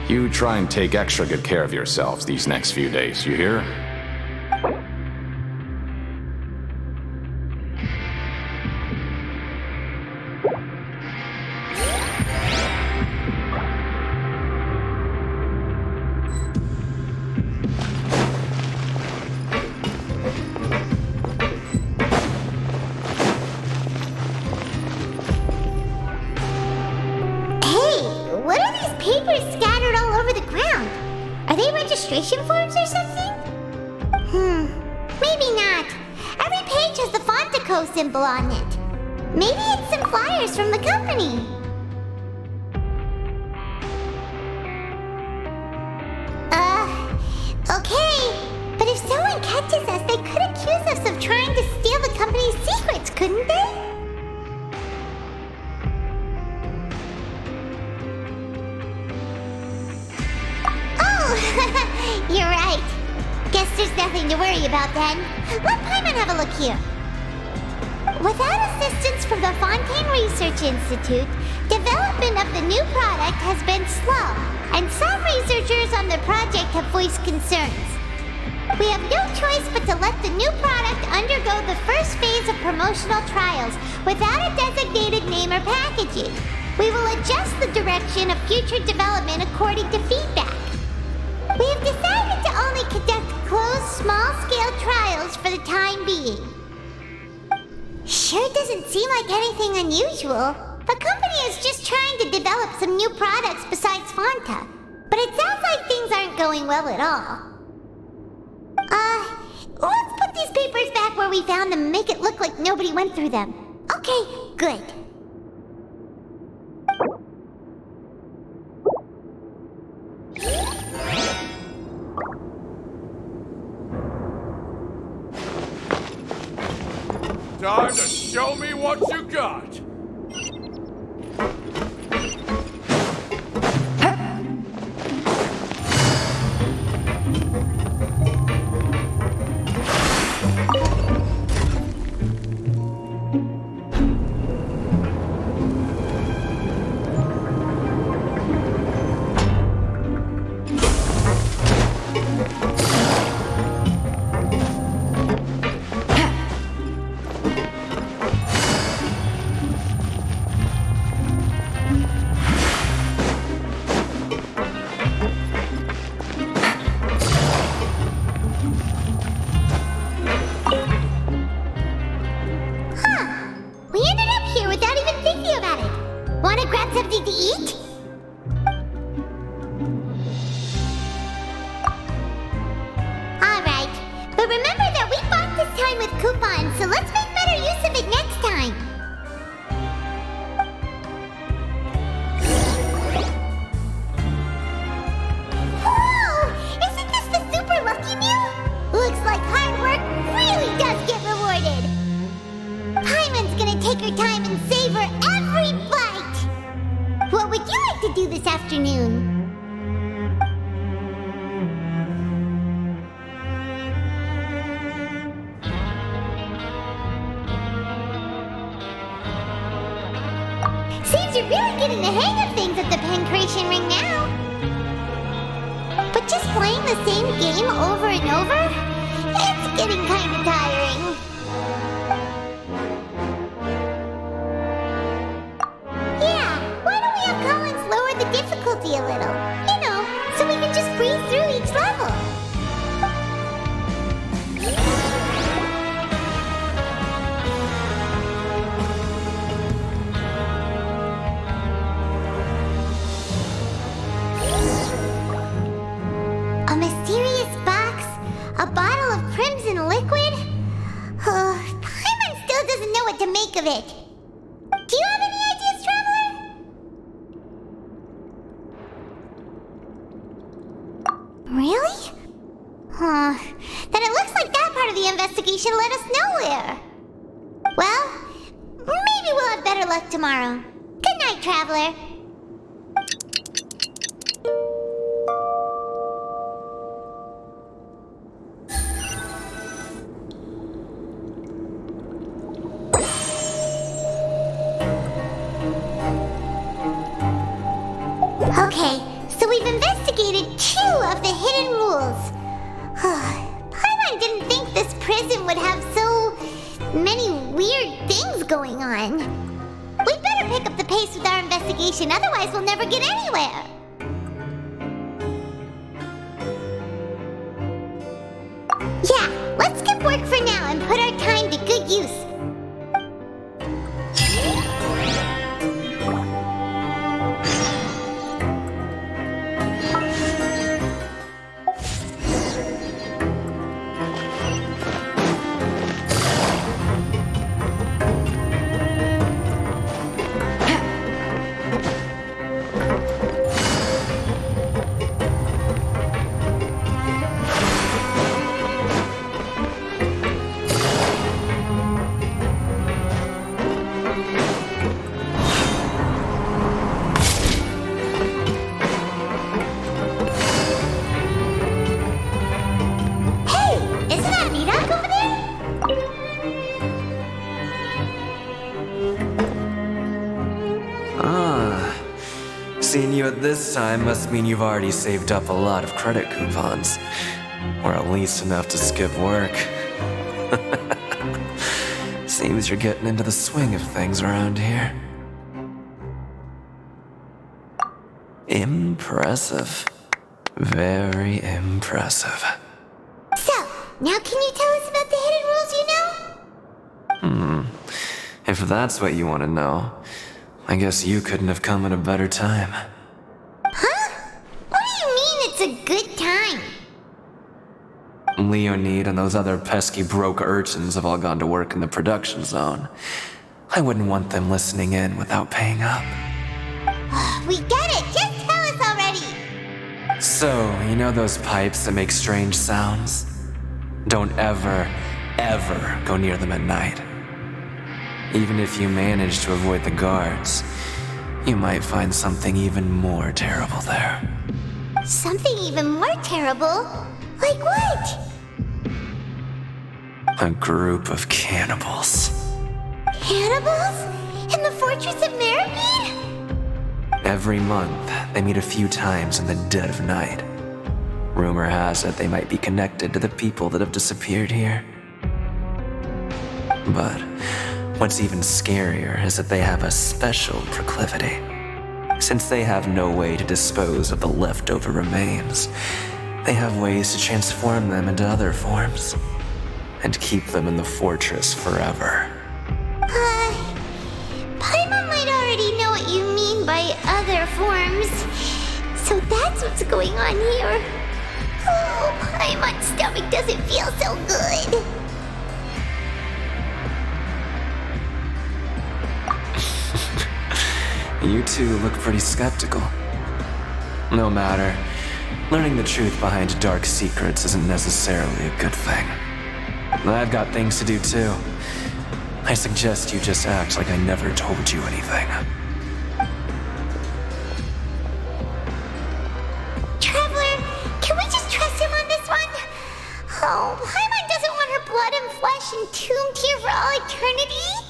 you try and take extra good care of yourselves these next few days, you hear? Registration forms or something? Maybe not. Every page has the Fontaco symbol on it. Maybe it's some flyers from the company. Okay. But if someone catches us, they could accuse us of trying to steal the company's secrets, couldn't they? You're right. Guess there's nothing to worry about then. Let Paimon have a look here. Without assistance from the Fontaine Research Institute, development of the new product has been slow, and some researchers on the project have voiced concerns. We have no choice but to let the new product undergo the first phase of promotional trials without a designated name or packaging. We will adjust the direction of future development according to feedback. We have decided to only conduct closed, small-scale trials for the time being. Sure doesn't seem like anything unusual. The company is just trying to develop some new products besides Fanta. But it sounds like things aren't going well at all. Let's put these papers back where we found them and make it look like nobody went through them. Okay, good. Time to show me what you got! Seems you're really getting the hang of things at the Pancration Ring now. But just playing the same game over and over? It's getting kind of tiring. Yeah, why don't we have Collins lower the difficulty a little? You know, so we can just breeze through each level. A mysterious box? A bottle of crimson liquid? Paimon still doesn't know what to make of it. Do you have any ideas, Traveler? Really? Then it looks like that part of the investigation led us nowhere. Well, maybe we'll have better luck tomorrow. Good night, Traveler. Okay, so we've investigated 2 of the hidden rules. Paimon didn't think this prison would have so many weird things going on. We'd better pick up the pace with our investigation, otherwise we'll never get anywhere. Yeah, let's skip work for now and put our time to good use. Seeing you at this time must mean you've already saved up a lot of credit coupons. Or at least enough to skip work. Seems you're getting into the swing of things around here. Impressive. Very impressive. So, now can you tell us about the hidden rules you know? If that's what you want to know, I guess you couldn't have come at a better time. Huh? What do you mean it's a good time? Leonid and those other pesky broke urchins have all gone to work in the production zone. I wouldn't want them listening in without paying up. We get it! Just tell us already! So, you know those pipes that make strange sounds? Don't ever go near them at night. Even if you manage to avoid the guards, you might find something even more terrible there. Something even more terrible? Like what? A group of cannibals. Cannibals? In the Fortress of Merimede? Every month, they meet a few times in the dead of night. Rumor has it they might be connected to the people that have disappeared here. But what's even scarier is that they have a special proclivity. Since they have no way to dispose of the leftover remains, they have ways to transform them into other forms and keep them in the fortress forever. Paimon might already know what you mean by other forms. So that's what's going on here. Oh, Paimon's stomach doesn't feel so good. You two look pretty skeptical. No matter. Learning the truth behind dark secrets isn't necessarily a good thing. I've got things to do too. I suggest you just act like I never told you anything. Traveler, can we just trust him on this one? Oh, Paimon doesn't want her blood and flesh entombed here for all eternity?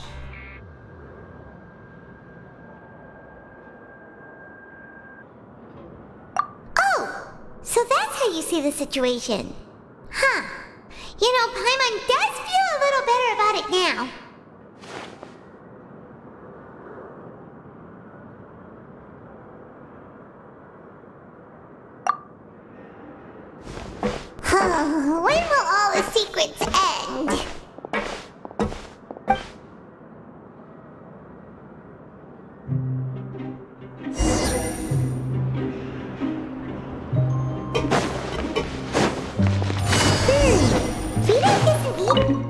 So that's how you see the situation. Huh. You know, Paimon does feel a little better about it now. When will all the secrets end?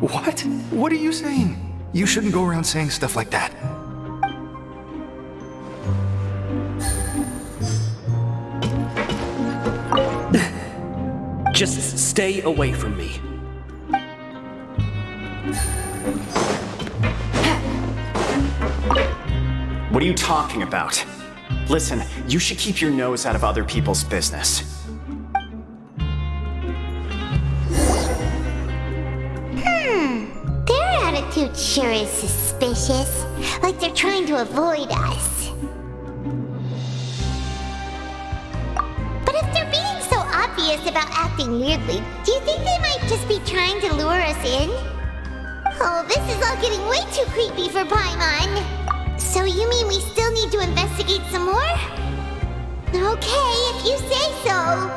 What? What are you saying? You shouldn't go around saying stuff like that. Just stay away from me. What are you talking about? Listen, you should keep your nose out of other people's business. Their attitude sure is suspicious. Like they're trying to avoid us. But if they're being so obvious about acting weirdly, do you think they might just be trying to lure us in? Oh, this is all getting way too creepy for Paimon. So you mean we still need to investigate some more? Okay, if you say so.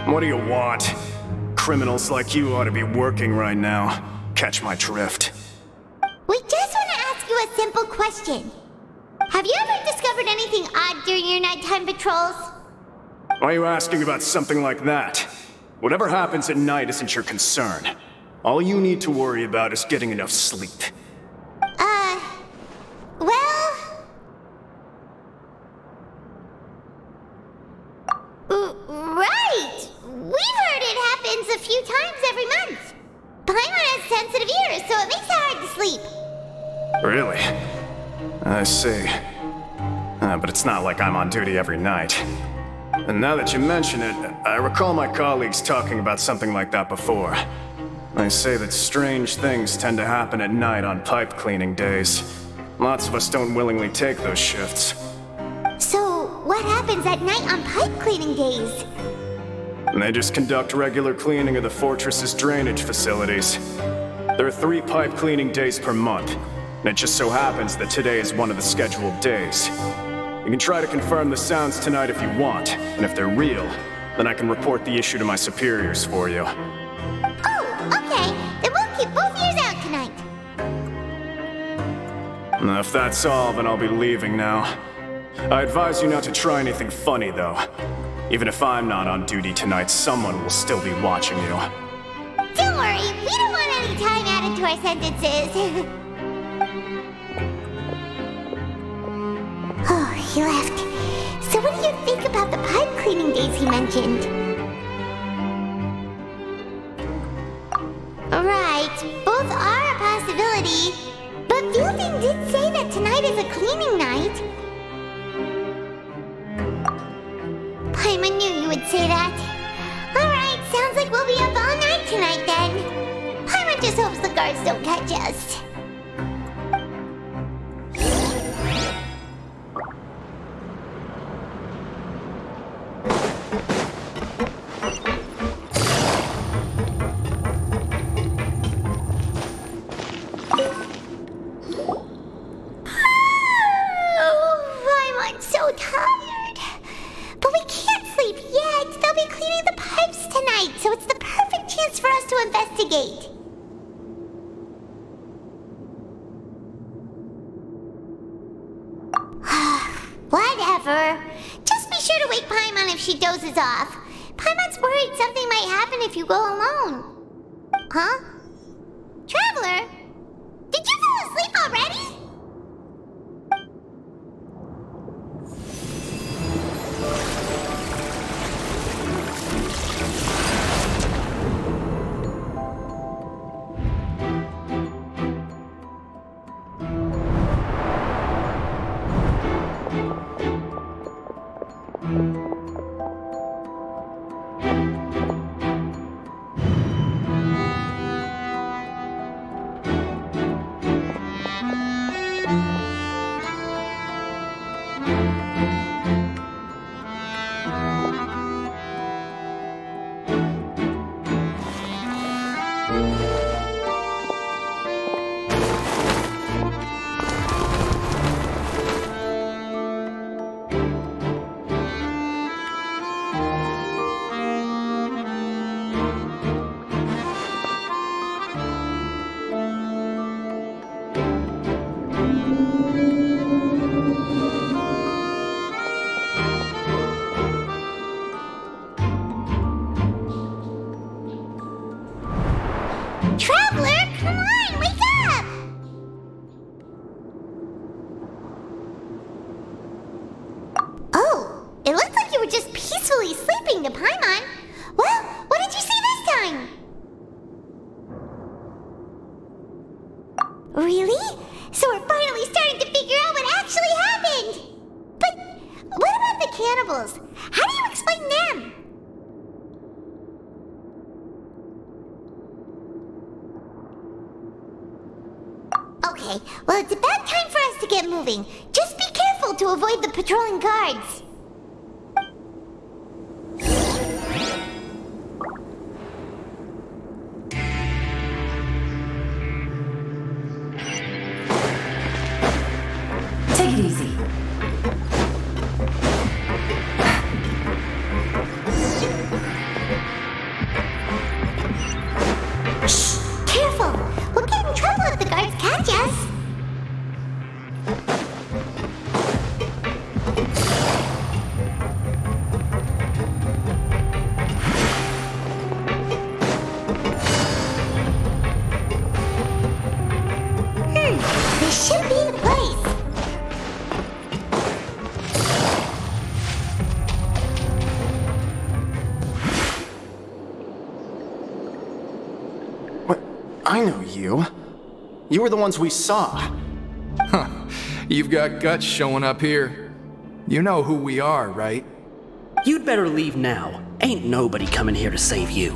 What do you want? Criminals like you ought to be working right now. Catch my drift. We just want to ask you a simple question. Have you ever discovered anything odd during your nighttime patrols? Why are you asking about something like that? Whatever happens at night isn't your concern. All you need to worry about is getting enough sleep. Well... a few times every month. Paimon has sensitive ears, so it makes it hard to sleep. Really? I see. But it's not like I'm on duty every night. And now that you mention it, I recall my colleagues talking about something like that before. They say that strange things tend to happen at night on pipe cleaning days. Lots of us don't willingly take those shifts. So, what happens at night on pipe cleaning days? They just conduct regular cleaning of the fortress's drainage facilities. There are 3 pipe cleaning days per month, and it just so happens that today is one of the scheduled days. You can try to confirm the sounds tonight if you want, and if they're real, then I can report the issue to my superiors for you. Oh, okay. Then we'll keep both ears out tonight. If that's all, then I'll be leaving now. I advise you not to try anything funny, though. Even if I'm not on duty tonight, someone will still be watching you. Don't worry, we don't want any time added to our sentences. Oh, he left. So what do you think about the pipe cleaning days he mentioned? Right, both are a possibility. But Fielding did say that tonight is a cleaning night. Paimon knew you would say that. Alright, sounds like we'll be up all night tonight then. Paimon just hopes the guards don't catch us. Investigate. Whatever. Just be sure to wake Paimon if she dozes off. Paimon's worried something might happen if you go alone. Huh? Traveler? Did you fall asleep already? Traveler, come on, wake up! Oh, it looked like you were just peacefully sleeping to Paimon. Well, what did you see this time? Really? So we're finally starting to figure out what actually happened! But what about the cannibals? How do you explain them? Okay, well, it's about time for us to get moving. Just be careful to avoid the patrolling guards. Take it easy. Shh! Careful! We'll get in trouble if the guards catch us. I know you. You were the ones we saw. Huh. You've got guts showing up here. You know who we are, right? You'd better leave now. Ain't nobody coming here to save you.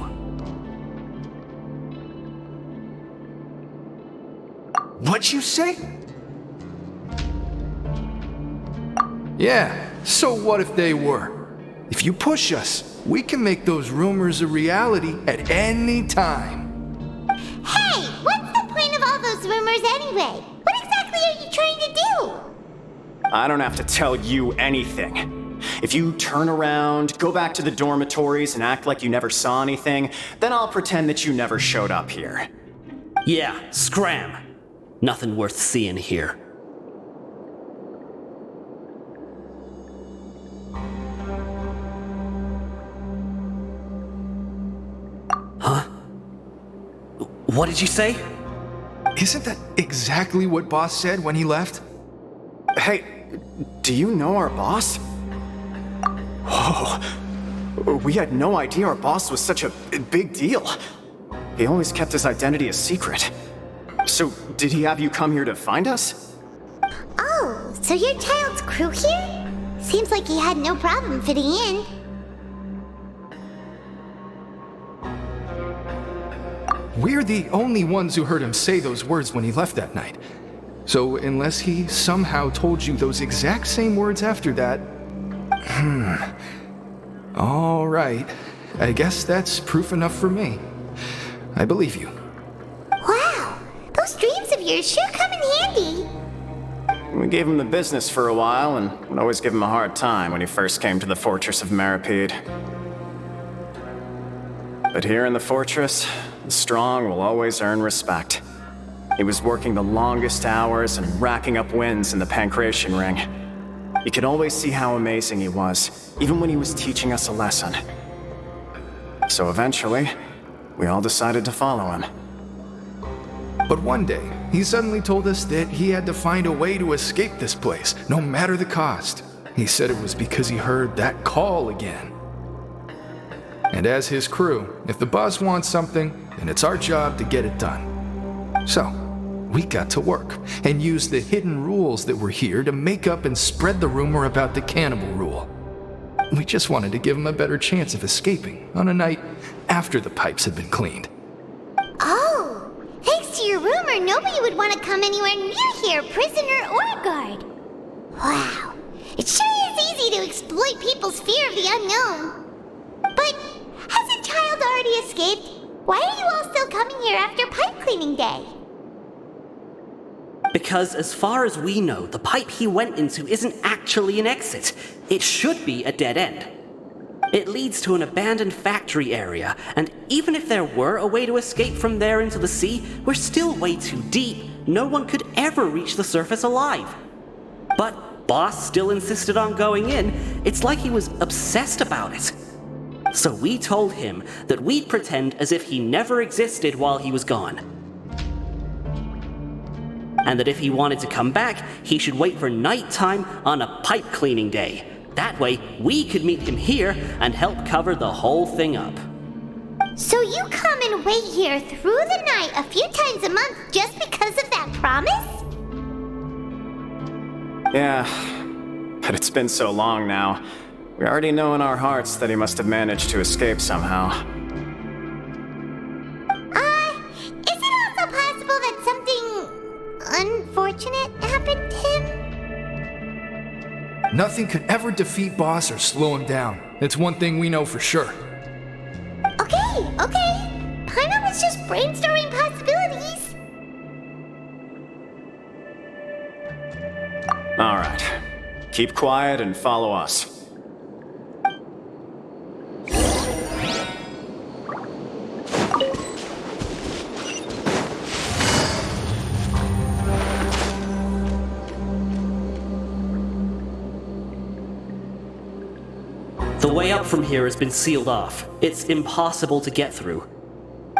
What'd you say? Yeah, so what if they were? If you push us, we can make those rumors a reality at any time. Hey, what's the point of all those rumors anyway? What exactly are you trying to do? I don't have to tell you anything. If you turn around, go back to the dormitories and act like you never saw anything, then I'll pretend that you never showed up here. Yeah, scram. Nothing worth seeing here. Huh? What did you say? Isn't that exactly what Boss said when he left? Hey, do you know our boss? Whoa. We had no idea our boss was such a big deal. He always kept his identity a secret. So, did he have you come here to find us? Oh, so your child's crew here? Seems like he had no problem fitting in. We're the only ones who heard him say those words when he left that night. So unless he somehow told you those exact same words after that... All right. I guess that's proof enough for me. I believe you. Wow, those dreams of yours sure come in handy. We gave him the business for a while and would always give him a hard time when he first came to the fortress of Maripede. But here in the fortress, the strong will always earn respect. He was working the longest hours and racking up wins in the Pancration Ring. You could always see how amazing he was, even when he was teaching us a lesson. So eventually, we all decided to follow him. But one day, he suddenly told us that he had to find a way to escape this place, no matter the cost. He said it was because he heard that call again. And as his crew, if the boss wants something, then it's our job to get it done. So, we got to work and used the hidden rules that were here to make up and spread the rumor about the cannibal rule. We just wanted to give him a better chance of escaping on a night after the pipes had been cleaned. Oh, thanks to your rumor, nobody would want to come anywhere near here, prisoner or guard. Wow, it sure is easy to exploit people's fear of the unknown. But hasn't Child already escaped? Why are you all still coming here after pipe cleaning day? Because as far as we know, the pipe he went into isn't actually an exit. It should be a dead end. It leads to an abandoned factory area, and even if there were a way to escape from there into the sea, we're still way too deep. No one could ever reach the surface alive. But Boss still insisted on going in. It's like he was obsessed about it. So we told him that we'd pretend as if he never existed while he was gone. And that if he wanted to come back, he should wait for nighttime on a pipe cleaning day. That way, we could meet him here and help cover the whole thing up. So you come and wait here through the night a few times a month just because of that promise? Yeah, but it's been so long now. We already know in our hearts that he must have managed to escape somehow. Is it also possible that something unfortunate happened to him? Nothing could ever defeat Boss or slow him down. It's one thing we know for sure. Okay. Paimon was just brainstorming possibilities. All right. Keep quiet and follow us. The way up from here has been sealed off. It's impossible to get through.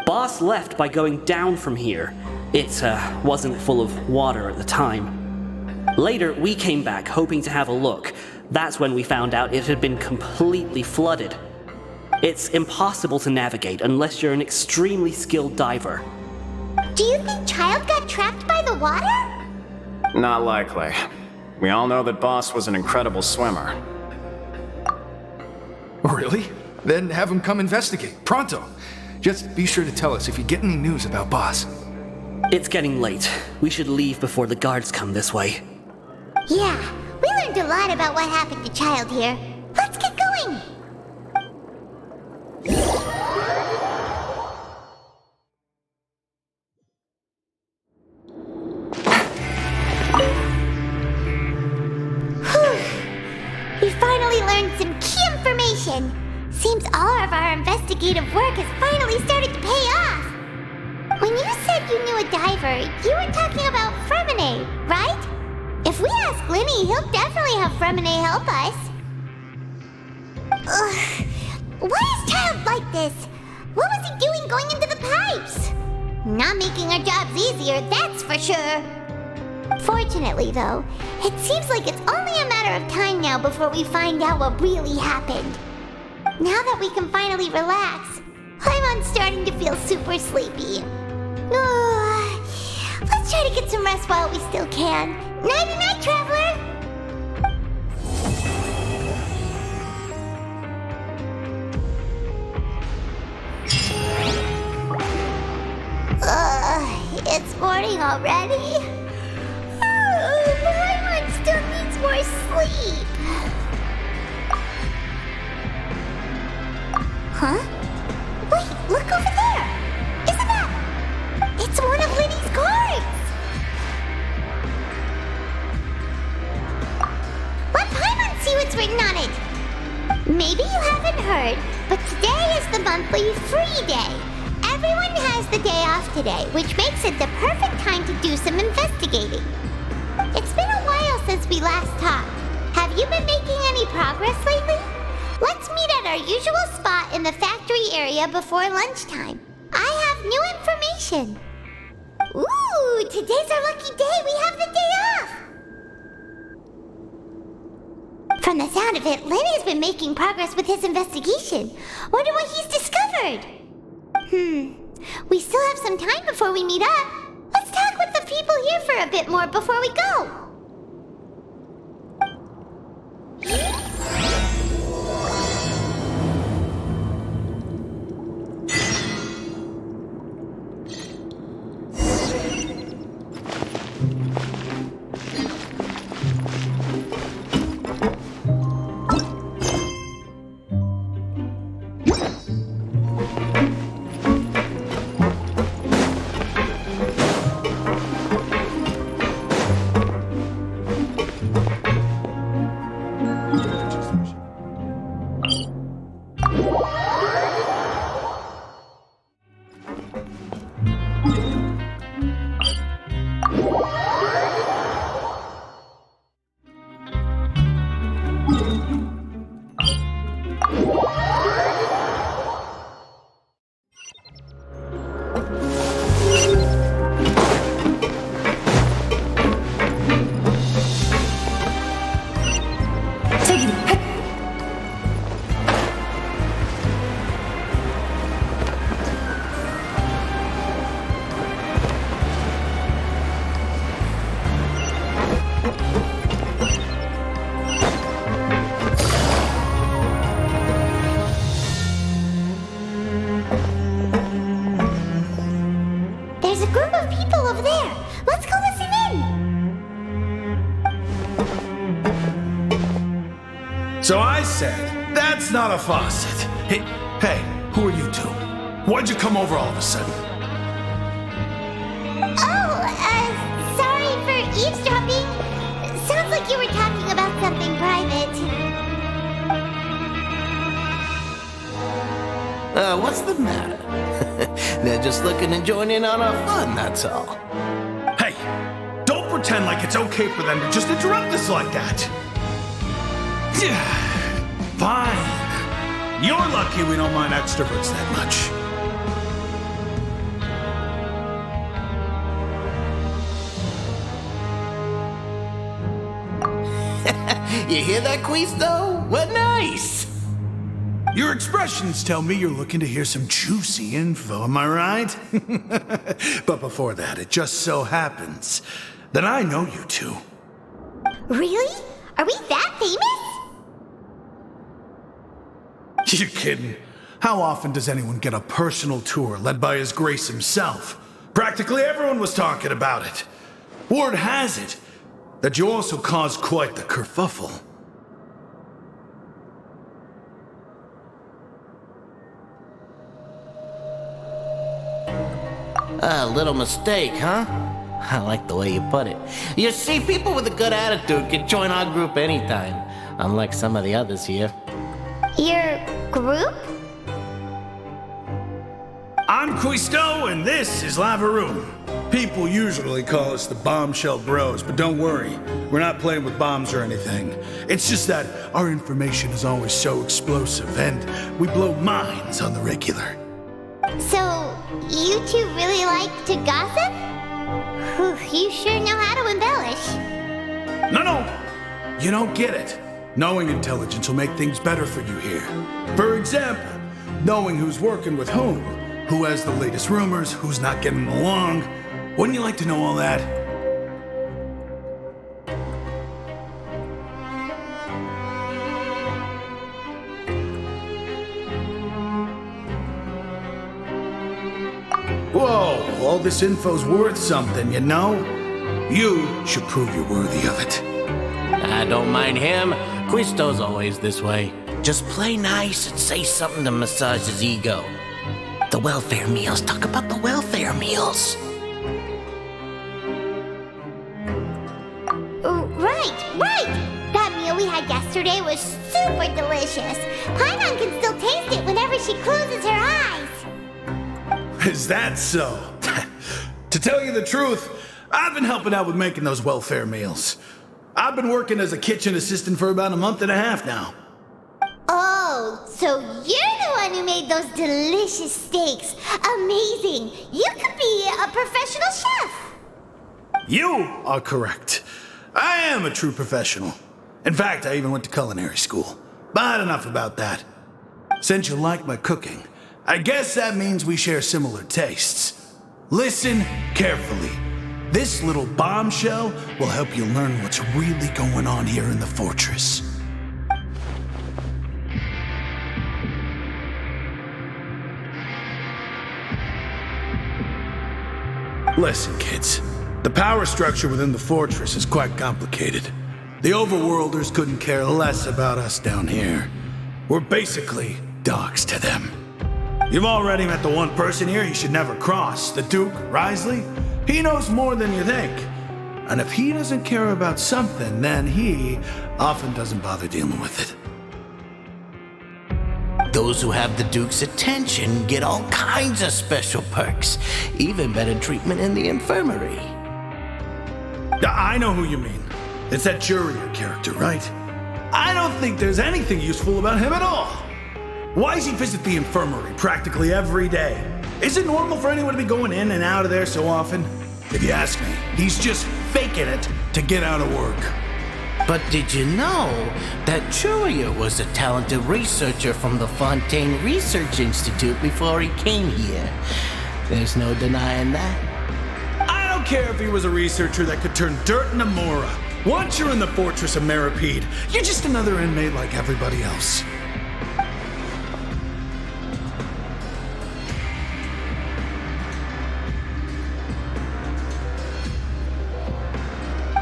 Boss left by going down from here. It wasn't full of water at the time. Later, we came back hoping to have a look. That's when we found out it had been completely flooded. It's impossible to navigate unless you're an extremely skilled diver. Do you think Child got trapped by the water? Not likely. We all know that Boss was an incredible swimmer. Really? Then have him come investigate. Pronto. Just be sure to tell us if you get any news about Boss. It's getting late. We should leave before the guards come this way. Yeah, we learned a lot about what happened to Child here. Let's get going! We finally learned some key information. Seems all of our investigative work has finally started to pay off. When you said you knew a diver, you were talking about Fremine, right? If we ask Linny, he'll definitely have Fremine help us. Ugh. Why is Child like this? What was he doing going into the pipes? Not making our jobs easier, that's for sure. Fortunately, though, it seems like it's only a matter of time now before we find out what really happened. Now that we can finally relax, I'm starting to feel super sleepy. Let's try to get some rest while we still can. Nighty-night, traveler! It's morning already? Paimon still needs more sleep. Huh? Wait, look over there! Isn't that... It's one of Linny's cards! Let Paimon see what's written on it! Maybe you haven't heard, but today is the monthly free day. Everyone has the day off today, which makes it the perfect time to do some investigating. It's been a while since we last talked. Have you been making any progress lately? Let's meet at our usual spot in the factory area before lunchtime. I have new information. Ooh, today's our lucky day. We have the day off. From the sound of it, Lenny's been making progress with his investigation. Wonder what he's discovered. We still have some time before we meet up. Let's talk with the people here for a bit more before we go. There's a group of people over there. Let's go listen in. So I said, that's not a faucet. Hey, who are you two? Why'd you come over all of a sudden? Sorry for eavesdropping. Sounds like you were talking about something private. What's the matter? They're just looking to join in on our fun, that's all. Hey, don't pretend like it's okay for them to just interrupt us like that. Fine. You're lucky we don't mind extroverts that much. You hear that, Quisto? We're nice! Your expressions tell me you're looking to hear some juicy info, am I right? But before that, it just so happens that I know you two. Really? Are we that famous? You're kidding. How often does anyone get a personal tour led by His Grace himself? Practically everyone was talking about it. Word has it that you also caused quite the kerfuffle. A little mistake, huh? I like the way you put it. You see, people with a good attitude can join our group anytime, unlike some of the others here. Your group? I'm Quisto, and this is Lava Room. People usually call us the Bombshell Bros, but don't worry, we're not playing with bombs or anything. It's just that our information is always so explosive, and we blow minds on the regular. So, you two really like to gossip? Whew, you sure know how to embellish. No, you don't get it. Knowing intelligence will make things better for you here. For example, knowing who's working with whom, who has the latest rumors, who's not getting along. Wouldn't you like to know all that? Whoa, all this info's worth something, you know? You should prove you're worthy of it. I don't mind him. Quisto's always this way. Just play nice and say something to massage his ego. The welfare meals. Talk about the welfare meals. Right! That meal we had yesterday was super delicious. Paimon can still taste it whenever she closes her eyes. Is that so? To tell you the truth, I've been helping out with making those welfare meals. I've been working as a kitchen assistant for about a month and a half now. Oh, so you're the one who made those delicious steaks. Amazing! You could be a professional chef. You are correct. I am a true professional. In fact, I even went to culinary school. But enough about that. Since you like my cooking, I guess that means we share similar tastes. Listen carefully. This little bombshell will help you learn what's really going on here in the fortress. Listen, kids. The power structure within the fortress is quite complicated. The overworlders couldn't care less about us down here. We're basically dogs to them. You've already met the one person here you should never cross, the Duke, Risley. He knows more than you think. And if he doesn't care about something, then he often doesn't bother dealing with it. Those who have the Duke's attention get all kinds of special perks, even better treatment in the infirmary. I know who you mean. It's that Jurier character, right? I don't think there's anything useful about him at all. Why does he visit the infirmary practically every day? Is it normal for anyone to be going in and out of there so often? If you ask me, he's just faking it to get out of work. But did you know that Jurier was a talented researcher from the Fontaine Research Institute before he came here? There's no denying that. I don't care if he was a researcher that could turn dirt into Mora. Once you're in the fortress of Meripede, you're just another inmate like everybody else.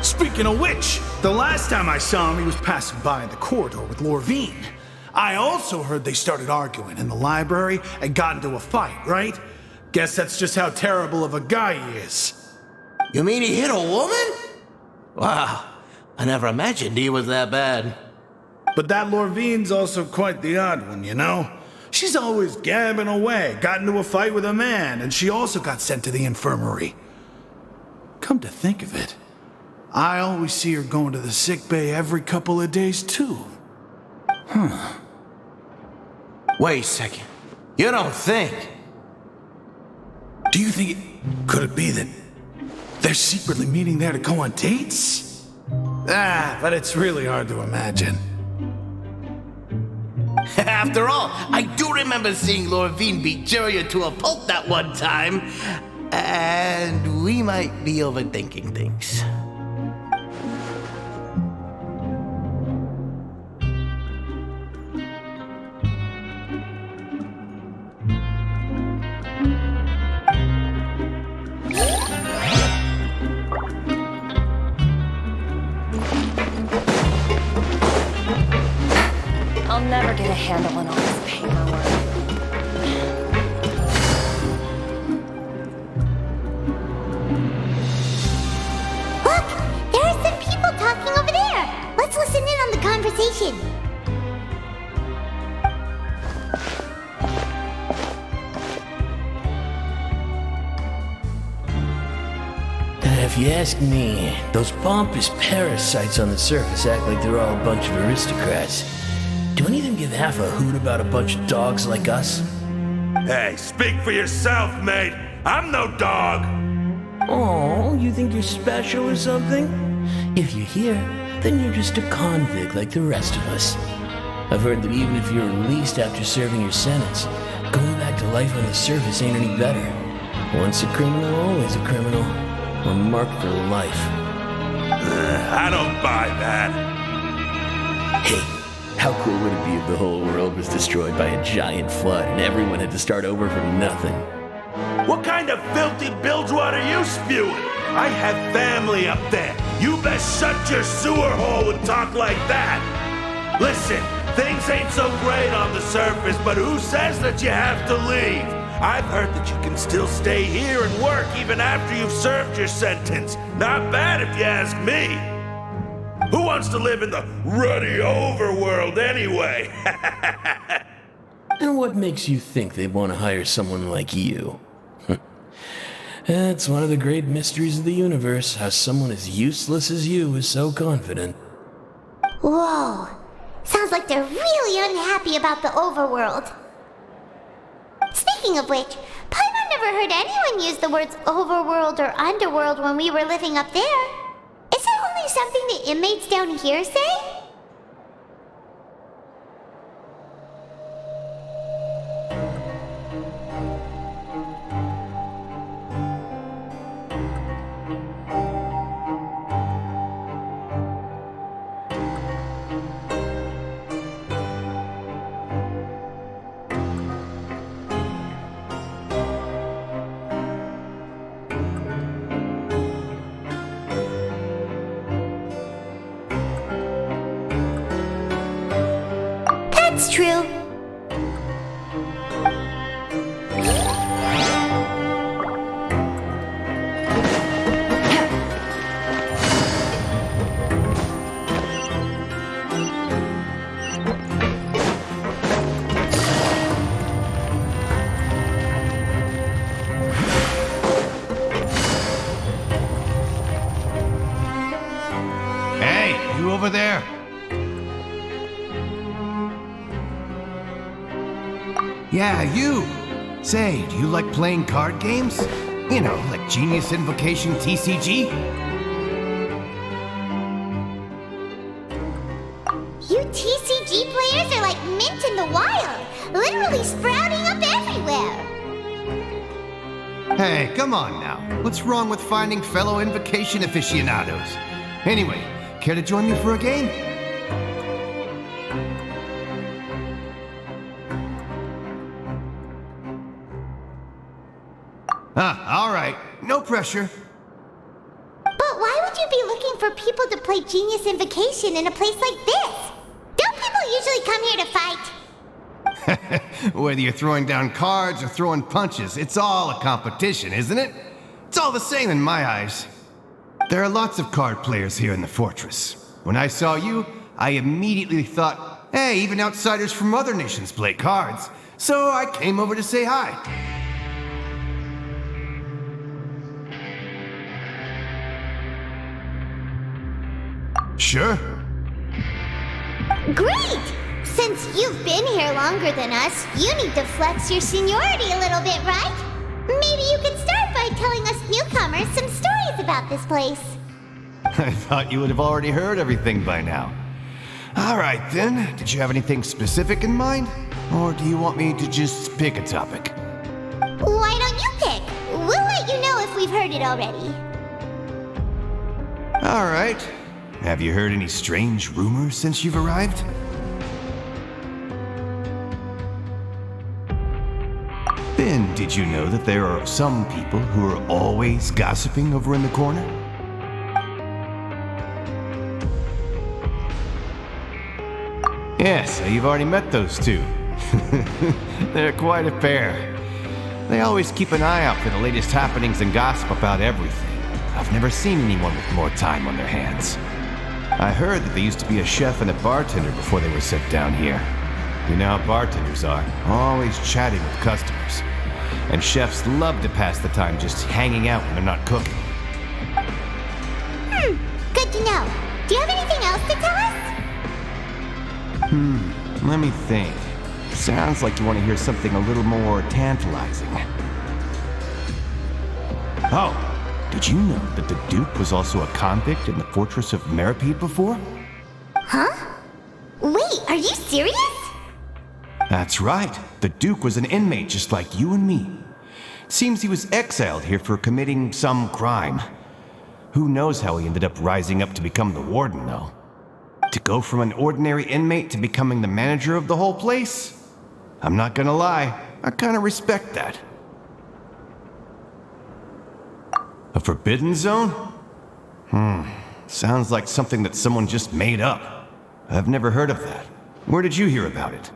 Speaking of which, the last time I saw him, he was passing by in the corridor with Lorvine. I also heard they started arguing in the library and got into a fight, right? Guess that's just how terrible of a guy he is. You mean he hit a woman? Wow, I never imagined he was that bad. But that Lorvine's also quite the odd one, you know? She's always gabbing away, got into a fight with a man, and she also got sent to the infirmary. Come to think of it, I always see her going to the sick bay every couple of days, too. Wait a second. You don't think? Do you think could it be that they're secretly meeting there to go on dates? But it's really hard to imagine. After all, I do remember seeing Lorvine beat Juria to a pulp that one time. And we might be overthinking things. I'll never get a handle on all this paperwork. Look! There are some people talking over there! Let's listen in on the conversation. If you ask me, those pompous parasites on the surface act like they're all a bunch of aristocrats. Do any of them give half a hoot about a bunch of dogs like us? Hey, speak for yourself, mate. I'm no dog. Oh, you think you're special or something? If you're here, then you're just a convict like the rest of us. I've heard that even if you're released after serving your sentence, going back to life on the surface ain't any better. Once a criminal, always a criminal. We're marked for life. I don't buy that. Hey, how cool would it be if the whole world was destroyed by a giant flood and everyone had to start over from nothing? What kind of filthy bilge water are you spewing? I have family up there. You best shut your sewer hole and talk like that. Listen, things ain't so great on the surface, but who says that you have to leave? I've heard that you can still stay here and work even after you've served your sentence. Not bad if you ask me. Who wants to live in the ruddy overworld anyway? And what makes you think they'd want to hire someone like you? It's one of the great mysteries of the universe, how someone as useless as you is so confident. Whoa. Sounds like they're really unhappy about the overworld. Speaking of which, Paimon never heard anyone use the words overworld or underworld when we were living up there. Is it only something the inmates down here say? That's true. Hey, you over there? Yeah, you! Say, do you like playing card games? You know, like Genius Invocation TCG? You TCG players are like mint in the wild, literally sprouting up everywhere. Hey, come on now. What's wrong with finding fellow Invocation aficionados? Anyway, care to join me for a game? All right. No pressure. But why would you be looking for people to play Genius Invocation in a place like this? Don't people usually come here to fight? Whether you're throwing down cards or throwing punches, it's all a competition, isn't it? It's all the same in my eyes. There are lots of card players here in the fortress. When I saw you, I immediately thought, hey, even outsiders from other nations play cards. So I came over to say hi. Sure. Great! Since you've been here longer than us, you need to flex your seniority a little bit, right? Maybe you could start by telling us newcomers some stories about this place. I thought you would have already heard everything by now. All right then, did you have anything specific in mind? Or do you want me to just pick a topic? Why don't you pick? We'll let you know if we've heard it already. Alright. Have you heard any strange rumors since you've arrived? Then, did you know that there are some people who are always gossiping over in the corner? Yes, you've already met those two. They're quite a pair. They always keep an eye out for the latest happenings and gossip about everything. I've never seen anyone with more time on their hands. I heard that they used to be a chef and a bartender before they were sent down here. You know how bartenders are, always chatting with customers. And chefs love to pass the time just hanging out when they're not cooking. Good to know. Do you have anything else to tell us? Let me think. Sounds like you want to hear something a little more tantalizing. Oh, did you know that the Duke was also a convict in the fortress of Meripede before? Huh? Wait, are you serious? That's right. The Duke was an inmate just like you and me. Seems he was exiled here for committing some crime. Who knows how he ended up rising up to become the warden, though. To go from an ordinary inmate to becoming the manager of the whole place? I'm not gonna lie, I kinda respect that. A forbidden zone? Sounds like something that someone just made up. I've never heard of that. Where did you hear about it?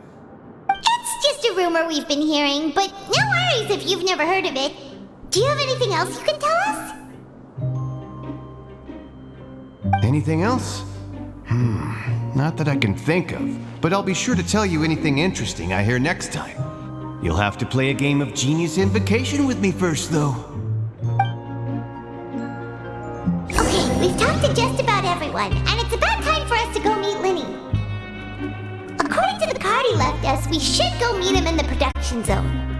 It's just a rumor we've been hearing, but no worries if you've never heard of it. Do you have anything else you can tell us? Anything else? Not that I can think of, but I'll be sure to tell you anything interesting I hear next time. You'll have to play a game of Genius Invocation with me first, though. Okay, we've talked to just about everyone, and it's about time for us to go meet Linny. According to the card he left us, we should go meet him in the production zone.